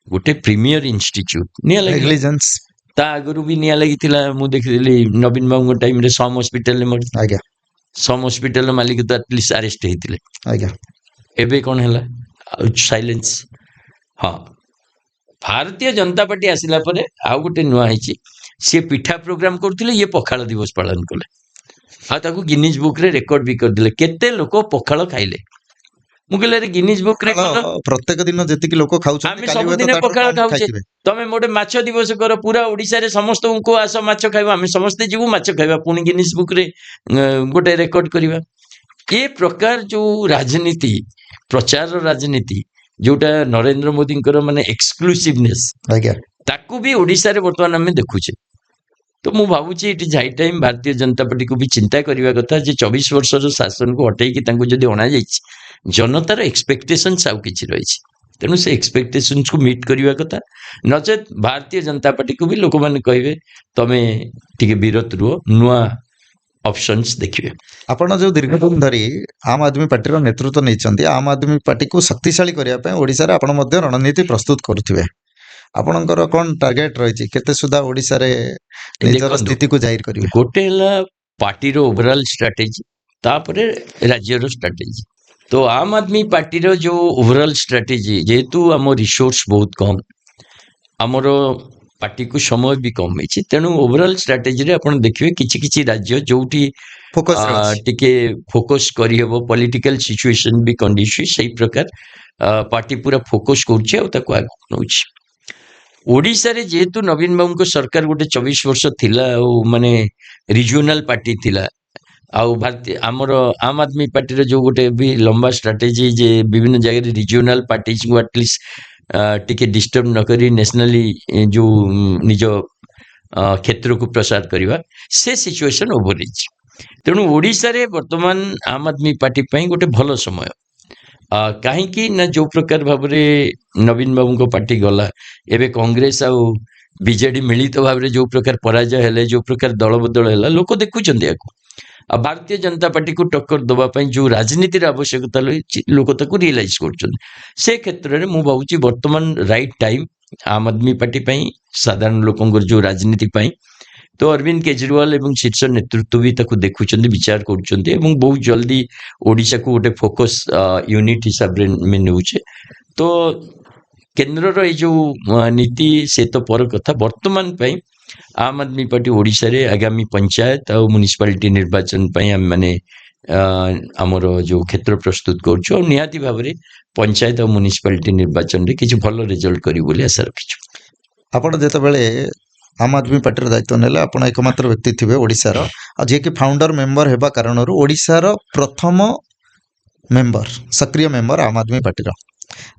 ଗୋଟେ ପ୍ରିମିୟର ଇନଷ୍ଟିଚ୍ୟୁଟ ନିଆଁ ଲାଗିଲା। ତା ଆଗରୁ ବି ନିଆଁ ଲାଗିଥିଲା, ମୁଁ ଦେଖିଥିଲି ନବୀନ ବାବୁଙ୍କ ଟାଇମରେ ସମ୍ ହସ୍ପିଟାଲରେ ମରି, ଆଜ୍ଞା ସମ୍ ହସ୍ପିଟାଲର ମାଲିକ ତ ଆଟଲିଷ୍ଟ ଆରେଷ୍ଟ ହେଇଥିଲେ। ଆଜ୍ଞା ଏବେ କ'ଣ ହେଲା? ଆଉ ସାଇଲେନ୍ସ। ହଁ, ଭାରତୀୟ ଜନତା ପାର୍ଟି ଆସିଲା ପରେ ଆଉ ଗୋଟେ ନୂଆ ହେଇଛି, ସିଏ ପିଠା ପ୍ରୋଗ୍ରାମ କରୁଥିଲେ, ଇଏ ପଖାଳ ଦିବସ ପାଳନ କଲେ, ଆଉ ତାକୁ ଗିନିଜ ବୁକରେ ରେକର୍ଡ ବି କରିଦେଲେ। କେତେ ଲୋକ ପଖାଳ ଖାଇଲେ? ମୁଁ କହିଲି ଆରେ ଗିନିଜ ବୁକରେ ପ୍ରତ୍ୟେକ ଦିନ ଯେତିକି ଲୋକ ଖାଉଛନ୍ତି, ଆମେ ସବୁଦିନେ ପଖାଳ ଖାଉଛେ, ତମେ ଗୋଟେ ମାଛ ଦିବସ କର, ପୁରା ଓଡ଼ିଶାରେ ସମସ୍ତଙ୍କୁ ଆସ ମାଛ ଖାଇବା, ଆମେ ସମସ୍ତେ ଯିବୁ ମାଛ ଖାଇବା, ପୁଣି ଗିନିଜ ବୁକରେ ଗୋଟେ ରେକର୍ଡ କରିବା। ଏ ପ୍ରକାର ଯୋଉ ରାଜନୀତି, ପ୍ରଚାରର ରାଜନୀତି, ଯୋଉଟା ନରେନ୍ଦ୍ର ମୋଦିଙ୍କର ମାନେ ଏକ୍ସକ୍ଲୁସିଭନେସ୍, ଆଜ୍ଞା, ତାକୁ ବି ଓଡ଼ିଶାରେ ବର୍ତ୍ତମାନ ଆମେ ଦେଖୁଛେ। ତ ମୁଁ ଭାବୁଛି ଇଟ୍ ଇଜ୍ ହାଇ ଟାଇମ୍ ଭାରତୀୟ ଜନତା ପାର୍ଟିକୁ ବି ଚିନ୍ତା କରିବା କଥା ଯେ 24 ବର୍ଷର ଶାସନକୁ ହଟେଇକି ତାଙ୍କୁ ଯଦି ଅଣାଯାଇଛି, ଜନତାର ଏକ୍ସପେକ୍ଟେସନ୍ସ ଆଉ କିଛି ରହିଛି। ତେଣୁ ସେ ଏକ୍ସପେକ୍ଟେସନ୍ସକୁ ମିଟ୍ କରିବା କଥା, ନଚେତ୍ ଭାରତୀୟ ଜନତା ପାର୍ଟିକୁ ବି ଲୋକମାନେ କହିବେ ତମେ ଟିକେ ବିରତ ରୁହ, ନୂଆ ଅପସନ୍ସ ଦେଖିବେ। ଆପଣ ଯୋଉ ଦୀର୍ଘ ଦିନ ଧରି ଆମ୍ ଆଦମୀ ପାର୍ଟିର ନେତୃତ୍ୱ ନେଇଛନ୍ତି, ଆମ୍ ଆଦମୀ ପାର୍ଟିକୁ ଶକ୍ତିଶାଳୀ କରିବା ପାଇଁ ଓଡ଼ିଶାରେ ଆପଣ ମଧ୍ୟ ରଣନୀତି ପ୍ରସ୍ତୁତ କରୁଥିବେ। ଆପଣଙ୍କର କ'ଣ ଟାର୍ଗେଟ ରହିଛି, କେତେ ସୁଦ୍ଧା ଓଡ଼ିଶାରେ ନିଜର ସ୍ଥିତିକୁ ଜାହିର କରିବେ? ଗୋଟେ ହେଲା ପାର୍ଟିର ଓଭରାଲ ଷ୍ଟ୍ରାଟେଜି, ତାପରେ ରାଜ୍ୟର ଷ୍ଟ୍ରାଟେଜି। ତ ଆମ୍ ଆଦମୀ ପାର୍ଟିର ଯୋଉ ଓଭରାଲ ଷ୍ଟ୍ରାଟେଜି, ଯେହେତୁ ଆମ ରିସୋର୍ସ ବହୁତ କମ୍, ଆମର ପାର୍ଟିକୁ ସମୟ ବି କମ୍ ହେଇଛି, ତେଣୁ ଓଭରାଲ ଷ୍ଟ୍ରାଟେଜିରେ ଆପଣ ଦେଖିବେ କିଛି କିଛି ରାଜ୍ୟ ଯୋଉଠି ଟିକେ ଫୋକସ୍ କରିହେବ, ପଲିଟିକାଲ ସିଚୁଏସନ ବି କଣ୍ଡିସି, ସେଇ ପ୍ରକାର ପାର୍ଟି ପୁରା ଫୋକସ୍ କରୁଛି ଆଉ ତାକୁ ଆଗକୁ ନେଉଛି। ଓଡ଼ିଶାରେ ଯେହେତୁ ନବୀନ ବାବୁଙ୍କ ସରକାର ଗୋଟେ 24 ବର୍ଷ ଥିଲା, ଆଉ ମାନେ ରିଜିଓନାଲ ପାର୍ଟି ଥିଲା, ଆଉ ଆମର ଆମ୍ ଆଦମୀ ପାର୍ଟିର ଯୋଉ ଗୋଟେ ବି ଲମ୍ବା ଷ୍ଟ୍ରାଟେଜି ଯେ ବିଭିନ୍ନ ଜାଗାରେ ରିଜିଓନାଲ ପାର୍ଟିଜକୁ ଆଟଲିଷ୍ଟ टिके डिस्टर्ब न करी नेशनली जो निज क्षेत्र को प्रसार करवा से सिचुएशन ओवर तेणु ओडिशा रे वर्तमान आम आदमी पार्टी पई गोटे भल समय कहीं ना जो प्रकार भाव नवीन बाबू पार्टी गला एवं कांग्रेस आउ बीजेडी मिलित भाव जो प्रकार पराजय हेले जो प्रकार दल बदल है लोक देखुं या भारतीय जनता पार्टी को टक्कर दवाई जो राजनीतिर आवश्यकता लोक रियलाइज कर क्षेत्र में मुझे भावुँ बर्तमान राइट टाइम आम आदमी पार्टी साधारण लोक जो राजनीति तो अरविंद केजरीवाल एवं शीर्ष नेतृत्व भी ताकू देखुं विचार कर बहुत जल्दी ओडिशा को गोटे फोकस यूनिट हिसाब में नौचे तो केन्द्र रो जो नीति से तो पर कथा वर्तमान आम आदमी पार्टी ओडिशा रे आगामी पंचायत और म्युनिसिपालिटी निर्वाचन आम माने आमर जो क्षेत्र प्रस्तुत कर निहाती भाव में पंचायत और म्युनिसिपालिटी निर्वाचन रे किसी भल रिजल्ट करी बोली आशा रखिछु। आपण जेतेबेले आम आदमी पार्टी दायित्व नेले आपण एकमात्र व्यक्ति थिबे ओडिशार आ जे कि फाउंडर मेंबर हेबा कारणरू ओडिशार प्रथम मेंबर सक्रिय मेंबर आम आदमी पार्टी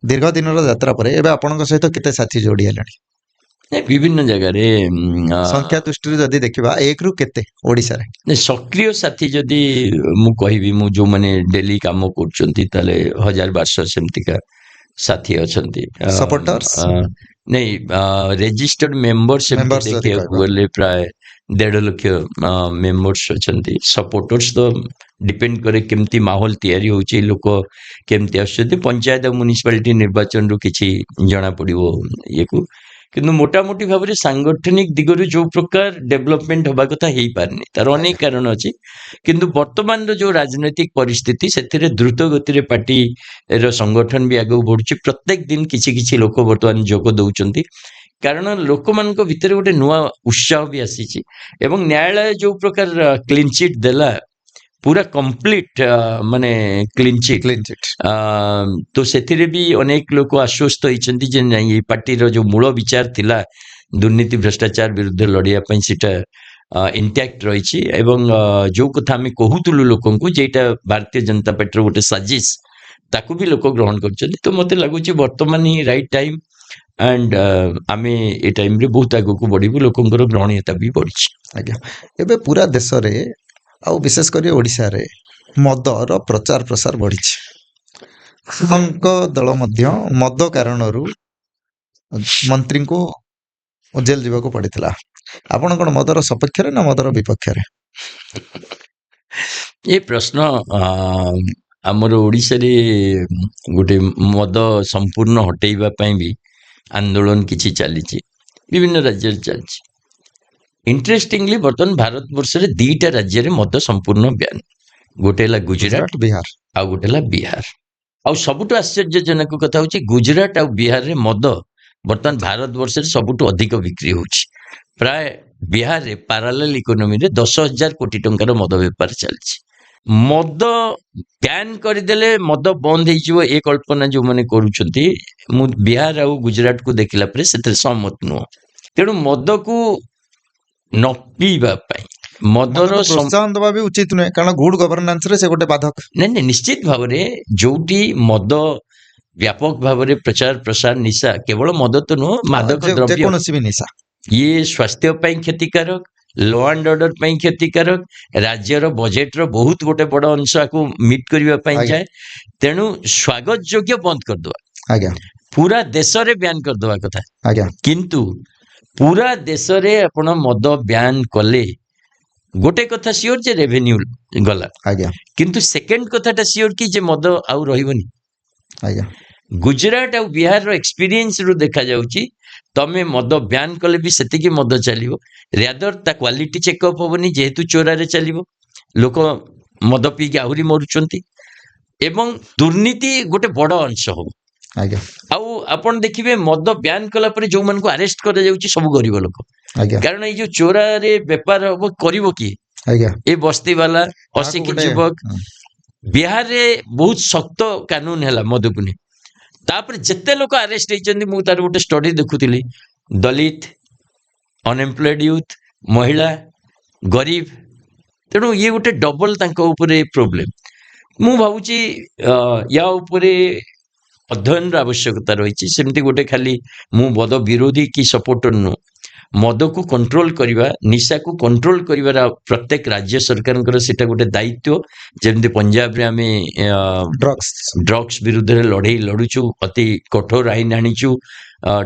दीर्घ दिन यात्रा पर एबे आपनक सहित केते साथी जोड़ी हेलानी विभिन्न जगह रे संख्या दृष्टि जदि देखिबा एक रु केते ओडिशा रे सक्रिय साथी जदि मु कहबी मु जो माने डेली काम करचंती ताले 1200 सेमतिका साथी अछंती सपोर्टर्स नहीं रेजिस्टर्ड मेंबर्स देखिए बोले प्राय 1.5 लाख मेंबर्स अछंती सपोर्टर्स तो डिपेंड करे केमती माहौल तैयारी होची लोक केमती आछंती पंचायत और म्युनिसिपालिटी निर्वाचन रो किछि जणा पड़िबो ये को किंतु मोटामोटी भाव में सांगठनिक दिगरु जो प्रकार डेवलपमेंट होबा कथा हेई पारनी तार अनेक कारण अछि किंतु वर्तमान रो जो राजनीतिक परिस्थिति सेथिरे द्रुत गति रे पार्टी रो संगठन भी आगे बढ़ुछि प्रत्येक दिन किछि किछि लोक वर्तमान जोग दउचंती कारण लोक मान को भितर गोटे नुआ उत्साह भी आसीछि एवं न्यायालय जो प्रकार क्लीन चिट देला पूरा कंप्लीट माने क्लीन चिट तो सेथिरे भी अनेक लोक आश्वस्त होइछंती जे नहीं ये पार्टी रो जो मूल विचार थिला दुर्नीति भ्रष्टाचार विरुद्ध लड़िया पई सेटा इंटैक्ट रहिछि एवं जो कथा हम कहूतलु लोकन को जेटा भारतीय जनता पार्टी रो गोटे साजिश ताकू भी लोक ग्रहण करछंती तो मते लागुछि वर्तमान ही राइट टाइम एंड आमे ए टाइम रे बहुत आगो को बढ़िबु लोकंकर ग्रहणीयता भी बढ़िछि। आज्ञा एबे पूरा देश रे आ विशेष करी ओडिशा रे मदर प्रचार प्रसार बढ़िछि दल मध्य मद कारणरू मंत्री को जेल जीवा को पड़िथिला आपण कोन मदर सपक्ष रे ना मदर विपक्ष रे ये प्रश्न आमर ओडिशा रे गोटे मद संपूर्ण हटेइबा पई भी आंदोलन किछि चलीछि विभिन्न राज्य चलछि इंटरेस्टिंगली बर्तमान भारत वर्ष रे दीटा राज्य रे मद संपूर्ण ब्यान गोटे ला गुजरात बिहार आ गोटे ला बिहार आ सबुठ आश्चर्यजनक कथा होछि गुजरात आ बिहार रे मद बर्तमान भारत वर्ष रे सबुठ अधिक बिक्री होछि प्राय बिहार रे पैरेलल इकोनॉमी रे 10,000 कोटी टंकार मद व्यापार चलछि मद बैन करदेले मद बंद हो ए कल्पना जो मैंने करुँच बिहार आ गुजरात को देखला पर से सहमत नुह तेणु मद को न पीवा मदर प्रोत्साहन दबा भी उचित नुहे कारण गुड गवर्नेंस रे से गोटे बाधक नहीं निश्चित भाव में जोटी मद व्यापक भाव में प्रचार प्रसार निशा केवल मद तो नुह मादक द्रव्य निशा ये स्वास्थ्य क्षतिकारक लॉ एंड ऑर्डर पई क्षतिकारक राज्यर बजेट रो बहुत गोटे बड़ अंश को मीट करबा पई जाए तेणु स्वागत योग्य बंद कर दवा आज्ञा पूरा देश रे बैन कर दवा कथा आज्ञा किंतु पूरा देश रे आपण मद बैन कले गोटे कथा सियोर जे रेवेन्यू गला आज्ञा किंतु सेकंड कथाटा सियोर कि जे मद आउ रहिबनी आज्ञा गुजरात आ बिहार रो एक्सपीरियंस रू देखा जाउची तमे मद बैन कले भी सेतिकी मद चलिबो रेदर ता क्वालिटी चेकअप होबनी जेहेतु चोरा रे चलिबो लोक मद पी के आहुरी मरुचंती एवं दुर्नीति गोटे बड़ अंश हो आज्ञा आउ आपण देखिबे मद बैन कला परे जो मन को अरेस्ट करा जाउची सब गरीब लोक आज्ञा कारण ये जो चोरा रे व्यापार हो करिवो की आज्ञा ए बस्ती वाला अशिक्षित युवक बिहार रे बहुत सख्त कानून हैला मद को तापर जिते लोक अरेस्ट होती मुझे तार गोटे स्टडी देखुली दलित अनएम्प्लॉयड यूथ महिला गरीब तेणु ये गोटे डबल तांको ऊपर प्रॉब्लम मु भावुची या ऊपर ଅଧ୍ୟୟନର ଆବଶ୍ୟକତା ରହିଛି। ସେମିତି ଗୋଟେ ଖାଲି ମୁଁ ମଦ ବିରୋଧୀ କି ସପୋର୍ଟର ନୁହଁ, ମଦକୁ କଣ୍ଟ୍ରୋଲ କରିବା, ନିଶାକୁ କଣ୍ଟ୍ରୋଲ କରିବାର ପ୍ରତ୍ୟେକ ରାଜ୍ୟ ସରକାରଙ୍କର ସେଟା ଗୋଟେ ଦାୟିତ୍ୱ। ଯେମିତି ପଞ୍ଜାବରେ ଆମେ ଡ୍ରଗ୍ସ ଡ୍ରଗ୍ସ ବିରୁଦ୍ଧରେ ଲଢ଼େଇ ଲଢୁଛୁ, ଅତି କଠୋର ଆଇନ ଆଣିଛୁ,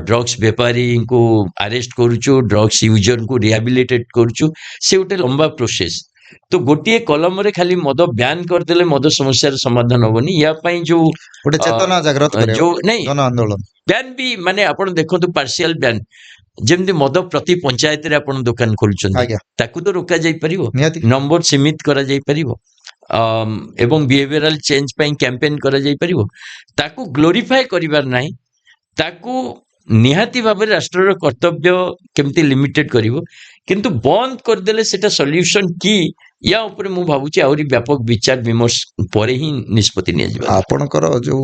ଡ୍ରଗ୍ସ ବେପାରୀଙ୍କୁ ଆରେଷ୍ଟ କରୁଛୁ, ଡ୍ରଗ୍ସ ୟୁଜରଙ୍କୁ ରିହାବିଲିଟେଟ୍ କରୁଛୁ। ସେ ଗୋଟେ ଲମ୍ବା ପ୍ରୋସେସ। ତ ଗୋଟିଏ କଲମରେ ଖାଲି ମଦ ବ୍ୟାନ୍ କରିଦେଲେ ମଦ ସମସ୍ୟାର ସମାଧାନ ହବନି। ୟା ପାଇଁ ଯୋଉ ଗୋଟେ ଚେତନା ଜାଗ୍ରତ କରିବା, ଯୋଉ ନାଇଁ ଜନ ଆନ୍ଦୋଳନ। ବ୍ୟାନ୍ ବି ମାନେ ଆପଣ ଦେଖନ୍ତୁ ପାର୍ସିଆଲ ବ୍ୟାନ୍, ଯେମିତି ମଦ ପ୍ରତି ପଞ୍ଚାୟତରେ ଆପଣ ଦୋକାନ ଖୋଲୁଛନ୍ତି, ଆଜ୍ଞା, ତାକୁ ତ ରୋକାଯାଇ ପାରିବ, ନିହାତି ନମ୍ବର ସୀମିତ କରାଯାଇ ପାରିବ, ଏବଂ ବିହେଭିୟରାଲ ଚେଞ୍ଜ ପାଇଁ କ୍ୟାମ୍ପେନ୍ କରାଯାଇ ପାରିବ। ତାକୁ ଗ୍ଲୋରିଫାଏ କରିବାର ନାହିଁ, ତାକୁ ନିହାତି ଭାବରେ ରାଷ୍ଟ୍ରର କର୍ତ୍ତବ୍ୟ କେମିତି ଲିମିଟେଡ୍ କରିବ, କିନ୍ତୁ ବନ୍ଦ କରିଦେଲେ ସେଟା ସଲ୍ୟୁସନ କି, ୟା ଉପରେ ମୁଁ ଭାବୁଛି ଆହୁରି ବ୍ୟାପକ ବିଚାର ବିମର୍ଶ ପରେ ହିଁ ନିଷ୍ପତ୍ତି ନିଆଯିବ। ଆପଣଙ୍କର ଯୋଉ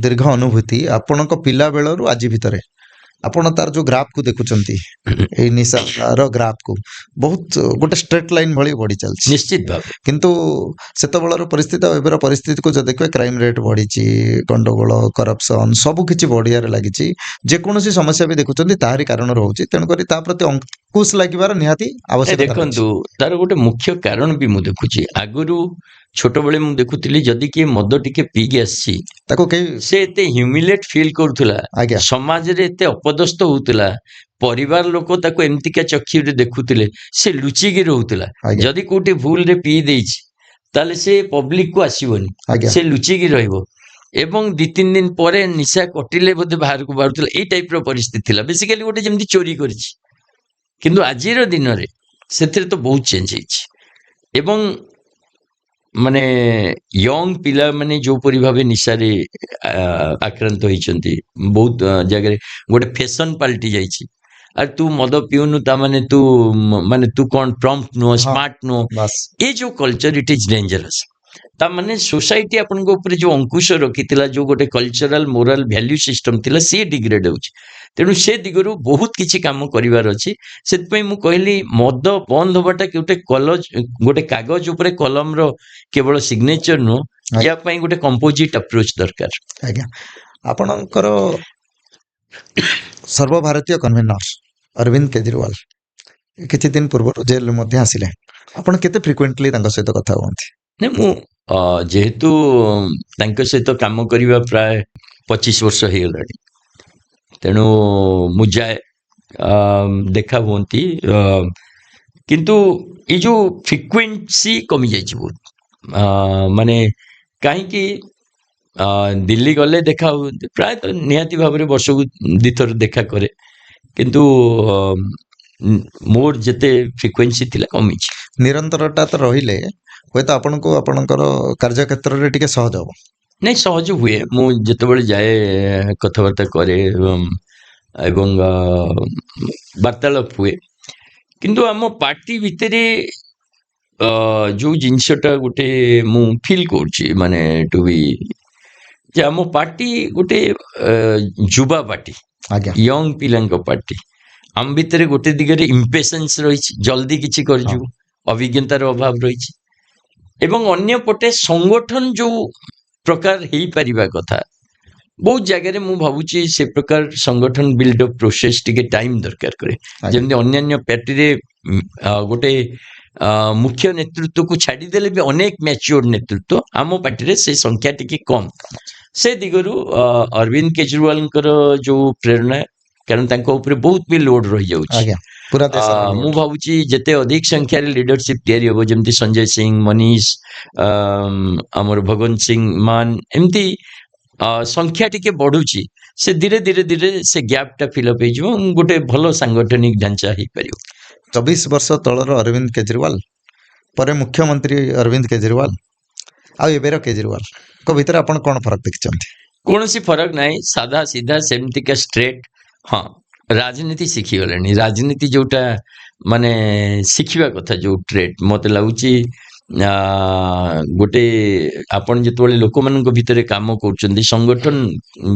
ଦୀର୍ଘ ଅନୁଭୂତି, ଆପଣଙ୍କ ପିଲା ବେଳରୁ ଆଜି ଭିତରେ ଆପଣ ତାର ଯୋଉ ଗ୍ରାଫକୁ ଦେଖୁଛନ୍ତି, ଏଇ ନିଶାର ଗ୍ରାଫକୁ ବହୁତ ଗୋଟେ ଷ୍ଟ୍ରେଟ୍ ଲାଇନ୍ ଭଳି ବଢି ଚାଲିଛି। ନିଶ୍ଚିତ ଭାବେ କିନ୍ତୁ ସେତେବେଳର ପରିସ୍ଥିତି ଆଉ ଏବେର ପରିସ୍ଥିତିକୁ ଯଦି ଦେଖିବେ, କ୍ରାଇମ ରେଟ୍ ବଢିଛି, ଗଣ୍ଡଗୋଳ, କରପସନ ସବୁ କିଛି ବଢିବାରେ ଲାଗିଛି। ଯେକୌଣସି ସମସ୍ୟା ବି ଦେଖୁଛନ୍ତି ତାହାରି କାରଣ ରହୁଛି। ତେଣୁକରି ତା ପ୍ରତି ଅଙ୍କୁଶ ଲାଗିବାର ନିହାତି ଆବଶ୍ୟକତା ରହିଛି। ଦେଖନ୍ତୁ, ତାର ଗୋଟେ ମୁଖ୍ୟ କାରଣ ବି ମୁଁ ଦେଖୁଛି। ଆଗରୁ ଛୋଟବେଳେ ମୁଁ ଦେଖୁଥିଲି ଯଦି କିଏ ମଦ ଟିକେ ପିଇକି ଆସିଛି, ତାକୁ କେହି ସେ ଏତେ ହ୍ୟୁମିଲେଟ୍ ଫିଲ୍ କରୁଥିଲା, ଆଜ୍ଞା, ସମାଜରେ ଏତେ ଅପଦସ୍ଥ ହଉଥିଲା, ପରିବାର ଲୋକ ତାକୁ ଏମିତିକା ଚକ୍ଷୁରେ ଦେଖୁଥିଲେ, ସେ ଲୁଚିକି ରହୁଥିଲା। ଆଜ୍ଞା, ଯଦି କୋଉଠି ଭୁଲରେ ପିଇ ଦେଇଛି ତାହେଲେ ସେ ପବ୍ଲିକକୁ ଆସିବନି, ଆଜ୍ଞା, ସେ ଲୁଚିକି ରହିବ, ଏବଂ 2-3 ଦିନ ପରେ ନିଶା କଟିଲେ ବୋଧେ ବାହାରକୁ ବାହାରୁଥିଲା। ଏଇ ଟାଇପର ପରିସ୍ଥିତି ଥିଲା, ବେସିକାଲି ଗୋଟେ ଯେମିତି ଚୋରି କରିଛି। କିନ୍ତୁ ଆଜିର ଦିନରେ ସେଥିରେ ତ ବହୁତ ଚେଞ୍ଜ ହେଇଛି, ଏବଂ ମାନେ ୟଙ୍ଗ ପିଲାମାନେ ଯୋଉପରି ଭାବେ ନିଶାରେ ଆକ୍ରାନ୍ତ ହେଇଛନ୍ତି, ବହୁତ ଜାଗାରେ ଗୋଟେ ଫ୍ୟାସନ ପାଲଟି ଯାଇଛି। ଆରେ ତୁ ମଦ ପିଉନୁ ତାମାନେ ତୁ ମାନେ ତୁ କ'ଣ ପ୍ରମ୍ପ୍ଟ ନୁହଁ, ହଁ, ସ୍ମାର୍ଟ ନୁହଁ। ବାସ୍, ଏ ଯୋଉ କଲଚର, ଇଟ୍ ଇଜ ଡେଞ୍ଜରସ୍। ତାମାନେ ସୋସାଇଟି ଆପଣଙ୍କ ଉପରେ ଯୋଉ ଅଙ୍କୁଶ ରଖିଥିଲା, ଯୋଉ ଗୋଟେ କଲଚରାଲ ମୋରାଲ ଭ୍ୟାଲ୍ୟୁ ସିଷ୍ଟମ ଥିଲା, ସିଏ ଡିଗ୍ରେଡ୍ ହେଉଛି। ତେଣୁ ସେ ଦିଗରୁ ବହୁତ କିଛି କାମ କରିବାର ଅଛି। ସେଥିପାଇଁ ମୁଁ କହିଲି ମଦ ବନ୍ଦ ହବାଟା ଗୋଟେ କାଗଜ ଉପରେ କଲମର କେବଳ ସିଗ୍ନେଚର ନୁହଁ, ଆଜ୍ଞା, ୟା ପାଇଁ ଗୋଟେ କମ୍ପୋଜିଟ ଆପ୍ରୋଚ ଦରକାର। ଆଜ୍ଞା। ଆପଣଙ୍କର ସର୍ବଭାରତୀୟ କନଭେନର ଅରବିନ୍ଦ କେଜରିୱାଲ କିଛି ଦିନ ପୂର୍ବରୁ ଜେଲରୁ ମଧ୍ୟ ଆସିଲେ। ଆପଣ କେତେ ଫ୍ରିକ୍ୱେଣ୍ଟଲି ତାଙ୍କ ସହିତ କଥା ହୁଅନ୍ତି? ନା, ମୁଁ ଯେହେତୁ ତାଙ୍କ ସହିତ କାମ କରିବା ପ୍ରାୟ 25 ବର୍ଷ ହେଇଗଲାଣି, ତେଣୁ ମୁଁ ଯାଏ, ଦେଖା ହୁଅନ୍ତି, କିନ୍ତୁ ଏଇ ଯୋଉ ଫ୍ରିକ୍ୱେନ୍ସି କମିଯାଇଛି ବହୁତ। ମାନେ କାହିଁକି, ଦିଲ୍ଲୀ ଗଲେ ଦେଖା ହୁଅନ୍ତି, ପ୍ରାୟତଃ ନିହାତି ଭାବରେ ବର୍ଷକୁ 2 ଥର ଦେଖା କରେ, କିନ୍ତୁ ମୋର ଯେତେ ଫ୍ରିକ୍ୱେନ୍ସି ଥିଲା କମିଛି। ନିରନ୍ତରତା ତ ରହିଲେ ହୁଏତ ଆପଣଙ୍କୁ ଆପଣଙ୍କର କାର୍ଯ୍ୟକ୍ଷେତ୍ରରେ ଟିକେ ସହଜ ହବ। ନାଇଁ, ସହଜ ହୁଏ। ମୁଁ ଯେତେବେଳେ ଯାଏ କଥାବାର୍ତ୍ତା କରେ, ଏବଂ ବାର୍ତ୍ତାଳାପ ହୁଏ। କିନ୍ତୁ ଆମ ପାର୍ଟି ଭିତରେ ଯୋଉ ଜିନିଷଟା ଗୋଟେ ମୁଁ ଫିଲ୍ କରୁଛି, ମାନେ ଟୁ ବି, ଯେ ଆମ ପାର୍ଟି ଗୋଟେ ଯୁବା ପାର୍ଟି, ଆଜ୍ଞା, ୟଙ୍ଗ ପିଲାଙ୍କ ପାର୍ଟି। ଆମ ଭିତରେ ଗୋଟେ ଦିଗରେ ଇମ୍ପେସେନ୍ସ ରହିଛି, ଜଲ୍ଦି କିଛି କରିଛୁ, ଅଭିଜ୍ଞତାର ଅଭାବ ରହିଛି, ଏବଂ ଅନ୍ୟପଟେ ସଂଗଠନ ଯୋଉ ପ୍ରକାର ହେଇପାରିବା କଥା, ବହୁତ ଜାଗାରେ ମୁଁ ଭାବୁଛି ସେ ପ୍ରକାର ସଂଗଠନ ବିଲ୍ଡ ଅପ୍ ପ୍ରୋସେସ ଟିକେ ଟାଇମ୍ ଦରକାର କରେ। ଆଜ୍ଞା, ଯେମିତି ଅନ୍ୟାନ୍ୟ ପାର୍ଟିରେ ଗୋଟେ ମୁଖ୍ୟ ନେତୃତ୍ୱକୁ ଛାଡ଼ିଦେଲେ ବି ଅନେକ ମ୍ୟାଚ୍ୟୁର୍ଡ ନେତୃତ୍ୱ, ଆମ ପାର୍ଟିରେ ସେ ସଂଖ୍ୟା ଟିକେ କମ୍। ସେ ଦିଗରୁ ଅରବିନ୍ଦ କେଜରିୱାଲଙ୍କର ଯୋଉ ପ୍ରେରଣା, କାରଣ ତାଙ୍କ ଉପରେ ବହୁତ ବି ଲୋଡ୍ ରହିଯାଉଛି। ଆଜ୍ଞା, ପୁରା ଦେଶର ମୁଁ ଭାବୁଛି ଯେତେ ଅଧିକ ସଂଖ୍ୟାରେ ଲିଡରସିପ୍ ତିଆରି ହେବ, ଯେମିତି ସଞ୍ଜୟ ସିଂ, ମନୀଷ, ଆମର ଭଗବନ୍ତ ସିଂ ମାନ, ଏମିତି ସଂଖ୍ୟା ଟିକେ ବଢୁଛି, ସେ ଧୀରେ ଧୀରେ ସେ ଗ୍ୟାପଟା ଫିଲ୍ଅପ୍ ହେଇଯିବ, ଗୋଟେ ଭଲ ସାଂଗଠନିକ ଢାଞ୍ଚା ହେଇପାରିବ। 24 ବର୍ଷ ତଳର ଅରବିନ୍ଦ କେଜରିୱାଲ ପରେ ମୁଖ୍ୟମନ୍ତ୍ରୀ ଅରବିନ୍ଦ କେଜରିୱାଲ ଆଉ ଏବେର କେଜରିୱାଲଙ୍କ ଭିତରେ ଆପଣ କ'ଣ ଫରକ ଦେଖିଛନ୍ତି? କୌଣସି ଫରକ ନାହିଁ, ସାଧା ସିଧା ସେମିତିକା ଷ୍ଟ୍ରେଟ୍। ହଁ, ରାଜନୀତି ଶିଖିଗଲେଣି, ରାଜନୀତି ଯୋଉଟା ମାନେ ଶିଖିବା କଥା, ଯୋଉ ଟ୍ରେଟ୍ ମତେ ଲାଗୁଛି, ଗୋଟେ ଆପଣ ଯେତେବେଳେ ଲୋକମାନଙ୍କ ଭିତରେ କାମ କରୁଛନ୍ତି, ସଂଗଠନ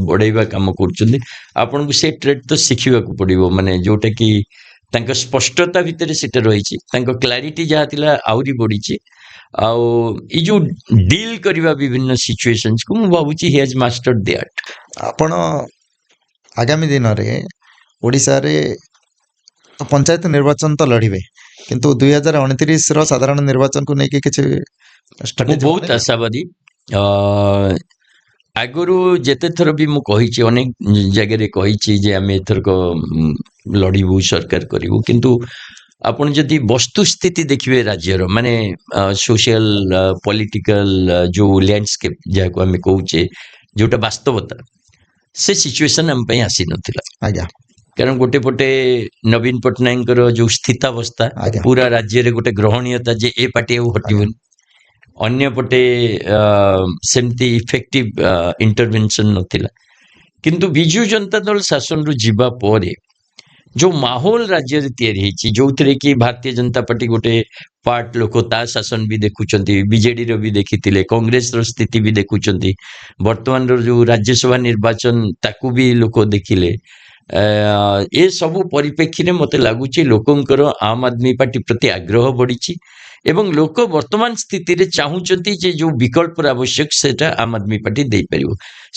ବଢେଇବା କାମ କରୁଛନ୍ତି, ଆପଣଙ୍କୁ ସେ ଟ୍ରେଟ୍ ତ ଶିଖିବାକୁ ପଡିବ, ମାନେ ଯୋଉଟା କି ତାଙ୍କ ସ୍ପଷ୍ଟତା ଭିତରେ ସେଟା ରହିଛି, ତାଙ୍କ କ୍ଲାରିଟି ଯାହା ଥିଲା ଆହୁରି ବଢିଛି। ଆଉ ଏଇ ଯୋଉ ଡିଲ୍ କରିବା ବିଭିନ୍ନ ସିଚୁଏସନ୍ସକୁ, ମୁଁ ଭାବୁଛି ହି ହାଜ୍ ମାଷ୍ଟର୍ଡ ଦି ଆର୍ଟ। ଆପଣ ଆଗାମୀ ଦିନରେ ଓଡ଼ିଶାରେ ପଞ୍ଚାୟତ ନିର୍ବାଚନ ତ ଲଢ଼ିବେ, କିନ୍ତୁ 2029ର ସାଧାରଣ ନିର୍ବାଚନକୁ ନେଇକି କିଛି ମୁଁ ଷ୍ଟ୍ରାଟେଜି ବହୁତ ଆଶାବାଦୀ। ଅ, ଆଗରୁ ଯେତେ ଥର ବି ମୁଁ କହିଛି, ଅନେକ ଜାଗାରେ କହିଛି ଯେ ଆମେ ଏଥରକ ଲଢ଼ିବୁ, ସରକାର କରିବୁ, କିନ୍ତୁ ଆପଣ ଯଦି ବସ୍ତୁସ୍ଥିତି ଦେଖିବେ ରାଜ୍ୟର, ମାନେ ସୋସିଆଲ ପଲିଟିକାଲ ଯୋଉ ଲ୍ୟାଣ୍ଡସ୍କେପ୍ ଯାହାକୁ ଆମେ କହୁଛେ, ଯୋଉଟା ବାସ୍ତବତା, ସେ ସିଚୁଏସନ୍ ଆମ ପାଇଁ ଆସିନଥିଲା। ଆଜ୍ଞା କାରଣ ଗୋଟେ ପଟେ ନବୀନ ପଟ୍ଟନାୟକଙ୍କର ଯୋଉ ସ୍ଥିତାବସ୍ଥା, ଆଜ୍ଞା ପୁରା ରାଜ୍ୟରେ ଗୋଟେ ଗ୍ରହଣୀୟତା ଯେ ଏ ପାର୍ଟି ଆଉ ହଟିବନି, ଅନ୍ୟପଟେ ସେମିତି ଇଫେକ୍ଟିଭ ଇଣ୍ଟରଭେନସନ୍ ନଥିଲା। କିନ୍ତୁ ବିଜୁ ଜନତା ଦଳ ଶାସନରୁ ଯିବା ପରେ ଯୋଉ ମାହୋଲ ରାଜ୍ୟରେ ତିଆରି ହେଇଛି, ଯୋଉଥିରେ କି ଭାରତୀୟ ଜନତା ପାର୍ଟି ଗୋଟେ ପାର୍ଟ ଲୋକ ତା ଶାସନ ବି ଦେଖୁଛନ୍ତି, ବିଜେଡିର ବି ଦେଖିଥିଲେ, କଂଗ୍ରେସର ସ୍ଥିତି ବି ଦେଖୁଛନ୍ତି, ବର୍ତ୍ତମାନର ଯୋଉ ରାଜ୍ୟସଭା ନିର୍ବାଚନ ତାକୁ ବି ଲୋକ ଦେଖିଲେ। ଏ ସବୁ ପରିପ୍ରେକ୍ଷୀରେ ମତେ ଲାଗୁଛି ଲୋକଙ୍କର ଆମ୍ ଆଦମୀ ପାର୍ଟି ପ୍ରତି ଆଗ୍ରହ ବଢିଛି ଏବଂ ଲୋକ ବର୍ତ୍ତମାନ ସ୍ଥିତିରେ ଚାହୁଁଛନ୍ତି ଯେ ଯୋଉ ବିକଳ୍ପର ଆବଶ୍ୟକ ସେଟା ଆମ୍ ଆଦମୀ ପାର୍ଟି ଦେଇପାରିବ।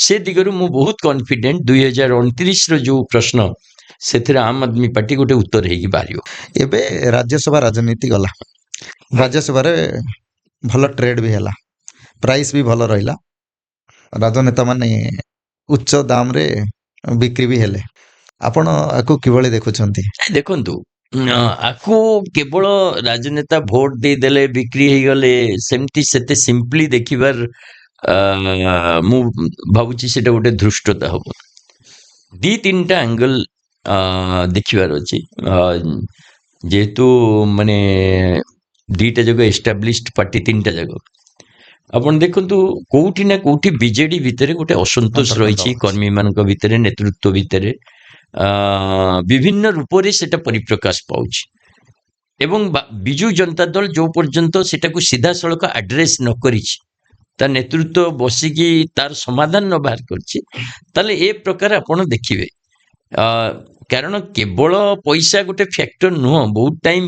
ସେ ଦିଗରୁ ମୁଁ ବହୁତ କନଫିଡେଣ୍ଟ 2029ର ଯୋଉ ପ୍ରଶ୍ନ, ସେଥିରେ ଆମ୍ ଆଦମୀ ପାର୍ଟି ଗୋଟେ ଉତ୍ତର ହେଇକି ବାହାରିବ। ଏବେ ରାଜ୍ୟସଭା ରାଜନୀତି ଗଲା, ରାଜ୍ୟସଭାରେ ଭଲ ଟ୍ରେଡ୍ ବି ହେଲା, ପ୍ରାଇସ୍ ବି ଭଲ ରହିଲା, ରାଜନେତାମାନେ ଉଚ୍ଚ ଦାମରେ ବିକ୍ରି ବି ହେଲେ। ଆପଣ ଆକୁ କିଭଳି ଦେଖୁଛନ୍ତି? ଦେଖନ୍ତୁ, ଆକୁ କେବଳ ରାଜନେତା ଭୋଟ ଦେଇଦେଲେ ବିକ୍ରି ହେଇଗଲେ ସେମିତି ସେତେ ସିମ୍ପଲି ଦେଖିବାର ମୁଁ ଭାବୁଛି ସେଟା ଗୋଟେ ଧୃଷ୍ଟତା ହବ। ଦି ତିନିଟା ଆଙ୍ଗଲ ଦେଖିବାର ଅଛି। ଯେହେତୁ ମାନେ ଦିଟା ଯାକ ଏଷ୍ଟାବ୍ଲିଶଡ ପାର୍ଟି, ତିନିଟା ଯାକ ଆପଣ ଦେଖନ୍ତୁ କୋଉଠି ନା କୋଉଠି ବିଜେଡି ଭିତରେ ଗୋଟେ ଅସନ୍ତୋଷ ରହିଛି, କର୍ମୀମାନଙ୍କ ଭିତରେ, ନେତୃତ୍ୱ ଭିତରେ ବିଭିନ୍ନ ରୂପରେ ସେଟା ପରିପ୍ରକାଶ ପାଉଛି। ଏବଂ ବିଜୁ ଜନତା ଦଳ ଯୋଉ ପର୍ଯ୍ୟନ୍ତ ସେଟାକୁ ସିଧାସଳଖ ଆଡ୍ରେସ ନ କରିଛି, ତା ନେତୃତ୍ୱ ବସିକି ତାର ସମାଧାନ ନ ବାହାର କରିଛି, ତାହେଲେ ଏ ପ୍ରକାର ଆପଣ ଦେଖିବେ। କାରଣ କେବଳ ପଇସା ଗୋଟେ ଫ୍ୟାକ୍ଟର ନୁହଁ, ବହୁତ ଟାଇମ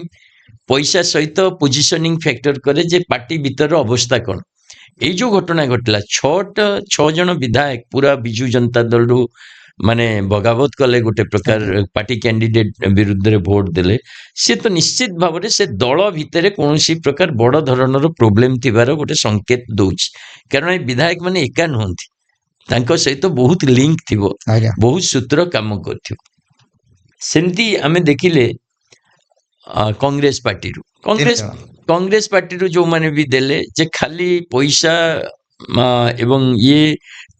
ପଇସା ସହିତ ପୋଜିସନିଂ ଫ୍ୟାକ୍ଟର କରେ ଯେ ପାର୍ଟି ଭିତର ଅବସ୍ଥା କ'ଣ। ଏଇ ଯୋଉ ଘଟଣା ଘଟିଲା, 6 ଜଣ ବିଧାୟକ ପୁରା ବିଜୁ ଜନତା ଦଳରୁ ମାନେ ବଗାବତ କଲେ, ଗୋଟେ ପ୍ରକାର ପାର୍ଟି କ୍ୟାଣ୍ଡିଡେଟ ବିରୁଦ୍ଧରେ ଭୋଟ ଦେଲେ, ସେ ତ ନିଶ୍ଚିତ ଭାବରେ ସେ ଦଳ ଭିତରେ କୌଣସି ପ୍ରକାର ବଡ ଧରଣର ପ୍ରୋବ୍ଲେମ ଥିବାର ଗୋଟେ ସଂକେତ ଦଉଛି। କାରଣ ଏ ବିଧାୟକ ମାନେ ଏକା ନୁହନ୍ତି, ତାଙ୍କ ସହିତ ବହୁତ ଲିଙ୍କ ଥିବ, ବହୁତ ସୂତ୍ର କାମ କରିଥିବ। ସେମିତି ଆମେ ଦେଖିଲେ କଂଗ୍ରେସ ପାର୍ଟିରୁ କଂଗ୍ରେସ ପାର୍ଟିରୁ ଯୋଉମାନେ ବି ଦେଲେ ଯେ ଖାଲି ପଇସା ଏବଂ ଇଏ,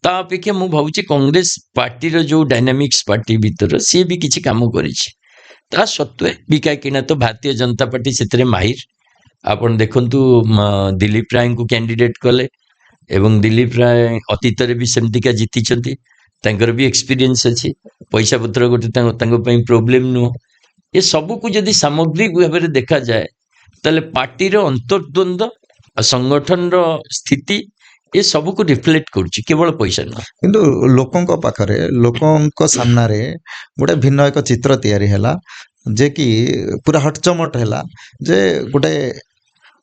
ତା ଅପେକ୍ଷା ମୁଁ ଭାବୁଛି କଂଗ୍ରେସ ପାର୍ଟିର ଯୋଉ ଡାଇନାମିକ୍ସ ପାର୍ଟି ଭିତର, ସିଏ ବି କିଛି କାମ କରିଛି। ତା ସତ୍ତ୍ୱେ ବିକା କିଣା ତ ଭାରତୀୟ ଜନତା ପାର୍ଟି ସେଥିରେ ମାହିର। ଆପଣ ଦେଖନ୍ତୁ ଦିଲ୍ଲୀପ ରାୟଙ୍କୁ କ୍ୟାଣ୍ଡିଡେଟ କଲେ ଏବଂ ଦିଲ୍ଲୀପ ରାୟ ଅତୀତରେ ବି ସେମିତିକା ଜିତିଛନ୍ତି, ତାଙ୍କର ବି ଏକ୍ସପିରିଏନ୍ସ ଅଛି, ପଇସା ପତ୍ର ଗୋଟେ ତାଙ୍କ ପାଇଁ ପ୍ରୋବ୍ଲେମ ନୁହଁ। ଏ ସବୁକୁ ଯଦି ସାମଗ୍ରିକ ଭାବରେ ଦେଖାଯାଏ, ତାହେଲେ ପାର୍ଟିର ଅନ୍ତର୍ଦ୍ୱନ୍ଦ୍ୱ ଆଉ ସଂଗଠନର ସ୍ଥିତି ଏ ସବୁକୁ ରିଫ୍ଲେକ୍ଟ କରୁଛି, କେବଳ ପଇସା ନୁହଁ। କିନ୍ତୁ ଲୋକଙ୍କ ପାଖରେ, ଲୋକଙ୍କ ସାମ୍ନାରେ ଗୋଟେ ଭିନ୍ନ ଏକ ଚିତ୍ର ତିଆରି ହେଲା, ଯେ କି ପୁରା ହଟଚମଟ ହେଲା ଯେ ଗୋଟେ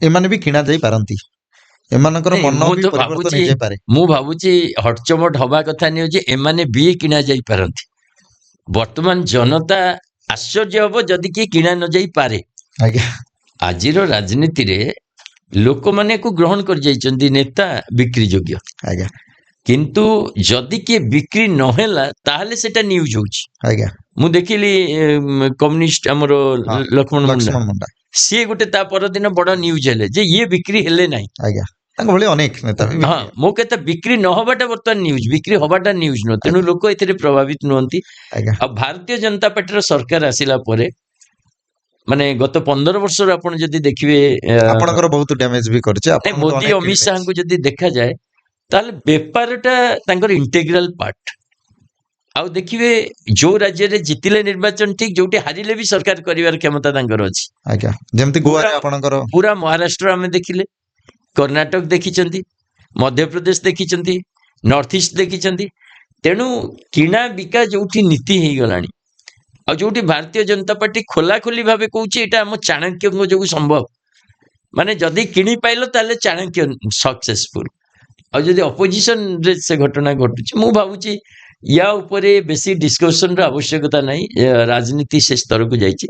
ଏମାନେ ବି କିଣା ଯାଇ ପାରନ୍ତି, ଏମାନଙ୍କର ମନ ବି ପରିବର୍ତ୍ତନ ହେଇଯାଇପାରେ। ମୁଁ ଭାବୁଛି ହଟଚମଟ ହବା କଥା ନୁହେଁ ଯେ ଏମାନେ ବି କିଣା ଯାଇ ପାରନ୍ତି। ବର୍ତ୍ତମାନ ଜନତା ଆଶ୍ଚର୍ଯ୍ୟ ହବ ଯଦି କିଏ କିଣା ନ ଯାଇପାରେ। ଆଜ୍ଞା, ଆଜିର ରାଜନୀତିରେ ଲୋକମାନେ କୁ ଗ୍ରହଣ କରି ଯାଇଛନ୍ତି ନେତା ବିକ୍ରି ଯୋଗ୍ୟ। ଆଜ୍ଞା କିନ୍ତୁ ଯଦି କିଏ ବିକ୍ରି ନହେଲା ତାହେଲେ ସେଟା ନ୍ୟୁଜ ହଉଛି। ଆଜ୍ଞା, ମୁଁ ଦେଖିଲି କମ୍ୟୁନିଷ୍ଟ ଆମର ଲକ୍ଷ୍ମଣ ମୁଣ୍ଡା, ସିଏ ଗୋଟେ ତା ପରଦିନ ବଡ ନ୍ୟୁଜ ହେଲେ ଯେ ଇଏ ବିକ୍ରି ହେଲେ ନାହିଁ। ଆଜ୍ଞା, ତାଙ୍କ ଭଳି ଅନେକ ନେତା। ହଁ, ମୋ କଥା ବିକ୍ରି ନ ହବାଟା ବର୍ତ୍ତମାନ ନ୍ୟୁଜ, ବିକ୍ରି ହବାଟା ନ୍ୟୁଜ ନୁହଁ। ତେଣୁ ଲୋକ ଏଥିରେ ପ୍ରଭାବିତ ନୁହନ୍ତି। ଆଉ ଭାରତୀୟ ଜନତା ପାର୍ଟିର ସରକାର ଆସିଲା ପରେ, ମାନେ ଗତ 15 ବର୍ଷରୁ ଆପଣ ଯଦି ଦେଖିବେ, ଆପଣଙ୍କର ବହୁତ ଡ୍ୟାମେଜ ବି କରିଛି। ମୋଦି ଅମିତ ଶାହାଙ୍କୁ ଯଦି ଦେଖାଯାଏ, ତାହେଲେ ବେପାରଟା ତାଙ୍କର ଇଣ୍ଟେଗ୍ରାଲ ପାର୍ଟ। ଆଉ ଦେଖିବେ ଯୋଉ ରାଜ୍ୟରେ ଜିତିଲେ ନିର୍ବାଚନ ଠିକ, ଯୋଉଠି ହାରିଲେ ବି ସରକାର କରିବାର କ୍ଷମତା ତାଙ୍କର ଅଛି। ଆଜ୍ଞା, ଯେମିତି ଗୋଆରେ ଆପଣଙ୍କର ପୁରା ମହାରାଷ୍ଟ୍ର ଆମେ ଦେଖିଲେ, କର୍ଣ୍ଣାଟକ ଦେଖିଛନ୍ତି, ମଧ୍ୟପ୍ରଦେଶ ଦେଖିଛନ୍ତି, ନର୍ଥ ଇଷ୍ଟ ଦେଖିଛନ୍ତି। ତେଣୁ କିଣା ବିକା ଯୋଉଠି ନୀତି ହେଇଗଲାଣି, ଆଉ ଯୋଉଠି ଭାରତୀୟ ଜନତା ପାର୍ଟି ଖୋଲାଖୋଲି ଭାବେ କହୁଛି ଏଇଟା ଆମ ଚାଣକ୍ୟଙ୍କ ଯୋଗୁଁ ସମ୍ଭବ, ମାନେ ଯଦି କିଣି ପାଇଲ ତାହେଲେ ଚାଣକ୍ୟ ସକ୍ସେସଫୁଲ, ଆଉ ଯଦି ଅପୋଜିସନରେ ସେ ଘଟଣା ଘଟୁଛି, ମୁଁ ଭାବୁଛି या उपरे बेसी डिस्कशन ର ଆବଶ୍ୟକତା ନାହିଁ ରାଜନୀତି ସେ ସ୍ତରକୁ ଯାଇଛି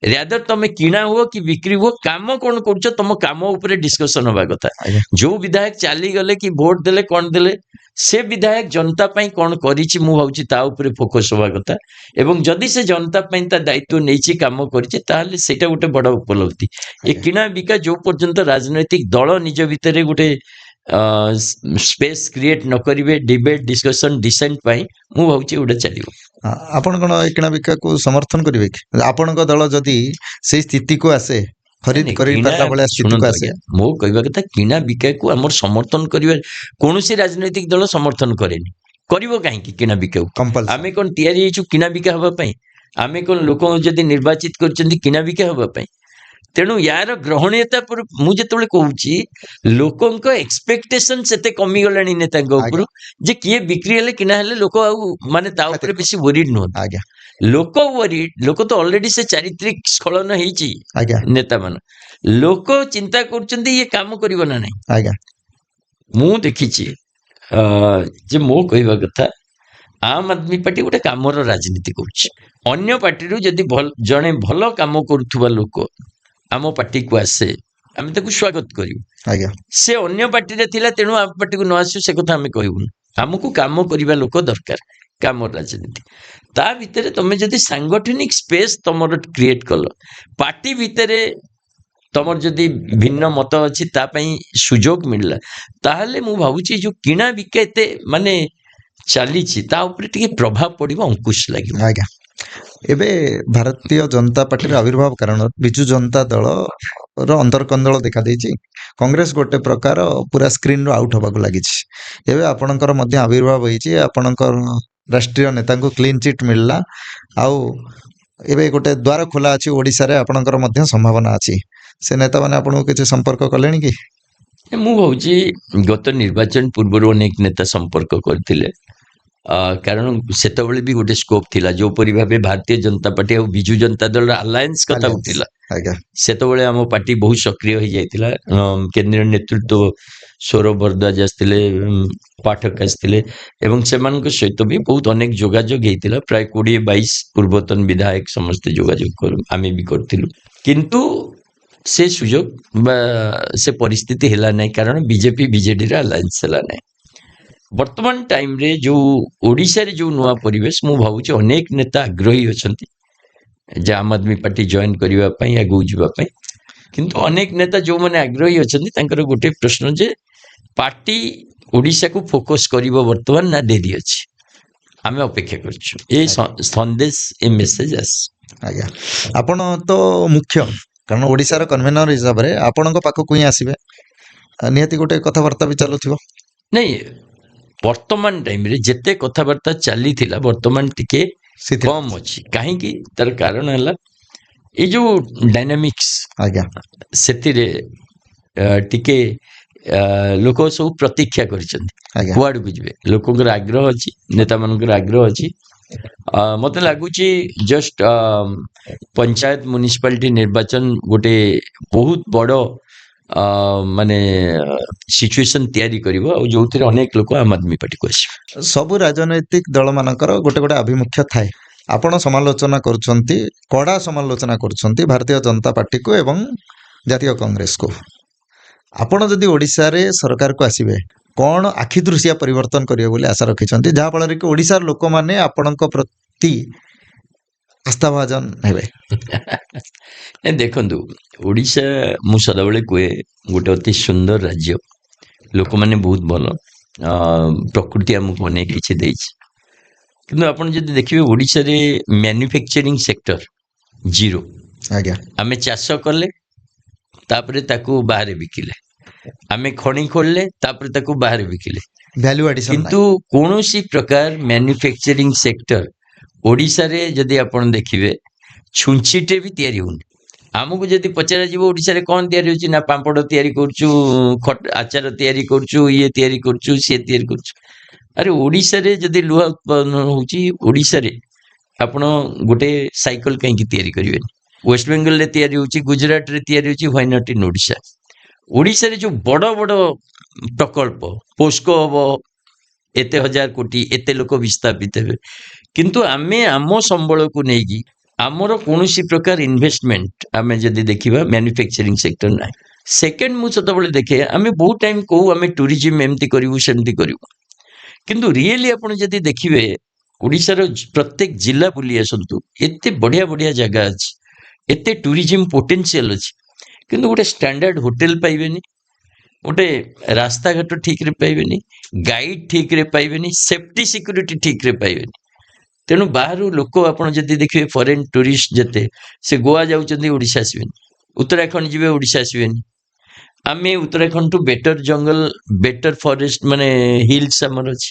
ରାଦର ତମେ କିଣା ହୁଅ କି ବିକ୍ରି ହୁଅ କାମ କଣ କରୁଛ ତମ କାମ ଉପରେ ଡିସ୍କସନ ହବା କଥା ଆଜ୍ଞା ଯୋଉ ବିଧାୟକ ଚାଲିଗଲେ କି ଭୋଟ ଦେଲେ କଣ ଦେଲେ ସେ ବିଧାୟକ ଜନତା ପାଇଁ କଣ କରିଛି ମୁଁ ଭାବୁଛି ତା ଉପରେ ଫୋକସ ହବା କଥା ଏବଂ ଯଦି ସେ ଜନତା ପାଇଁ ତା ଦାୟିତ୍ୱ ନେଇଛି କାମ କରିଛି ତାହେଲେ ସେଇଟା ଗୋଟେ ବଡ ଉପଲବ୍ଧି ଏ ଆଜ୍ଞା କିଣା ବିକା ଯୋଉ ପର୍ଯ୍ୟନ୍ତ ରାଜନୈତିକ ଦଳ ନିଜ ଭିତରେ ଗୋଟେ ସ୍ପେସ୍ କ୍ରିଏଟ ନ କରିବେ ଡିବେଟ ଡିସ୍କସନ ଡିସେଣ୍ଟ ପାଇଁ ମୁଁ ଭାବୁଛି ଗୋଟେ ଚାଲିବ ଆପଣ କଣ ଏ କିଣା ବିକାକୁ ସମର୍ଥନ କରିବେ କି ଆପଣଙ୍କ ଦଳ ଯଦି ସେଇ ସ୍ଥିତିକୁ ଆସେ ଖରିଦ ନାଇଁ, କରିପାରିଲା ଭଳିଆ ସ୍ଥିତିକୁ ଶୁଣନ୍ତୁ ଆସେ ଆଜ୍ଞା ମୋ କହିବା କଥା କିଣା ବିକାକୁ ଆମର ସମର୍ଥନ କରିବା କୌଣସି ରାଜନୈତିକ ଦଳ ସମର୍ଥନ କରେନି କରିବ କାହିଁକି କିଣା ବିକାକୁ କମ୍ପଲସରି ଆମେ କଣ ତିଆରି ହେଇଛୁ କିଣା ବିକା ହବା ପାଇଁ ଆମେ କଣ ଲୋକଙ୍କୁ ଯଦି ନିର୍ବାଚିତ କରିଛନ୍ତି କିଣା ବିକା ହବା ପାଇଁ ତେଣୁ ୟାର ଗ୍ରହଣୀୟତା ମୁଁ ଯେତେବେଳେ କହୁଛି ଲୋକଙ୍କ ଏକ୍ସପେକ୍ଟେସନ ସେତେ କମିଗଲାଣି ନେତାଙ୍କ ଉପରୁ ଯେ କିଏ ବିକ୍ରି ହେଲେ କିଣା ହେଲେ ଲୋକ ଆଉ ମାନେ ତା ଉପରେ ବେଶୀ ୱରିଡ ନୁହନ୍ତି ଆଜ୍ଞା ଲୋକ ୱରିଡ ଲୋକ ତ ଅଲରେଡି ସେ ଚାରିତ୍ରିକ ସ୍ଖଳନ ହେଇଛି ଆଜ୍ଞା ନେତା ମାନ ଲୋକ ଚିନ୍ତା କରୁଛନ୍ତି ଇଏ କାମ କରିବ ନା ନାହିଁ ଆଜ୍ଞା ମୁଁ ଦେଖିଛି ଯେ ମୋ କହିବା କଥା ଆମ୍ ଆଦମୀ ପାର୍ଟି ଗୋଟେ କାମର ରାଜନୀତି କରୁଛି ଅନ୍ୟ ପାର୍ଟିରୁ ଯଦି ଜଣେ ଭଲ କାମ କରୁଥିବା ଲୋକ ଆମ ପାର୍ଟିକୁ ଆସେ ଆମେ ତାକୁ ସ୍ୱାଗତ କରିବୁ ଆଜ୍ଞା ସେ ଅନ୍ୟ ପାର୍ଟିରେ ଥିଲା ତେଣୁ ଆମ ପାର୍ଟିକୁ ନ ଆସୁ ସେ କଥା ଆମେ କହିବୁନି ଆମକୁ କାମ କରିବା ଲୋକ ଦରକାର କାମ ରାଜନୀତି ତା ଭିତରେ ତମେ ଯଦି ସାଂଗଠନିକ ସ୍ପେସ ତମର କ୍ରିଏଟ କଲ ପାର୍ଟି ଭିତରେ ତମର ଯଦି ଭିନ୍ନ ମତ ଅଛି ତା ପାଇଁ ସୁଯୋଗ ମିଳିଲା ତାହେଲେ ମୁଁ ଭାବୁଛି ଯୋଉ କିଣା ବିକା ଏତେ ମାନେ ଚାଲିଛି ତା ଉପରେ ଟିକେ ପ୍ରଭାବ ପଡିବ ଅଙ୍କୁଶ ଲାଗିବ ଆଜ୍ଞା ଏବେ ଭାରତୀୟ ଜନତା ପାର୍ଟିର ଆବିର୍ଭାବ କାରଣରୁ ବିଜୁ ଜନତା ଦଳର ଅନ୍ତର୍କନ୍ଦଳ ଦେଖାଦେଇଛି କଂଗ୍ରେସ ଗୋଟେ ପ୍ରକାର ପୁରା ସ୍କ୍ରିନ୍ରୁ ଆଉଟ୍ ହେବାକୁ ଲାଗିଛି ଏବେ ଆପଣଙ୍କର ମଧ୍ୟ ଆବିର୍ଭାବ ହେଇଛି ଆପଣଙ୍କର ରାଷ୍ଟ୍ରୀୟ ନେତାଙ୍କୁ କ୍ଲିନ୍ ଚିଟ୍ ମିଳିଲା ଆଉ ଏବେ ଗୋଟେ ଦ୍ୱାର ଖୋଲା ଅଛି ଓଡ଼ିଶାରେ ଆପଣଙ୍କର ମଧ୍ୟ ସମ୍ଭାବନା ଅଛି ସେ ନେତାମାନେ ଆପଣଙ୍କୁ କିଛି ସମ୍ପର୍କ କଲେଣି କି ମୁଁ ଭାବୁଛି ଗତ ନିର୍ବାଚନ ପୂର୍ବରୁ ଅନେକ ନେତା ସମ୍ପର୍କ କରିଥିଲେ କାରଣ ସେତେବେଳେ ବି ଗୋଟେ ସ୍କୋପ ଥିଲା ଯୋଉପରି ଭାବେ ଭାରତୀୟ ଜନତା ପାର୍ଟି ଆଉ ବିଜୁ ଜନତା ଦଳର ଆଲାଏନ୍ସ କଥା ଉଠିଲା ଆଜ୍ଞା ସେତେବେଳେ ଆମ ପାର୍ଟି ବହୁତ ସକ୍ରିୟ ହେଇଯାଇଥିଲା କେନ୍ଦ୍ରୀୟ ନେତୃତ୍ୱ ସୌରଭ ଭରଦ୍ୱାଜ ଆସିଥିଲେ ପାଠକ ଆସିଥିଲେ ଏବଂ ସେମାନଙ୍କ ସହିତ ବି ବହୁତ ଅନେକ ଯୋଗାଯୋଗ ହେଇଥିଲା ପ୍ରାୟ 20-22 ପୂର୍ବତନ ବିଧାୟକ ସମସ୍ତେ ଯୋଗାଯୋଗ ଆମେ ବି କରିଥିଲୁ କିନ୍ତୁ ସେ ସୁଯୋଗ ବା ସେ ପରିସ୍ଥିତି ହେଲା ନାହିଁ କାରଣ ବିଜେପି ବିଜେଡିର ଆଲାଏନ୍ସ ହେଲା ନାହିଁ ବର୍ତ୍ତମାନ ଟାଇମରେ ଯୋଉ ଓଡ଼ିଶାରେ ଯୋଉ ନୂଆ ପରିବେଶ ମୁଁ ଭାବୁଛି ଅନେକ ନେତା ଆଗ୍ରହୀ ଅଛନ୍ତି ଯେ ଆମ୍ ଆଦମୀ ପାର୍ଟି ଜଏନ୍ କରିବା ପାଇଁ ଆଗକୁ ଯିବା ପାଇଁ କିନ୍ତୁ ଅନେକ ନେତା ଯୋଉମାନେ ଆଗ୍ରହୀ ଅଛନ୍ତି ତାଙ୍କର ଗୋଟେ ପ୍ରଶ୍ନ ଯେ ପାର୍ଟି ଓଡ଼ିଶାକୁ ଫୋକସ କରିବ ବର୍ତ୍ତମାନ ନା ଡେରି ଅଛି ଆମେ ଅପେକ୍ଷା କରୁଛୁ ଏ ସନ୍ଦେଶ ଏ ମେସେଜ ଆସ ଆଜ୍ଞା ଆପଣ ତ ମୁଖ୍ୟ କାରଣ ଓଡ଼ିଶାର କନଭେନର ହିସାବରେ ଆପଣଙ୍କ ପାଖକୁ ହିଁ ଆସିବେ ନିହାତି ଗୋଟେ କଥାବାର୍ତ୍ତା ବି ଚାଲୁଥିବ ନାଇଁ ବର୍ତ୍ତମାନ ଟାଇମରେ ଯେତେ କଥାବାର୍ତ୍ତା ଚାଲିଥିଲା ବର୍ତ୍ତମାନ ଟିକେ କମ ଅଛି କାହିଁକି ତାର କାରଣ ହେଲା ଏଇ ଯୋଉ ଡାଇନାମିକ୍ସ ଆଜ୍ଞା ସେଥିରେ ଟିକେ ଲୋକ ସବୁ ପ୍ରତୀକ୍ଷା କରିଛନ୍ତି ଆଜ୍ଞା କୁଆଡକୁ ଯିବେ ଲୋକଙ୍କର ଆଗ୍ରହ ଅଛି ନେତାମାନଙ୍କର ଆଗ୍ରହ ଅଛି ମତେ ଲାଗୁଛି ଜଷ୍ଟ ପଞ୍ଚାୟତ ମ୍ୟୁନିସିପାଲିଟି ନିର୍ବାଚନ ଗୋଟେ ବହୁତ ବଡ ମାନେ ସିଚୁଏସନ ତିଆରି କରିବ ଆଉ ଯୋଉଥିରେ ଅନେକ ଲୋକ ଆମ୍ ଆଦମୀ ପାର୍ଟିକୁ ଆସିବେ ସବୁ ରାଜନୈତିକ ଦଳମାନଙ୍କର ଗୋଟେ ଗୋଟେ ଆଭିମୁଖ୍ୟ ଥାଏ ଆପଣ ସମାଲୋଚନା କରୁଛନ୍ତି କଡ଼ା ସମାଲୋଚନା କରୁଛନ୍ତି ଭାରତୀୟ ଜନତା ପାର୍ଟିକୁ ଏବଂ ଜାତୀୟ କଂଗ୍ରେସକୁ ଆପଣ ଯଦି ଓଡ଼ିଶାରେ ସରକାରକୁ ଆସିବେ କ'ଣ ଆଖି ଦୃଶିଆ ପରିବର୍ତ୍ତନ କରିବେ ବୋଲି ଆଶା ରଖିଛନ୍ତି ଯାହାଫଳରେ କି ଓଡ଼ିଶାର ଲୋକମାନେ ଆପଣଙ୍କ ପ୍ରତି ଆସ୍ଥାଭାଜନ ହେବେ ଦେଖନ୍ତୁ ଓଡ଼ିଶା ମୁଁ ସଦାବେଳେ କୁହେ ଗୋଟେ ଅତି ସୁନ୍ଦର ରାଜ୍ୟ ଲୋକମାନେ ବହୁତ ଭଲ ପ୍ରକୃତି ଆମକୁ ଅନେକ କିଛି ଦେଇଛି କିନ୍ତୁ ଆପଣ ଯଦି ଦେଖିବେ ଓଡ଼ିଶାରେ ମ୍ୟାନୁଫ୍ୟାକ୍ଚରିଂ ସେକ୍ଟର ଜିରୋ ଆଜ୍ଞା ଆମେ ଚାଷ କଲେ ତାପରେ ତାକୁ ବାହାରେ ବିକିଲେ ଆମେ ଖଣି ଖୋଳିଲେ ତାପରେ ତାକୁ ବାହାରେ ବିକିଲେ ଭ୍ୟାଲ୍ୟୁ ଆଡିସନ କିନ୍ତୁ କୌଣସି ପ୍ରକାର ମ୍ୟାନୁଫ୍ୟାକ୍ଚରିଂ ସେକ୍ଟର ଓଡ଼ିଶାରେ ଯଦି ଆପଣ ଦେଖିବେ ଛୁଞ୍ଚିଟେ ବି ତିଆରି ହଉନି ଆମକୁ ଯଦି ପଚରାଯିବ ଓଡ଼ିଶାରେ କ'ଣ ତିଆରି ହଉଛି ନା ପାମ୍ପଡ଼ ତିଆରି କରୁଛୁ ଆଚାର ତିଆରି କରୁଛୁ ଇଏ ତିଆରି କରୁଛୁ ସିଏ ତିଆରି କରୁଛୁ ଆରେ ଓଡ଼ିଶାରେ ଯଦି ଲୁହା ଉତ୍ପାଦନ ହଉଛି ଓଡ଼ିଶାରେ ଆପଣ ଗୋଟେ ସାଇକେଲ କାହିଁକି ତିଆରି କରିବେନି ୱେଷ୍ଟବେଙ୍ଗଲରେ ତିଆରି ହଉଛି ଗୁଜରାଟରେ ତିଆରି ହଉଛି ହ୍ୱାଇ ନଟ୍ ଇନ୍ ଓଡ଼ିଶା ଓଡ଼ିଶାରେ ଯୋଉ ବଡ଼ ବଡ଼ ପ୍ରକଳ୍ପ ପୋସ୍କୋ ହବ एते हजार कोटी एते लोक विस्थापित हेबे किंतु आमे आम संबल को नेकी आमर कौनसी प्रकार इन्वेस्टमेंट आमे जदि देखिबा मैन्युफैक्चरिंग सेक्टर ना सेकेंड मु सतबले देखे आमे बहुत टाइम कहू आमे टूरिज्म एमती करिवु सेमती करिवु किंतु रियली आपण जदि देखिबे ओडिशार प्रत्येक जिला बुली आसंतु एते बढ़िया बढ़िया जगह अछि एते टूरिज्म पोटेंशियल अछि किंतु गोटे स्टैंडर्ड होटल पाइबेनी गोटे रास्ता घाट ठीक रे पाइबेनी गाइड ठीक रे पाइबेनी सेफ्टी सिक्योरिटी ठीक रे पाइबेनी तेणु बाहर लोक आपण जदि देखिबे फॉरेन टूरिस्ट जते से गोवा जाउचंदी ओडिशा आसीबेनी उत्तराखंड जिबे ओडिशा आसीबेनी आमे Uttarakhand to better jungle better forest माने हिल्स हमर अछि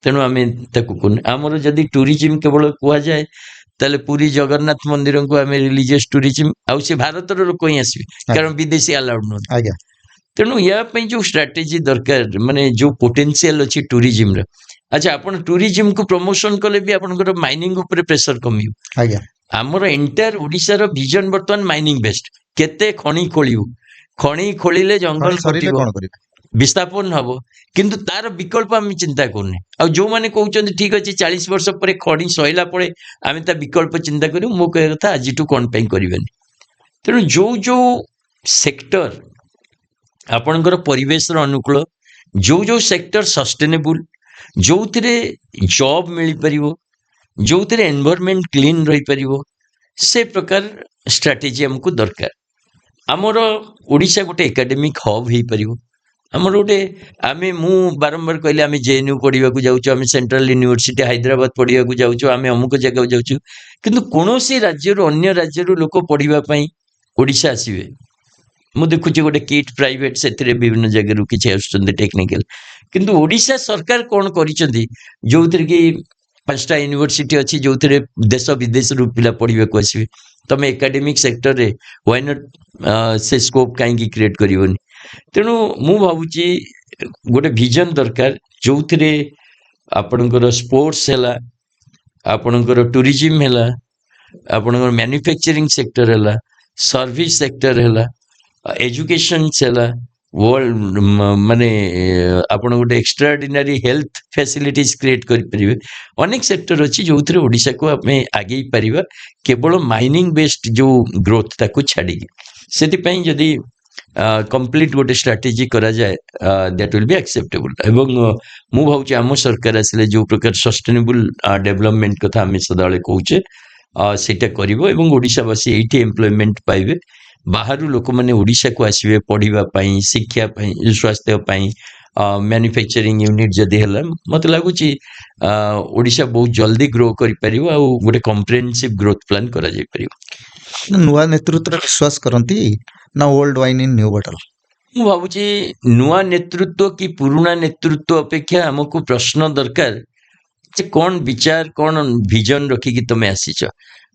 तेणु आमे ताकू कोन हमर जदि टूरिज्म केवल कुआ जाए ताले पुरी जगन्नाथ मंदिर को आमे रिलीजियस टूरिज्म आउ से भारतर लोक ही आसीबे कारण विदेशी अलाउड न आज्ञा तेणु या पई जो स्ट्रेटजी दरकार माने जो पोटेंशियल अछि टूरिज्म रे अच्छा आपण टूरिज्म को प्रमोशन कले भी आपनकर माइनिंग ऊपर प्रेशर कमियो आज्ञा हमर एंटायर ओडिसा रो विजन वर्तमान माइनिंग बेस्ड केते खणी खोलियो खणी खोलिले जंगल सरीले कटिबो कोन करिबे विस्थापन हबो किंतु तार विकल्प आम चिंता करने आ जो माने कहउचंदी ठीक अछि 40 वर्ष पर खड़ी सहिला पड़े आमे ता विकल्प चिंता करू मो कहे कथा आज टू कोन पई करबेनी तेणु जो जो सेक्टर आपणकर परिवेश रो अनुकूल जो सेक्टर सस्टेनेबल जो थिरे जॉब मिल परिवो जो थिरे एनवायरनमेंट क्लीन रही परिवो से प्रकार स्ट्रेटजी हमको दरकार आमर ओडिशा गोटे एकेडमिक हब हो परिवो आमर गोटे आमे मु बारंबार कहले आमे जेएनयू पढ़िया को जाउछु आमे सेंट्रल यूनिवर्सिटी हैदराबाद पढ़िया को जाउछु आमे अमुक जगह जाउछु किंतु कोनोसी राज्य रो अन्य राज्य रो लोक पढ़िबा पई ओडिशा आसीबे मु देखुची गोटे किट प्राइवेट से विभिन्न जगह किसी आसुचंदी टेक्निकल किंतु ओडिशा सरकार कौन करिसेंती जो कि 5टा यूनिवर्सिटी अच्छी जो देश विदेश रु पिला पढ़िबा को आसीबे तमे एकेडमिक सेक्टर रे व्हाई नॉट से स्कोप काई क्रिएट करिवनी तेणु मु भावुची गोटे विजन दरकार जो आपणकर स्पोर्ट्स हैला आपणकर टूरिज्म हैला आपणकर मैन्युफैक्चरिंग सेक्टर हैला सर्विस सेक्टर हैला एजुकेशन हैला वर्ल्ड माने आपण गोटे एक्स्ट्राऑर्डिनरी हेल्थ फैसिलिटीज क्रिएट करि परिबे अनेक सेक्टर अछि जो ओडिशा को आमे आगे परिबा केवल माइनिंग बेस्ड जो ग्रोथ ताको छाडी सेति पई जदी कंप्लीट गोटे स्ट्रेटजी करा जाए दैट विल बी एक्सेप्टेबल एवं मु भावुची आम सरकार आसिले जो प्रकार सस्टेनेबल डेवलपमेंट कथा आमे सदाळे कहूचे सेटा करिवो एवं ओडिशावासी एठी एम्प्लॉयमेंट पाइबे बाहर लोक मैंने ओडिशा को आसवे पढ़िबा पई शिक्षा पई स्वास्थ्य पई मैन्युफैक्चरिंग यूनिट जदि हला मते लागुची ओडिशा बहुत जल्दी ग्रो करि परिबो आ गोटे कॉम्प्रिहेंसिव ग्रोथ प्लान करा जाय परिबो नुआ नेतृत्व विश्वास करती ना old wine in new bottle मु भाबुची नुआ नेतृत्व की पुराना नेतृत्व अपेक्षा हमको प्रश्न दरकार जे कौन विचार कौन विजन रखिकी तुम आसीच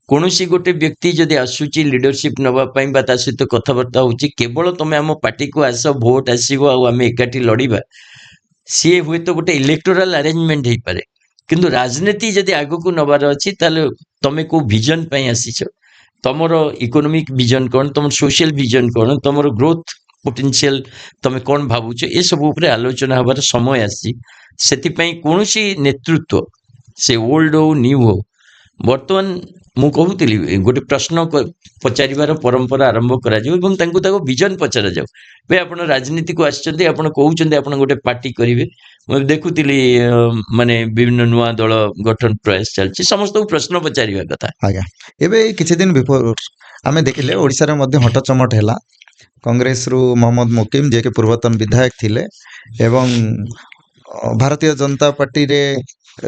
कौनसी गोटे व्यक्ति जदि आसुची लीडरशिप नवा पई बा ता सहित कथबार्ता होची केवल तुम आम पार्टी को आस भोट आसीबो आ आमे एकाठी लड़ीबा सी हुए तो गोटे इलेक्टोरल अरेंजमेंट हो पारे किंतु राजनीति जदि आगु को नबार अछि ताले तमे को विजन पई आसीच तमरो इकोनॉमिक विजन कौन तुम सोशल विजन कौन तुमर ग्रोथ पोटेंशियल तुम कौन भावुच ए सब ऊपर आलोचना हबार समय आसी सेति पई कोनोसी नेतृत्व से ओल्ड हो न्यू हो वर्तमान मु कहूली गोटे प्रश्न पचारिबार परंपरा आरंभ करा जाऊ एवं तांको ताको विजन पचरा जाऊ भाई आपण राजनीति को आछचंदी आपण कहउचंदी आपण गोटे पार्टी करिवे मु देखुतिली माने विभिन्न नुआ दल गठन प्रयास चलछि समस्त प्रश्न पचारिबा कथा आज्ञा एबे किछि दिन बिफोर आमे देखिले ओडिसा रे मध्ये हट चमट हैला कांग्रेस रु मोहम्मद मुकीम जे के पूर्वतन विधायक थिले एवं भारतीय जनता पार्टी रे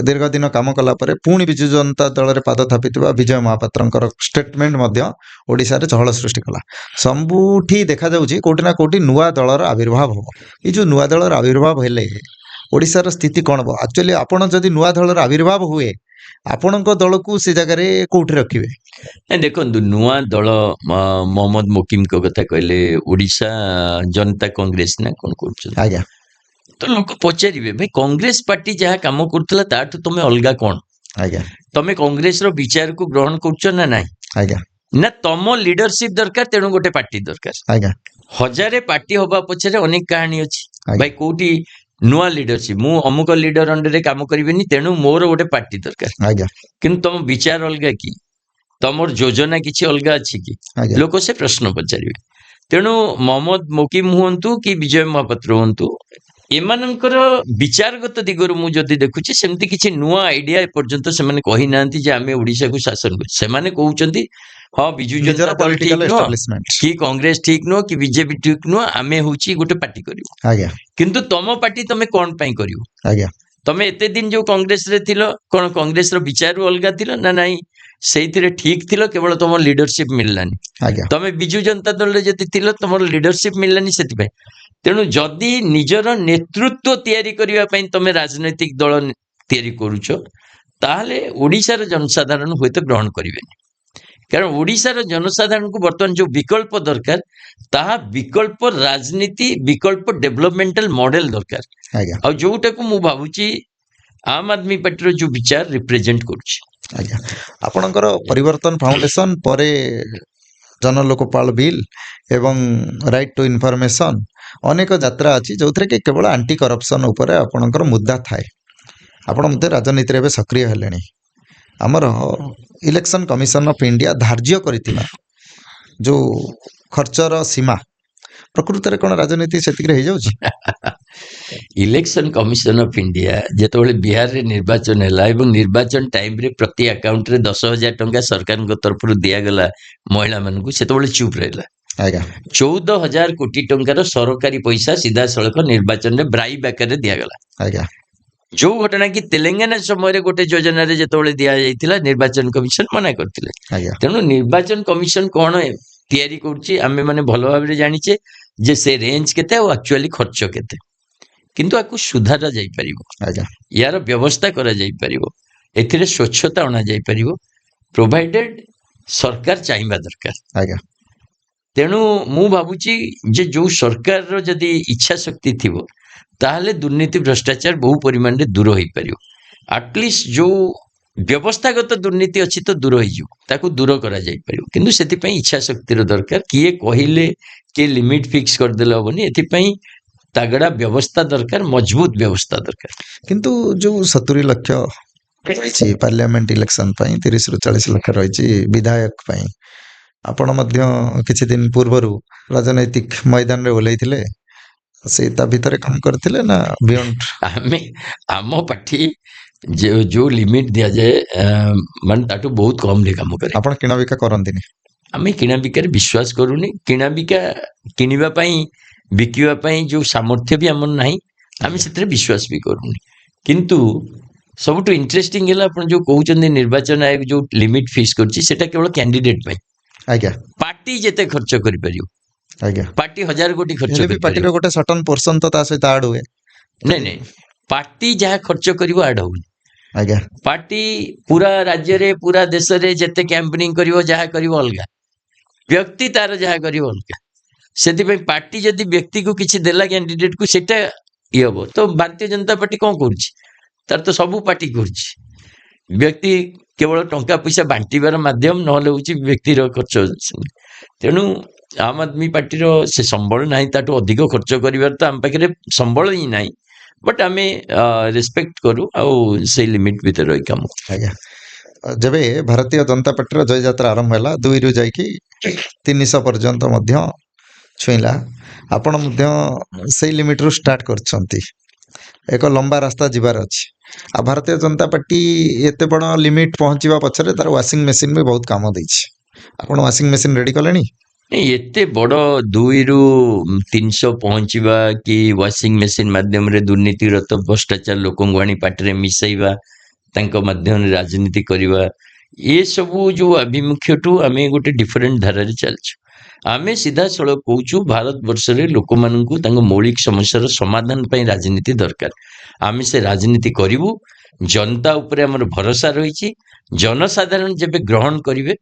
दीर्घ दिन काम कला परे पुणी विजु जनता दल रे पाद थापितबा विजय महापात्रंकर स्टेटमेंट मध्ये ओडिसा रे चहल सृष्टि कला सबुठी देखा जाउची कोटी ना कोटी नुआ दलर आविर्भाव हो ई जो नुआ दलर आविर्भाव हेले ओडिसा रो स्थिति कोन बो एक्चुअली आपण जदी नुआ दलर आविर्भाव हुए आपणको दल को से जगह रे कोठी रखिबे देखो नुआ दल मोहम्मद मुकीम को कथा कहले ओडिसा जनता कांग्रेस ना कोन करछ आज्ञा तो लोक पचारे भाई कांग्रेस पार्टी जहाँ कम करुला ताठू तुम अलग कौन आज्ञा तमें कांग्रेस रो विचार को ग्रहण कर ना ना आज्ञा ना तुम लीडरशिप दरकार तेणु गोटे पार्टी दरकार आज्ञा हजारे पार्टी हवा पछरे अनेक कहानी अच्छी भाई कोटी ନୂଆ ଲିଡରସିପ ମୁଁ ଅମୁକ ଲିଡର ଅଣ୍ଡରରେ କାମ କରିବିନି, ତେଣୁ ମୋର ଗୋଟେ ପାର୍ଟି ଦରକାର। ଆଜ୍ଞା କିନ୍ତୁ ତମ ବିଚାର ଅଲଗା କି, ତମର ଯୋଜନା କିଛି ଅଲଗା ଅଛି କି, ଆଜ୍ଞା ଲୋକ ସେ ପ୍ରଶ୍ନ ପଚାରିବେ। ତେଣୁ ମହମ୍ମଦ ମୋକିମ ହୁଅନ୍ତୁ କି ବିଜୟ ମହାପାତ୍ର ହୁଅନ୍ତୁ, ଏମାନଙ୍କର ବିଚାରଗତ ଦିଗରୁ ମୁଁ ଯଦି ଦେଖୁଛି ସେମିତି କିଛି ନୂଆ ଆଇଡିଆ ଏପର୍ଯ୍ୟନ୍ତ ସେମାନେ କହିନାହାନ୍ତି ଯେ ଆମେ ଓଡ଼ିଶାକୁ ଶାସନ କରୁ। ସେମାନେ କହୁଛନ୍ତି ହଁ ବିଜୁ ଜନତା ନିଜର ଦଳ ପଲିଟିକାଲ ଠିକ ନୁହଁ, ଏଷ୍ଟାବ୍ଲିଶମେଣ୍ଟ। କି କଂଗ୍ରେସ ଠିକ ନୁହଁ, କି ବିଜେପି ଠିକ ନୁହଁ, ଆମେ ହଉଛି ଗୋଟେ ପାର୍ଟି କରିବୁ। ଆଜ୍ଞା କିନ୍ତୁ ତମ ପାର୍ଟି ତମେ କଣ ପାଇଁ କରିବ? ଆଜ୍ଞା ତମେ ଏତେ ଦିନ ଯୋଉ କଂଗ୍ରେସରେ ଥିଲ, କଣ କଂଗ୍ରେସର ବିଚାରରୁ ଅଲଗା ଥିଲ ନା ନାଇଁ ସେଇଥିରେ ଠିକ ଥିଲ, କେବଳ ତମ ଲିଡରସିପ ମିଳିଲାନି। ଆଜ୍ଞା ତମେ ବିଜୁ ଜନତା ଦଳରେ ଯଦି ଥିଲ ତମର ଲିଡରସିପ ମିଳିଲାନି ସେଥିପାଇଁ। ତେଣୁ ଯଦି ନିଜର ନେତୃତ୍ୱ ତିଆରି କରିବା ପାଇଁ ତମେ ରାଜନୈତିକ ଦଳ ତିଆରି କରୁଛ, ତାହେଲେ ଓଡ଼ିଶାର ଜନସାଧାରଣ ହୁଏତ ଗ୍ରହଣ କରିବେନି। କାରଣ ଓଡ଼ିଶାର ଜନସାଧାରଣଙ୍କୁ ବର୍ତ୍ତମାନ ଯୋଉ ବିକଳ୍ପ ଦରକାର, ତାହା ବିକଳ୍ପ ରାଜନୀତି, ବିକଳ୍ପ ଡେଭଲପମେଣ୍ଟାଲ ମଡେଲ ଦରକାର। ଆଜ୍ଞା ଆଉ ଯୋଉଟାକୁ ମୁଁ ଭାବୁଛି ଆମ୍ ଆଦମୀ ପାର୍ଟିର ଯୋଉ ବିଚାର ରିପ୍ରେଜେଣ୍ଟ କରୁଛି। ଆଜ୍ଞା ଆପଣଙ୍କର ପରିବର୍ତ୍ତନ ଫାଉଣ୍ଡେସନ ପରେ ଜନଲୋକପାଳ ବିଲ୍ ଏବଂ ରାଇଟ୍ ଟୁ ଇନଫର୍ମେସନ୍ ଅନେକ ଯାତ୍ରା ଅଛି ଯେଉଁଥିରେ କି କେବଳ ଆଣ୍ଟି କରପ୍ସନ୍ ଉପରେ ଆପଣଙ୍କର ମୁଦ୍ଦା ଥାଏ। ଆପଣ ମଧ୍ୟ ରାଜନୀତିରେ ଏବେ ସକ୍ରିୟ ହେଲେଣି। ଆମର ଇଲେକ୍ସନ୍ କମିଶନ୍ ଅଫ୍ ଇଣ୍ଡିଆ ଧାର୍ଯ୍ୟ କରିଥିବା ଯେଉଁ ଖର୍ଚ୍ଚର ସୀମା, ପ୍ରକୃତରେ କ'ଣ ରାଜନୀତି ସେତିକିରେ ହେଇଯାଉଛି? ଇଲେକ୍ସନ କମିଶନ ଅଫ ଇଣ୍ଡିଆ ଯେତେବେଳେ ବିହାରରେ ନିର୍ବାଚନ ହେଲା ଏବଂ ନିର୍ବାଚନ ଟାଇମରେ ପ୍ରତି ଆକାଉଣ୍ଟରେ 10,000 ଟଙ୍କା ସରକାରଙ୍କ ତରଫରୁ ଦିଆଗଲା ମହିଳାମାନଙ୍କୁ, ସେତେବେଳେ ଚୁପ୍ ରହିଲା। ଆଜ୍ଞା 14,000 କୋଟି ଟଙ୍କାର ସରକାରୀ ପଇସା ସିଧାସଳଖ ନିର୍ବାଚନରେ ବ୍ରାଇବ ଆକାରରେ ଦିଆଗଲା। ଆଜ୍ଞା ଯୋଉ ଘଟଣା କି ତେଲେଙ୍ଗାନା ସମୟରେ ଗୋଟେ ଯୋଜନାରେ ଯେତେବେଳେ ଦିଆଯାଇଥିଲା, ନିର୍ବାଚନ କମିଶନ ମନା କରିଥିଲେ। ଆଜ୍ଞା ତେଣୁ ନିର୍ବାଚନ କମିଶନ କଣ ତିଆରି କରୁଛି ଆମେ ମାନେ ଭଲ ଭାବରେ ଜାଣିଛେ ଯେ ସେ ରେଞ୍ଜ କେତେ ଆଉ ଆକ୍ଚୁଆଲି ଖର୍ଚ୍ଚ କେତେ, କିନ୍ତୁ ଆକୁ ସୁଧାରା ଯାଇପାରିବ, ଆଜ୍ଞା ୟାର ବ୍ୟବସ୍ଥା କରାଯାଇପାରିବ, ଏଥିରେ ସ୍ୱଚ୍ଛତା ଅଣାଯାଇପାରିବ, ପ୍ରୋଭାଇଡେଡ ସରକାର ଚାହିଁବା ଦରକାର। ଆଜ୍ଞା ତେଣୁ ମୁଁ ଭାବୁଛି ଯେ ଯୋଉ ସରକାରର ଯଦି ଇଚ୍ଛା ଶକ୍ତି ଥିବ, ତାହେଲେ ଦୁର୍ନୀତି ଭ୍ରଷ୍ଟାଚାର ବହୁ ପରିମାଣରେ ଦୂର ହେଇପାରିବ। ଆଟଲିଷ୍ଟ ଯୋଉ ବ୍ୟବସ୍ଥାଗତ ଦୁର୍ନୀତି ଅଛି ତ ଦୂର ହେଇଯିବ, ତାକୁ ଦୂର କରାଯାଇପାରିବ, କିନ୍ତୁ ସେଥିପାଇଁ ଇଚ୍ଛା ଶକ୍ତିର ଦରକାର। କିଏ କହିଲେ କିଏ ଲିମିଟ ଫିକ୍ସ କରିଦେଲେ ହବନି, ଏଥିପାଇଁ ତାଗଡ଼ା ବ୍ୟବସ୍ଥା ଦରକାର, ମଜବୁତ ବ୍ୟବସ୍ଥା ଦରକାର। କିନ୍ତୁ ଯେଉଁ 70 ଲକ୍ଷ ରହିଛି ପାର୍ଲିଆମେଣ୍ଟ ଇଲେକ୍ସନ ପାଇଁ, 30ରୁ 40 ଲକ୍ଷ ରହିଛି ବିଧାୟକ ପାଇଁ, ଆପଣ ମଧ୍ୟ କିଛି ଦିନ ପୂର୍ବରୁ ରାଜନୈତିକ ମଇଦାନରେ ଓହ୍ଲେଇଥିଲେ, ସେ ତା ଭିତରେ କାମ କରିଥିଲେ ନା ବିୟଣ୍ଡ? ଆମେ ଆମ ପାର୍ଟି ଯୋଉ ଲିମିଟ ଦିଆଯାଏ ମାନେ ତାଠୁ ବହୁତ କମରେ କାମ କରେ। ଆପଣ କିଣାବିକା କରନ୍ତିନି? ଆମେ କିଣାବିକାରେ ବିଶ୍ୱାସ କରୁନି। କିଣାବିକା କିଣିବା ପାଇଁ ବିକିବା ପାଇଁ ଯୋଉ ସାମର୍ଥ୍ୟ ବି ଆମର ନାହିଁ, ଆମେ ସେଥିରେ ବିଶ୍ୱାସ ବି କରୁନି। କିନ୍ତୁ ସବୁଠୁ ଇଣ୍ଟରେଷ୍ଟିଂ ହେଲା ଆପଣ ଯୋଉ କହୁଛନ୍ତି ନିର୍ବାଚନ ଆୟୋଗ ଯୋଉ ଲିମିଟ ଫିକ୍ସ କରୁଛି, ସେଟା କେବଳ କ୍ୟାଣ୍ଡିଡେଟ ପାଇଁ। ଆଜ୍ଞା ପାର୍ଟି ଯେତେ ଖର୍ଚ୍ଚ କରିପାରିବ, ଆଜ୍ଞା ପାର୍ଟି 1,000 କୋଟି ଖର୍ଚ୍ଚ ହେଲେ ବି କରିପାରିବ, ପାର୍ଟିର ଗୋଟେ ସଟନ ପୋର୍ସନ ତ ତା ସହିତ ଆଡ୍ ହୁଏ। ନାଇଁ ପାର୍ଟି ଯାହା ଖର୍ଚ୍ଚ କରିବ ଆଡ୍ ହଉନି। ଆଜ୍ଞା ପାର୍ଟି ପୁରା ରାଜ୍ୟରେ ପୁରା ଦେଶରେ ଯେତେ କ୍ୟାମ୍ପେନିଂ କରିବ, ଯାହା କରିବ ଅଲଗା, ବ୍ୟକ୍ତି ତାର ଯାହା କରିବ ଅଲଗା। ସେଥିପାଇଁ ପାର୍ଟି ଯଦି ବ୍ୟକ୍ତିକୁ କିଛି ଦେଲା କ୍ୟାଣ୍ଡିଡେଟକୁ, ସେଟା ଇଏ ହବ। ତ ଭାରତୀୟ ଜନତା ପାର୍ଟି କଣ କରୁଛି, ତାର ତ ସବୁ ପାର୍ଟି କରୁଛି। ବ୍ୟକ୍ତି କେବଳ ଟଙ୍କା ପଇସା ବାଣ୍ଟିବାର ମାଧ୍ୟମ, ନହେଲେ ହଉଛି ବ୍ୟକ୍ତିର ଖର୍ଚ୍ଚ। ତେଣୁ ଆମ୍ ଆଦମୀ ପାର୍ଟିର ସେ ସମ୍ବଳ ନାହିଁ, ତାଠୁ ଅଧିକ ଖର୍ଚ୍ଚ କରିବାର ତ ଆମ ପାଖରେ ସମ୍ବଳ ହିଁ ନାହିଁ। ବଟ୍ ଆମେ ରେସ୍ପେକ୍ଟ କରୁ ଆଉ ସେଇ ଲିମିଟ ଭିତରେ ରହି କାମ କରୁ। ଆଜ୍ଞା ଯେବେ ଭାରତୀୟ ଜନତା ପାର୍ଟିର ଜୟଯାତ୍ରା ଆରମ୍ଭ ହେଲା, 2ରୁ ଯାଇକି 300 ପର୍ଯ୍ୟନ୍ତ ମଧ୍ୟ ଛୁଇଁଲା, ଆପଣ ମଧ୍ୟ ସେଇ ଲିମିଟରୁ ଷ୍ଟାର୍ଟ କରିଛନ୍ତି। ଏକ ଲମ୍ବା ରାସ୍ତା ଯିବାର ଅଛି। ଆଉ ଭାରତୀୟ ଜନତା ପାର୍ଟି ଏତେ ବଡ଼ ଲିମିଟ ପହଞ୍ଚିବା ପଛରେ ତାର ୱାସିଂ ମେସିନ୍ ବି ବହୁତ କାମ ଦେଇଛି। ଆପଣ ୱାସିଂ ମେସିନ୍ ରେଡ଼ି କଲେଣି? ଏତେ ବଡ଼ 2ରୁ 300 ପହଞ୍ଚିବା କି ୱାସିଂ ମେସିନ ମାଧ୍ୟମରେ ଦୁର୍ନୀତିରତ ଭ୍ରଷ୍ଟାଚାର ଲୋକଙ୍କୁ ଆଣି ପାର୍ଟିରେ ମିଶାଇବା, ତାଙ୍କ ମାଧ୍ୟମରେ ରାଜନୀତି କରିବା, ଏସବୁ ଯୋଉ ଆଭିମୁଖ୍ୟଠୁ ଆମେ ଗୋଟେ ଡିଫରେଣ୍ଟ ଧାରାରେ ଚାଲିଛୁ। ଆମେ ସିଧାସଳଖ କହୁଛୁ ଭାରତବର୍ଷରେ ଲୋକମାନଙ୍କୁ ତାଙ୍କ ମୌଳିକ ସମସ୍ୟାର ସମାଧାନ ପାଇଁ ରାଜନୀତି ଦରକାର। ଆମେ ସେ ରାଜନୀତି କରିବୁ, ଜନତା ଉପରେ ଆମର ଭରସା ରହିଛି। ଜନସାଧାରଣ ଯେବେ ଗ୍ରହଣ କରିବେ,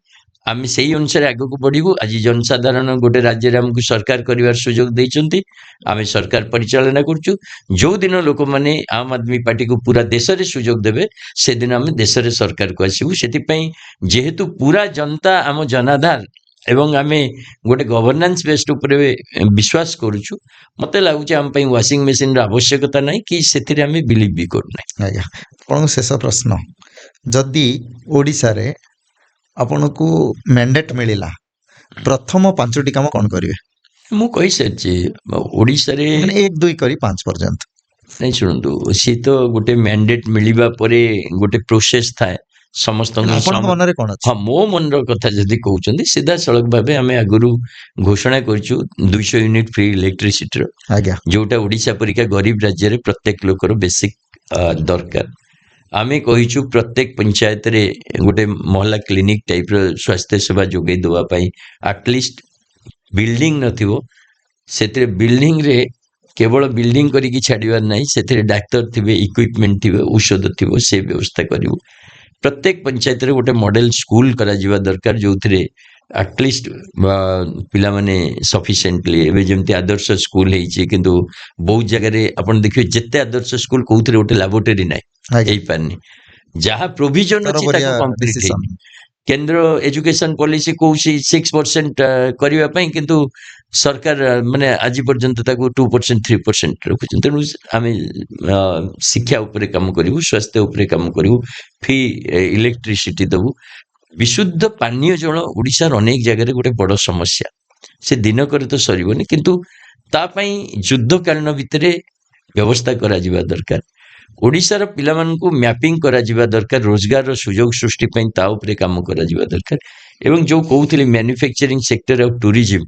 ଆମେ ସେଇ ଅନୁସାରେ ଆଗକୁ ବଢିବୁ। ଆଜି ଜନସାଧାରଣ ଗୋଟେ ରାଜ୍ୟରେ ଆମକୁ ସରକାର କରିବାର ସୁଯୋଗ ଦେଇଛନ୍ତି, ଆମେ ସରକାର ପରିଚାଳନା କରୁଛୁ। ଯୋଉଦିନ ଲୋକମାନେ ଆମ୍ ଆଦମୀ ପାର୍ଟିକୁ ପୁରା ଦେଶରେ ସୁଯୋଗ ଦେବେ, ସେଦିନ ଆମେ ଦେଶରେ ସରକାରକୁ ଆସିବୁ। ସେଥିପାଇଁ ଯେହେତୁ ପୁରା ଜନତା ଆମ ଜନାଧାର, ଏବଂ ଆମେ ଗୋଟେ ଗଭର୍ଣ୍ଣାନ୍ସ ବେସ୍ଡ ଉପରେ ବିଶ୍ୱାସ କରୁଛୁ। ମୋତେ ଲାଗୁଛି ଆମ ପାଇଁ ୱାସିଂ ମେସିନ୍ର ଆବଶ୍ୟକତା ନାହିଁ କି ସେଥିରେ ଆମେ ବିଲିଭ୍ ବି କରୁନାହିଁ। ଆଜ୍ଞା, ଆପଣଙ୍କୁ ଶେଷ ପ୍ରଶ୍ନ, ଯଦି ଓଡ଼ିଶାରେ ଆପଣଙ୍କୁ ମ୍ୟାଣ୍ଡେଟ୍ ମିଳିଲା ପ୍ରଥମ 5ଟି କାମ କ'ଣ କରିବେ? ମୁଁ କହିସାରିଛି ଓଡ଼ିଶାରେ ମାନେ 1 2 କରି 5 ପର୍ଯ୍ୟନ୍ତ। ନାଇଁ ଶୁଣନ୍ତୁ, ସିଏ ତ ଗୋଟେ ମ୍ୟାଣ୍ଡେଟ୍ ମିଳିବା ପରେ ଗୋଟେ ପ୍ରୋସେସ୍ ଥାଏ ସମସ୍ତଙ୍କର ଆପଣଙ୍କ ମନରେ କ'ଣ ଅଛି? ହଁ, ମୋ ମନର କଥା ଯଦି କହୁଛନ୍ତି ସିଧାସଳଖ ଭାବେ ଆମେ ଆଗରୁ ଘୋଷଣା କରିଛୁ 200 ୟୁନିଟ୍ ଫ୍ରି ଇଲେକ୍ଟ୍ରିସିଟିର, ଆଜ୍ଞା, ଯୋଉଟା ଓଡ଼ିଶା ପରିକା ଗରିବ ରାଜ୍ୟରେ ପ୍ରତ୍ୟେକ ଲୋକର ବେସିକ୍ ଦରକାର। ଆମେ କହିଛୁ ପ୍ରତ୍ୟେକ ପଞ୍ଚାୟତରେ ଗୋଟେ ମହଲା କ୍ଲିନିକ୍ ଟାଇପ୍ର ସ୍ୱାସ୍ଥ୍ୟ ସେବା ଯୋଗାଇ ଦେବା ପାଇଁ। ଆଟଲିଷ୍ଟ ବିଲ୍ଡିଂ ନଥିବ, ସେଥିରେ ବିଲ୍ଡିଂରେ କେବଳ ବିଲ୍ଡିଂ କରିକି ଛାଡ଼ିବାର ନାହିଁ, ସେଥିରେ ଡାକ୍ତର ଥିବେ, ଇକ୍ୱିପମେଣ୍ଟ ଥିବେ, ଔଷଧ ଥିବ, ସେ ବ୍ୟବସ୍ଥା କରିବୁ। ପ୍ରତ୍ୟେକ ପଞ୍ଚାୟତରେ ଗୋଟେ ମଡେଲ ସ୍କୁଲ କରାଯିବା ଦରକାର, ଯୋଉଥିରେ ଆଟଲିଷ୍ଟ ପିଲାମାନେ ସଫିସିଏଣ୍ଟଲି, ଏବେ ଯେମିତି ଆଦର୍ଶ ସ୍କୁଲ ହେଇଛି, କିନ୍ତୁ ବହୁତ ଜାଗାରେ ଆପଣ ଦେଖିବେ ଯେତେ ଆଦର୍ଶ ସ୍କୁଲ କୋଉଥିରେ ଗୋଟେ ଲାବୋରେଟୋରୀ ନାହିଁ, ଆଜ୍ଞା, ହେଇପାରୁନି। ଯାହା ପ୍ରୋଭିଜନ ଅଛି ତରବରିଆ ତାକୁ କମ୍ପ୍ଲିଟ decision। ହେଇନି। କେନ୍ଦ୍ର ଏଜୁକେସନ ପଲିସି କହୁଛି 6% କରିବା ପାଇଁ, କିନ୍ତୁ ସରକାର ମାନେ ଆଜି ପର୍ଯ୍ୟନ୍ତ ତାକୁ 2% 3% ରଖୁଛନ୍ତି। ତେଣୁ ଆମେ ଶିକ୍ଷା ଉପରେ କାମ କରିବୁ, ସ୍ୱାସ୍ଥ୍ୟ ଉପରେ କାମ କରିବୁ, ଫ୍ରି ଇଲେକ୍ଟ୍ରିସିଟି ଦେବୁ। ବିଶୁଦ୍ଧ ପାନୀୟ ଜଳ ଓଡ଼ିଶାର ଅନେକ ଜାଗାରେ ଗୋଟେ ବଡ଼ ସମସ୍ୟା, ସେ ଦିନକରେ ତ ସରିବନି, କିନ୍ତୁ ତା ପାଇଁ ଯୁଦ୍ଧକାଳୀନ ଭିତରେ ବ୍ୟବସ୍ଥା କରାଯିବା ଦରକାର। ଓଡ଼ିଶାର ପିଲାମାନଙ୍କୁ ମ୍ୟାପିଂ କରାଯିବା ଦରକାର, ରୋଜଗାରର ସୁଯୋଗ ସୃଷ୍ଟି ପାଇଁ ତା ଉପରେ କାମ କରାଯିବା ଦରକାର। ଏବଂ ଯେଉଁ କହୁଥିଲି ମ୍ୟାନୁଫ୍ୟାକ୍ଚରିଂ ସେକ୍ଟର ଆଉ ଟୁରିଜିମ୍,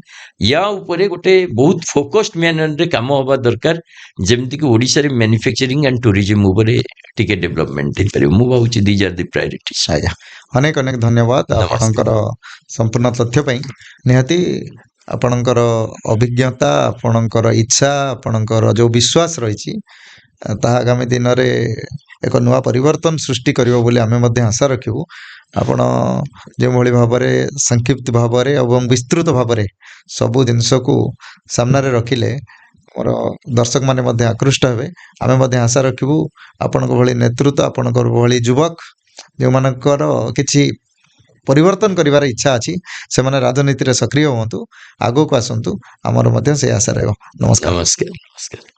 ୟା ଉପରେ ଗୋଟେ ବହୁତ ଫୋକସ୍ଡ ମ୍ୟାନରରେ କାମ ହେବା ଦରକାର, ଯେମିତିକି ଓଡ଼ିଶାରେ ମ୍ୟାନୁଫ୍ୟାକ୍ଚରିଂ ଆଣ୍ଡ ଟୁରିଜିମ୍ ଉପରେ ଟିକେ ଡେଭଲପମେଣ୍ଟ ହେଇପାରିବ। ମୁଁ ଭାବୁଛି ଦିଜ୍ ଆର୍ ଦି ପ୍ରାୟୋରିଟିଜ୍। ଆଜ୍ଞା, ଅନେକ ଅନେକ ଧନ୍ୟବାଦ ଆପଣଙ୍କର ସମ୍ପୂର୍ଣ୍ଣ ତଥ୍ୟ ପାଇଁ। ନିହାତି ଆପଣଙ୍କର ଅଭିଜ୍ଞତା, ଆପଣଙ୍କର ଇଚ୍ଛା, ଆପଣଙ୍କର ଯେଉଁ ବିଶ୍ୱାସ ରହିଛି, ତାହା ଆଗାମୀ ଦିନରେ ଏକ ନୂଆ ପରିବର୍ତ୍ତନ ସୃଷ୍ଟି କରିବ ବୋଲି ଆମେ ମଧ୍ୟ ଆଶା ରଖିବୁ। ଆପଣ ଯେଉଁଭଳି ଭାବରେ ସଂକ୍ଷିପ୍ତ ଭାବରେ ଏବଂ ବିସ୍ତୃତ ଭାବରେ ସବୁ ଜିନିଷକୁ ସାମ୍ନାରେ ରଖିଲେ, ମୋର ଦର୍ଶକମାନେ ମଧ୍ୟ ଆକୃଷ୍ଟ ହେବେ। ଆମେ ମଧ୍ୟ ଆଶା ରଖିବୁ ଆପଣଙ୍କ ଭଳି ନେତୃତ୍ୱ, ଆପଣଙ୍କର ଭଳି ଯୁବକ ଯେଉଁମାନଙ୍କର କିଛି ପରିବର୍ତ୍ତନ କରିବାର ଇଚ୍ଛା ଅଛି, ସେମାନେ ରାଜନୀତିରେ ସକ୍ରିୟ ହୁଅନ୍ତୁ, ଆଗକୁ ଆସନ୍ତୁ। ଆମର ମଧ୍ୟ ସେଇ ଆଶା ରହିବ। ନମସ୍କାର। ନମସ୍କାର।